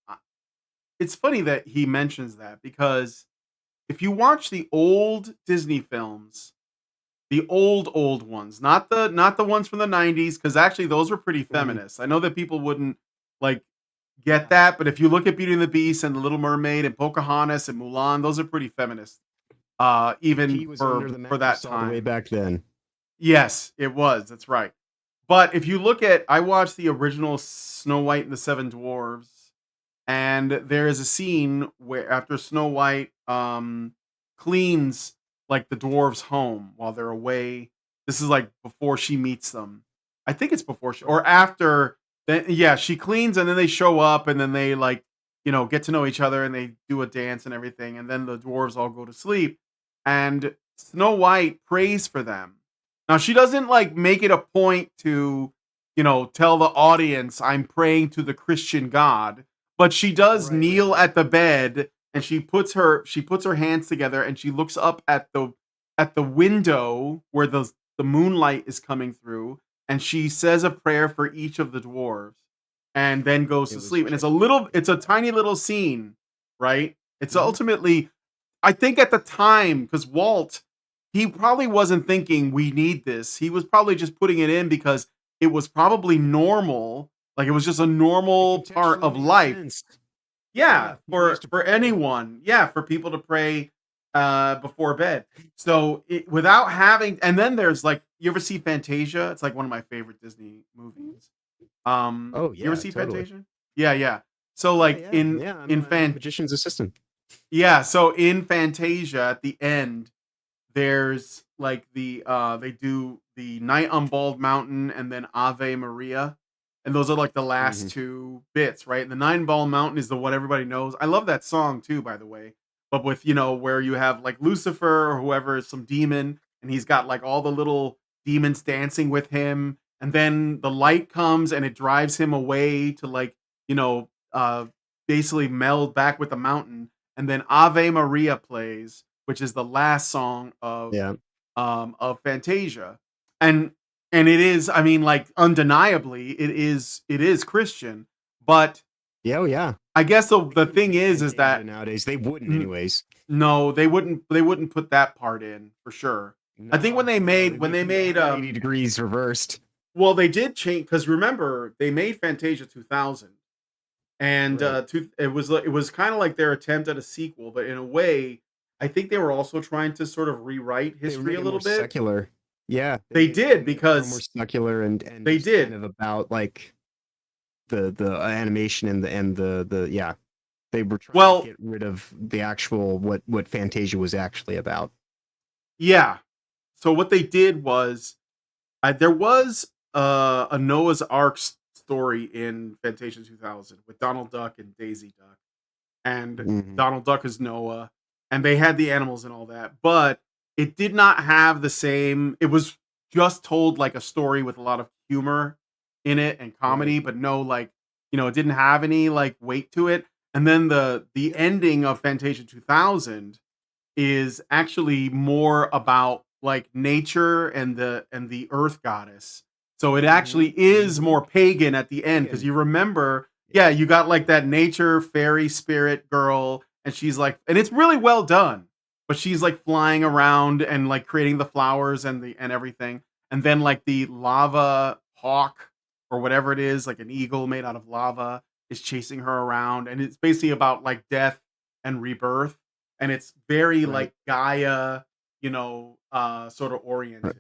it's funny that he mentions that, because if you watch the old Disney films, the old ones, not the ones from the 90s, because actually those were pretty feminist. I know that people wouldn't like get that, but if you look at Beauty and the Beast and The Little Mermaid and Pocahontas and Mulan, those are pretty feminist. Even for that time, way back then. Yes, it was. That's right. But if you look at, I watched the original Snow White and the Seven Dwarves, and there is a scene where after Snow White cleans like the dwarves' home while they're away. This is like before she meets them. I think it's before or after. Then yeah, she cleans and then they show up and then they like get to know each other and they do a dance and everything, and then the dwarves all go to sleep and Snow White prays for them. Now she doesn't like make it a point to tell the audience I'm praying to the Christian God, but she does kneel at the bed. And she puts her hands together and she looks up at the window where the moonlight is coming through, and she says a prayer for each of the dwarves and then goes to sleep. And it's a tiny little scene, right? It's ultimately, I think at the time, because Walt, he probably wasn't thinking we need this. He was probably just putting it in because it was probably normal. Like it was just a normal part of life. Yeah, for anyone. Yeah, for people to pray before bed. So without having, and then there's like, you ever see Fantasia? It's like one of my favorite Disney movies. You ever see Fantasia? Yeah. So like in Magician's Assistant. Yeah, so in Fantasia at the end, there's like they do the Night on Bald Mountain and then Ave Maria. And those are like the last two bits, right? And the Nine Ball Mountain is the what everybody knows. I love that song too, by the way. But with, where you have like Lucifer or whoever is some demon, and he's got like all the little demons dancing with him. And then the light comes and it drives him away to like, basically meld back with the mountain. And then Ave Maria plays, which is the last song of Fantasia. And it is, I mean, like undeniably, it is Christian, but I guess the thing is that nowadays they wouldn't anyways. No, they wouldn't put that part in for sure. No, I think when they made 80 degrees reversed. Well, they did change, because remember they made Fantasia 2000, and it was kind of like their attempt at a sequel, but in a way, I think they were also trying to sort of rewrite history a little bit. Secular. Yeah, They did, because more secular and they just did. kind of about like the animation and the yeah, they were trying to get rid of the actual what Fantasia was actually about. Yeah. So what they did was, there was a Noah's Ark story in Fantasia 2000 with Donald Duck and Daisy Duck, and Donald Duck is Noah, and they had the animals and all that, but it did not have the same. It was just told like a story with a lot of humor in it and comedy, but no, like, it didn't have any like weight to it. And then the ending of Fantasia 2000 is actually more about like nature and the earth goddess. So it actually is more pagan at the end, because you remember, you got like that nature fairy spirit girl, and she's like, and it's really well done, but she's like flying around and like creating the flowers and everything. And then like the lava hawk or whatever it is, like an eagle made out of lava, is chasing her around, and it's basically about like death and rebirth, and it's very like Gaia, sort of oriented.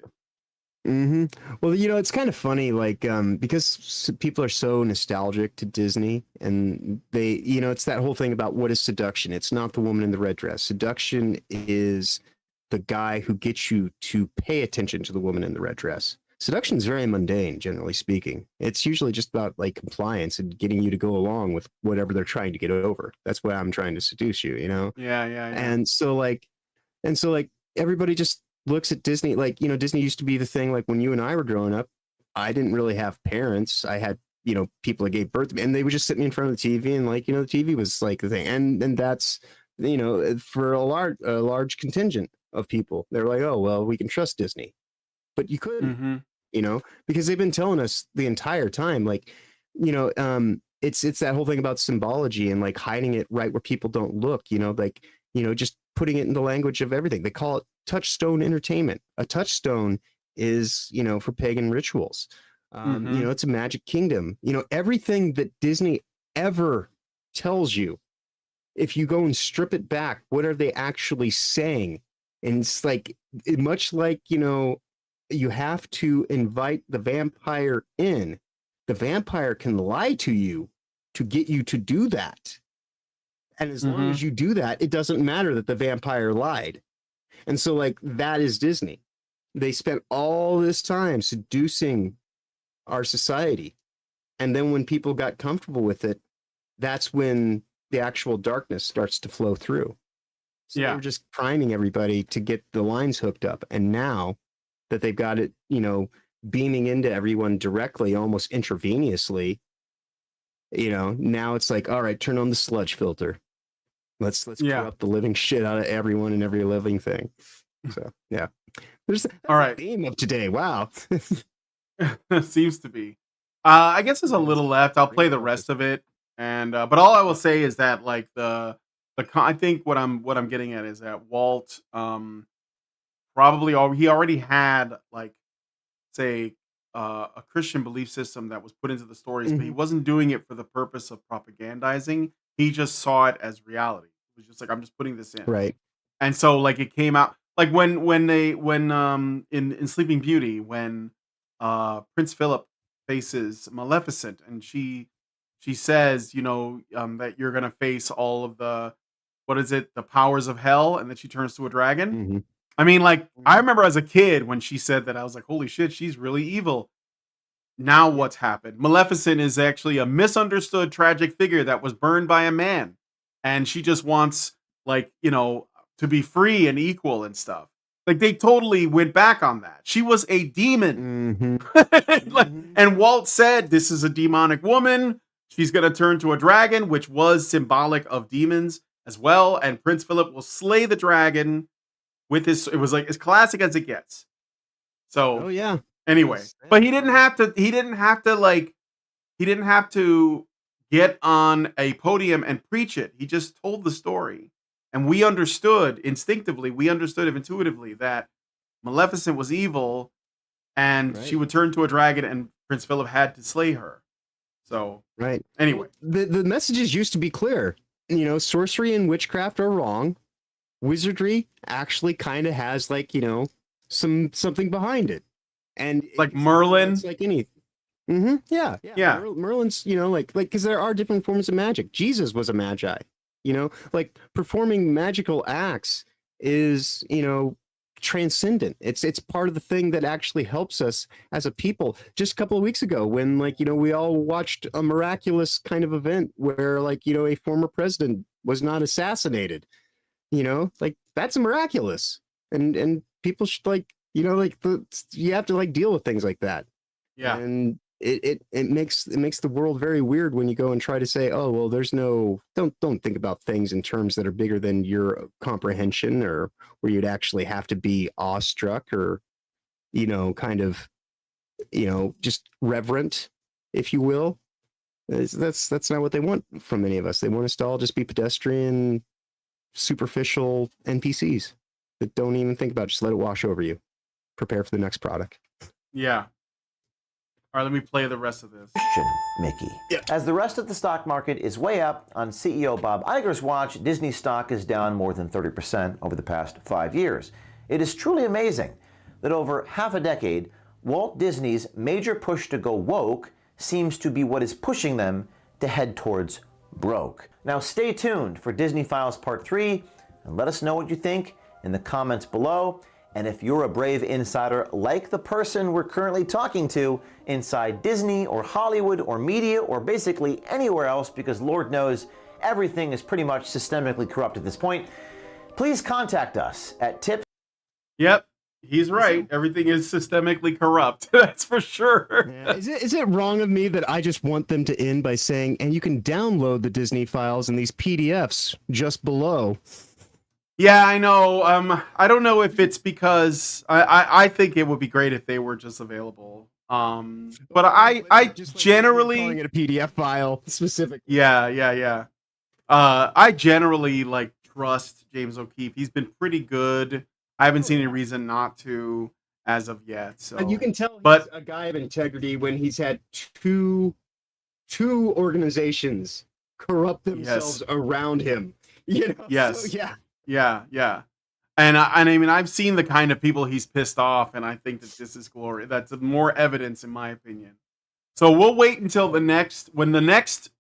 Well, it's kind of funny, like, because people are so nostalgic to Disney, and they, it's that whole thing about what is seduction. It's not the woman in the red dress. Seduction is the guy who gets you to pay attention to the woman in the red dress. Seduction is very mundane, generally speaking. It's usually just about like compliance and getting you to go along with whatever they're trying to get over. That's why I'm trying to seduce you, Yeah. And so everybody just looks at Disney like, Disney used to be the thing. Like when you and I were growing up, I didn't really have parents. I had, people that gave birth to me, and they would just sit me in front of the TV, and like, the TV was like the thing. And that's, for a large contingent of people, they're like, oh, well, we can trust Disney, but you couldn't, because they've been telling us the entire time, like, it's that whole thing about symbology and like hiding it right where people don't look, just putting it in the language of everything. They call it touchstone entertainment. A touchstone is, for pagan rituals. It's a magic kingdom. Everything that Disney ever tells you, if you go and strip it back, what are they actually saying? And it's like, much like, you have to invite the vampire in. The vampire can lie to you to get you to do that. And as long as you do that, it doesn't matter that the vampire lied. And so, like, that is Disney. They spent all this time seducing our society. And then when people got comfortable with it, that's when the actual darkness starts to flow through. So they're just priming everybody to get the lines hooked up. And now that they've got it, beaming into everyone directly, almost intravenously, now it's like, all right, turn on the sludge filter. Let's corrupt the living shit out of everyone and every living thing. So that's all right. The theme of today. Wow. Seems to be. I guess there's a little left. I'll play the rest of it, and but all I will say is that like I think what I'm getting at is that Walt probably he already had like, say, a Christian belief system that was put into the stories, but he wasn't doing it for the purpose of propagandizing. He just saw it as reality. It was just like, I'm just putting this in. Right. And so like it came out like when in Sleeping Beauty, when Prince Philip faces Maleficent, and she says, that you're gonna face all of the, what is it, the powers of hell, and then she turns to a dragon. I mean, like, I remember as a kid when she said that, I was like, holy shit, she's really evil. Now what's happened? Maleficent is actually a misunderstood tragic figure that was burned by a man. And she just wants, like, to be free and equal and stuff. Like, they totally went back on that. She was a demon. And Walt said, this is a demonic woman. She's going to turn to a dragon, which was symbolic of demons as well. And Prince Philip will slay the dragon with his, it was like as classic as it gets. So, anyway, but he didn't have to get on a podium and preach it. He just told the story. And we understood intuitively that Maleficent was evil, and she would turn to a dragon, and Prince Philip had to slay her. So, anyway. The messages used to be clear. Sorcery and witchcraft are wrong. Wizardry actually kind of has, like, something behind it. And like Merlin, it's like anything. Mm-hmm. Yeah. Merlin's, like because there are different forms of magic. Jesus was a magi. Like performing magical acts is, transcendent. It's part of the thing that actually helps us as a people. Just a couple of weeks ago when we all watched a miraculous kind of event where a former president was not assassinated, like that's miraculous. And people should you have to deal with things like that. Yeah. And it makes the world very weird when you go and try to say, oh well, there's no don't think about things in terms that are bigger than your comprehension, or where you'd actually have to be awestruck or kind of just reverent, if you will. That's not what they want from any of us. They want us to all just be pedestrian, superficial NPCs that don't even think about it. Just let it wash over you. Prepare for the next product. Yeah. All right, let me play the rest of this. Mickey. As the rest of the stock market is way up, on CEO Bob Iger's watch, Disney stock is down more than 30% over the past 5 years. It is truly amazing that over half a decade, Walt Disney's major push to go woke seems to be what is pushing them to head towards broke. Now stay tuned for Disney Files Part 3, and let us know what you think in the comments below. And if you're a brave insider like the person we're currently talking to inside Disney or Hollywood or media or basically anywhere else, because Lord knows everything is pretty much systemically corrupt at this point, please contact us at tips. Yep, he's right. Everything is systemically corrupt. That's for sure. Yeah. Is it wrong of me that I just want them to end by saying, and you can download the Disney files in these PDFs just below? Yeah, I know. I don't know if it's because I think it would be great if they were just available. But I just generally calling it a PDF file specific. Yeah. I generally trust James O'Keefe. He's been pretty good. I haven't seen any reason not to as of yet. So you can tell he's a guy of integrity when he's had two organizations corrupt themselves around him. Yes. So, yeah. Yeah. And I mean, I've seen the kind of people he's pissed off, and I think that this is glory. That's more evidence, in my opinion. So we'll wait until when the next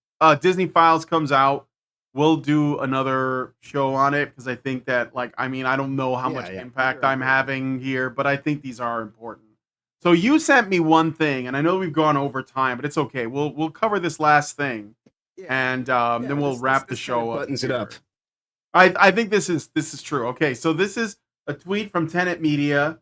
Disney Files comes out. We'll do another show on it, because I think that, I don't know how much impact I'm having here, but I think these are important. So you sent me one thing, and I know we've gone over time, but it's okay. We'll cover this last thing, and then we'll wrap the show up. Buttons it up. I think this is true. Okay, so this is a tweet from Tenet Media,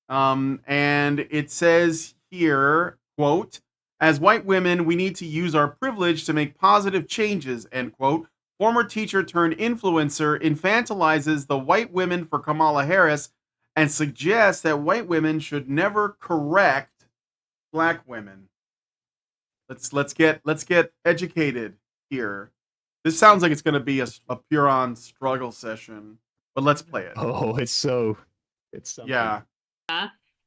and it says here, quote, "As white women, we need to use our privilege to make positive changes," end quote. Former teacher turned influencer infantilizes the white women for Kamala Harris and suggests that white women should never correct black women. Let's get educated here. This sounds like it's going to be a pure-on struggle session, but let's play it. Oh, it's something. Yeah.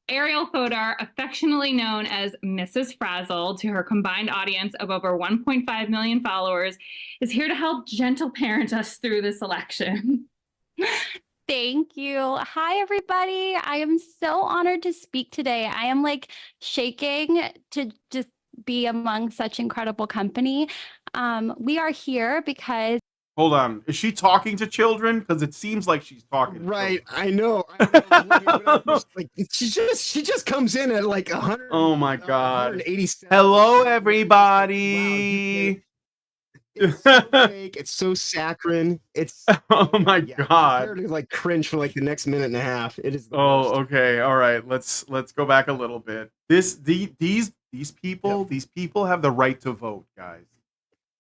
Ariel Fodar, affectionately known as Mrs. Frazzle, to her combined audience of over 1.5 million followers, is here to help gentle parent us through this election. Thank you. Hi, everybody. I am so honored to speak today. I am shaking to just be among such incredible company. We are here because... Hold on. Is she talking to children? Because it seems like she's talking to children. I know. She just comes in at 100. Oh my God. 187. Hello, everybody. Wow, it's so fake. It's so saccharine. It's oh my God. To cringe for the next minute and a half. It is. Okay. All right. Let's go back a little bit. These people have the right to vote, guys.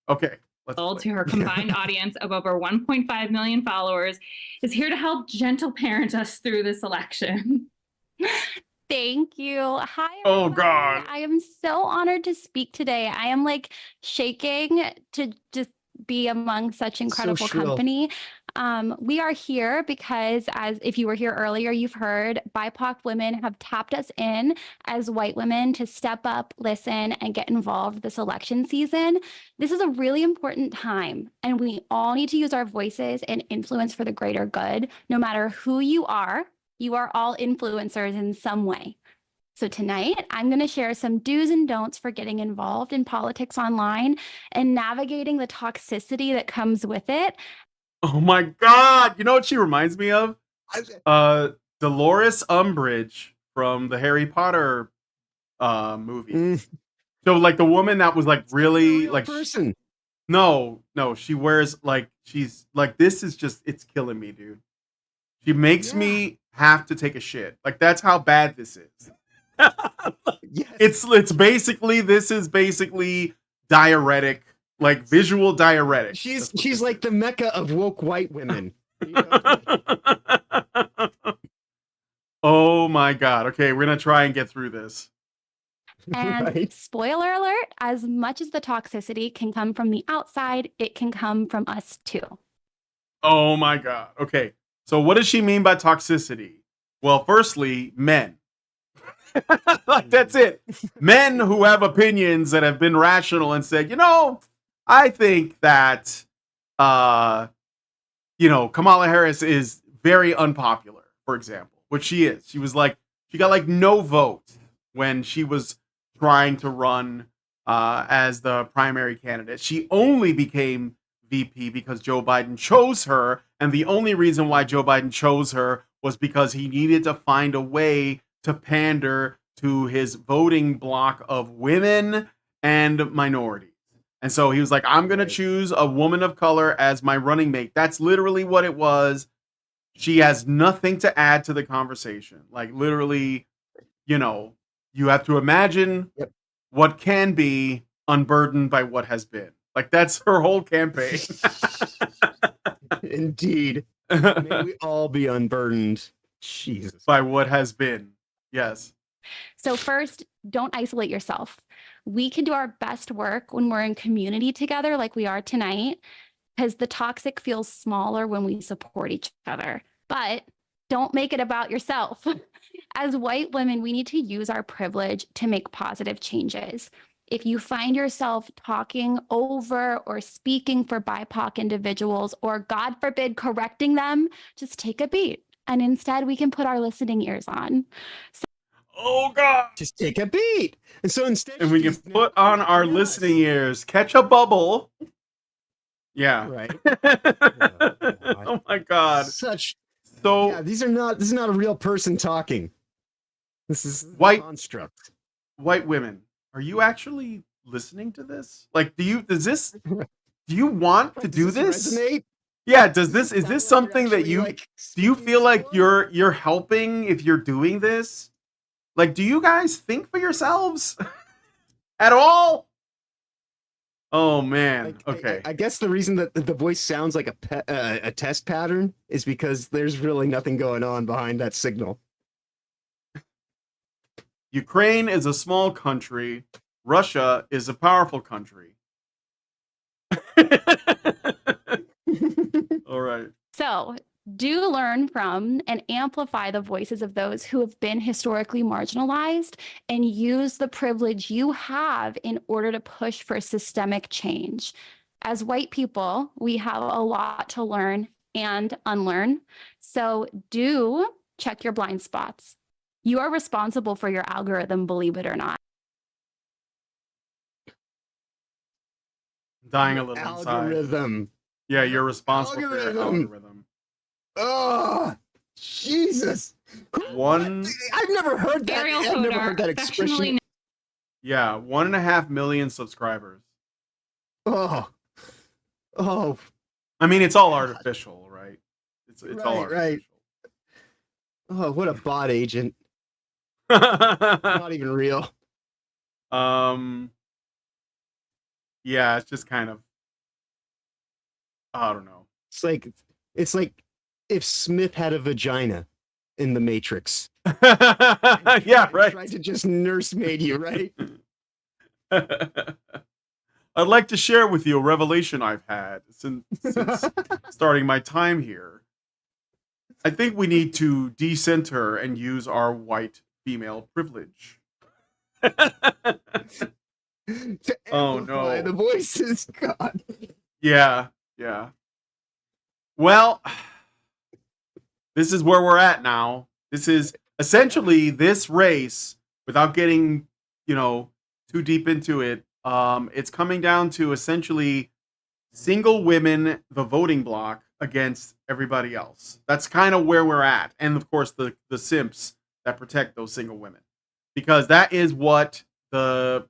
Okay. To her combined audience of over 1.5 million followers, is here to help gentle parent us through this election. Thank you. Hi, everybody. Oh God. I am so honored to speak today. I am shaking to just be among such incredible company. We are here because, as if you were here earlier, you've heard BIPOC women have tapped us in as white women to step up, listen, and get involved this election season. This is a really important time, and we all need to use our voices and influence for the greater good, no matter who you are, You are all influencers in some way. So tonight, I'm going to share some do's and don'ts for getting involved in politics online and navigating the toxicity that comes with it. Oh my God. You know what she reminds me of? Dolores Umbridge from the Harry Potter movie. So like the woman that was like really like person. No, she wears like she's like this is just it's killing me, dude. She makes me have to take a shit. Like that's how bad this is. Yes. It's basically this is basically diuretic, like visual diuretic. She's like the mecca of woke white women. Oh my God. Okay, we're gonna try and get through this. And spoiler alert, as much as the toxicity can come from the outside, it can come from us too. Oh my God. Okay. So what does she mean by toxicity? Well, firstly, men. Like that's it. Men who have opinions that have been rational and said, I think that Kamala Harris is very unpopular, for example, which she is. She got like no vote when she was trying to run as the primary candidate. She only became VP because Joe Biden chose her, and the only reason why Joe Biden chose her was because he needed to find a way to pander to his voting block of women and minorities. And so he was like, I'm going to choose a woman of color as my running mate. That's literally what it was. She has nothing to add to the conversation. Like literally, you have to imagine what can be unburdened by what has been. Like that's her whole campaign. Indeed. May we all be unburdened. Jesus. By what has been. Yes. So first, don't isolate yourself. We can do our best work when we're in community together like we are tonight, because the toxic feels smaller when we support each other. But don't make it about yourself. As white women, we need to use our privilege to make positive changes. If you find yourself talking over or speaking for BIPOC individuals, or God forbid, correcting them, just take a beat. And instead, we can put our listening ears on. Oh God! Just take a beat. And so instead, and we can put on our listening ears, catch a bubble. Yeah. Right. Oh my God. This is not a real person talking. This is white construct. White women, are you actually listening to this? Like, do you want to do this? Resonate? Yeah, is this something that you do you feel like you're helping if you're doing this? Like, do you guys think for yourselves at all? Oh man. Okay. I guess the reason that the voice sounds like a test pattern is because there's really nothing going on behind that signal. Ukraine is a small country. Russia is a powerful country. All right. So do learn from and amplify the voices of those who have been historically marginalized, and use the privilege you have in order to push for systemic change. As white people, we have a lot to learn and unlearn. So do check your blind spots. You are responsible for your algorithm, believe it or not. Dying a little algorithm. Inside. Yeah, you're responsible for your algorithm. Oh, Jesus. I've never heard that. I've never heard that expression. Yeah, 1.5 million subscribers. Oh. I mean, it's all artificial, right? It's all artificial. Right. Oh, what a bot agent. Not even real. Yeah, it's just kind of, I don't know. It's like if Smith had a vagina in the Matrix. Yeah, right. Tried to just nursemaid you, right? I'd like to share with you a revelation I've had since starting my time here. I think we need to decenter and use our white female privilege. Oh no. The voices, God. Yeah. Well, this is where we're at now. This is essentially this race, without getting, too deep into it. It's coming down to essentially single women, the voting block, against everybody else. That's kind of where we're at. And of course, the simps that protect those single women. Because that is what the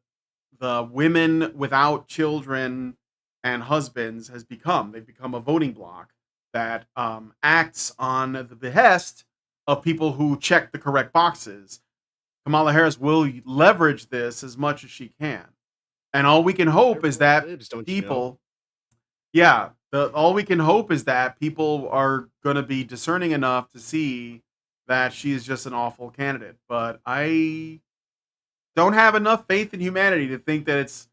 women without children and husbands has become. They've become a voting block that acts on the behest of people who check the correct boxes. Kamala Harris will leverage this as much as she can. And all we can hope is that people, all we can hope is that people are going to be discerning enough to see that she's just an awful candidate. But I don't have enough faith in humanity to think that it's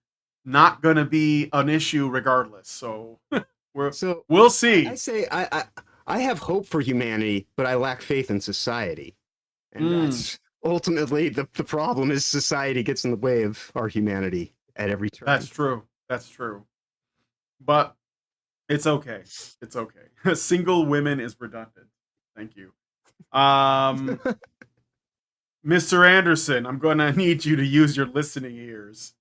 not going to be an issue regardless. So we'll see. I say I have hope for humanity, but I lack faith in society. And that's ultimately the problem is society gets in the way of our humanity at every turn. That's true. But it's okay. It's okay. Single women is redundant. Thank you. Mr. Anderson, I'm going to need you to use your listening ears.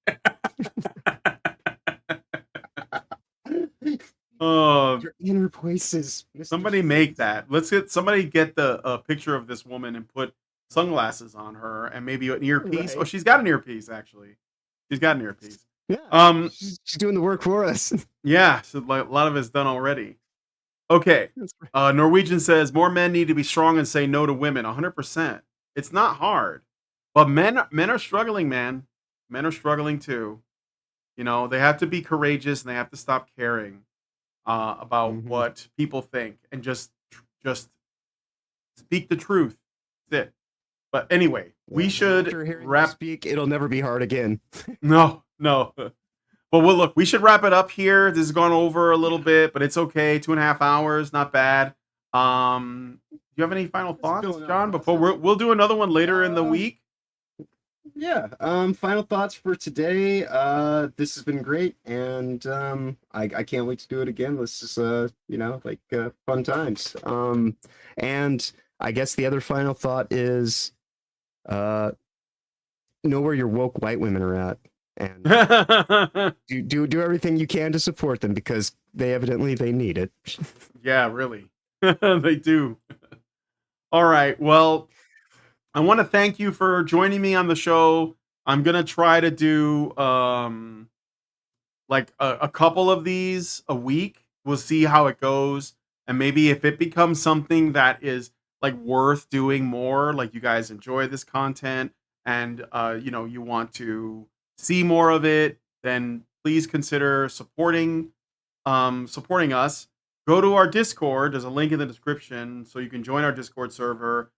Your inner voices. Somebody make that. Somebody get the picture of this woman and put sunglasses on her and maybe an earpiece. Right. Oh, she's got an earpiece, actually. She's got an earpiece. Yeah. She's doing the work for us. Yeah, so like a lot of it's done already. Okay. Norwegian says more men need to be strong and say no to women. 100%. It's not hard, but men are struggling, man. Men are struggling too. They have to be courageous and they have to stop caring about what people think and just speak the truth. That's it. But anyway, we should wrap. Speak. It'll never be hard again. No. But look, we should wrap it up here. This has gone over a little bit, but it's okay. 2.5 hours, not bad. Do you have any final thoughts, John? Before we'll do another one later in the week. Yeah. Final thoughts for today. This has been great, and I can't wait to do it again. This is fun times. And I guess the other final thought is, know where your woke white women are at, and do everything you can to support them because they need it. Yeah, really, they do. All right. Well, I want to thank you for joining me on the show. I'm gonna try to do like a couple of these a week. We'll see how it goes, and maybe if it becomes something that is like worth doing more, like you guys enjoy this content and you want to see more of it, then please consider supporting us. Go to our Discord. There's a link in the description so you can join our Discord server.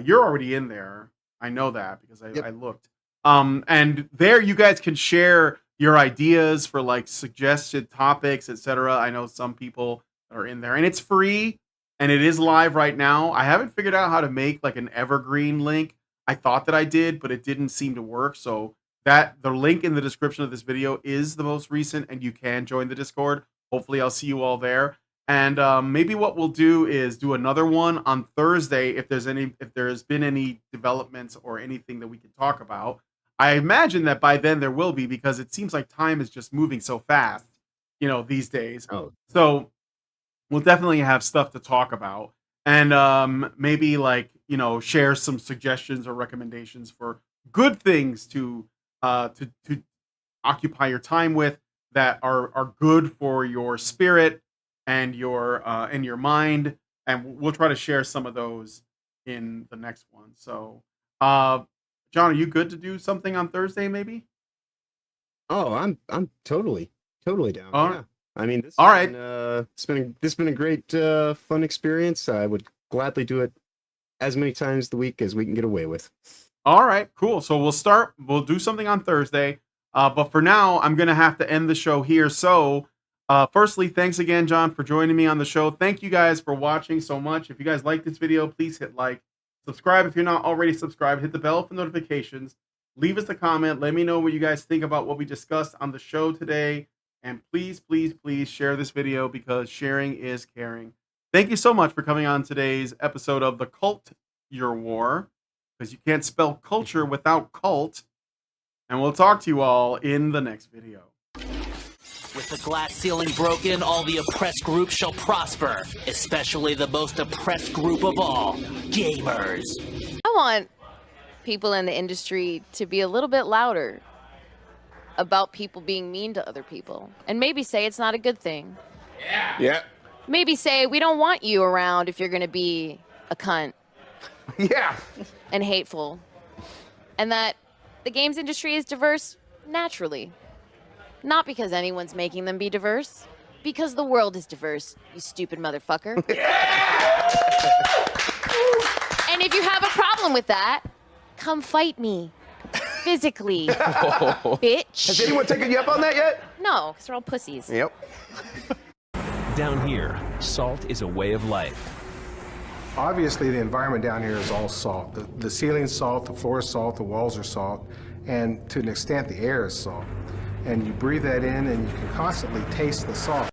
You're already in there. I know that because I looked. And there you guys can share your ideas for like suggested topics, etc. I know some people are in there, and it's free and it is live right now. I haven't figured out how to make like an evergreen link. I thought that I did, but it didn't seem to work. So the link in the description of this video is the most recent, and you can join the Discord. Hopefully I'll see you all there. And maybe what we'll do is do another one on Thursday if there's been any developments or anything that we can talk about. I imagine that by then there will be, because it seems like time is just moving so fast, these days. Oh. So we'll definitely have stuff to talk about, and maybe share some suggestions or recommendations for good things to occupy your time with that are good for your spirit and your mind, and we'll try to share some of those in the next one. So, John, are you good to do something on Thursday, maybe? Oh, I'm totally down. All yeah. right. I mean, this all has right. Been, this has been a great fun experience. I would gladly do it as many times the week as we can get away with. All right, cool. So we'll do something on Thursday. But for now, I'm going to have to end the show here. So, firstly, thanks again, John, for joining me on the show. Thank you guys for watching so much. If you guys like this video, please hit like. Subscribe if you're not already subscribed. Hit the bell for notifications. Leave us a comment. Let me know what you guys think about what we discussed on the show today. And please, please, please share this video because sharing is caring. Thank you so much for coming on today's episode of the Cult your war, because you can't spell culture without cult. And we'll talk to you all in the next video. With the glass ceiling broken, all the oppressed groups shall prosper, especially the most oppressed group of all, gamers. I want people in the industry to be a little bit louder about people being mean to other people, and maybe say it's not a good thing. Yeah. Maybe say we don't want you around if you're going to be a cunt. Yeah. And hateful. And that the games industry is diverse naturally. Not because anyone's making them be diverse, because the world is diverse, you stupid motherfucker. And if you have a problem with that, come fight me. Physically. Bitch. Has anyone taken you up on that yet? No, because they're all pussies. Yep. Down here, salt is a way of life. Obviously, the environment down here is all salt. The ceiling's salt, the floor is salt, the walls are salt, and to an extent, the air is salt. And you breathe that in, and you can constantly taste the salt.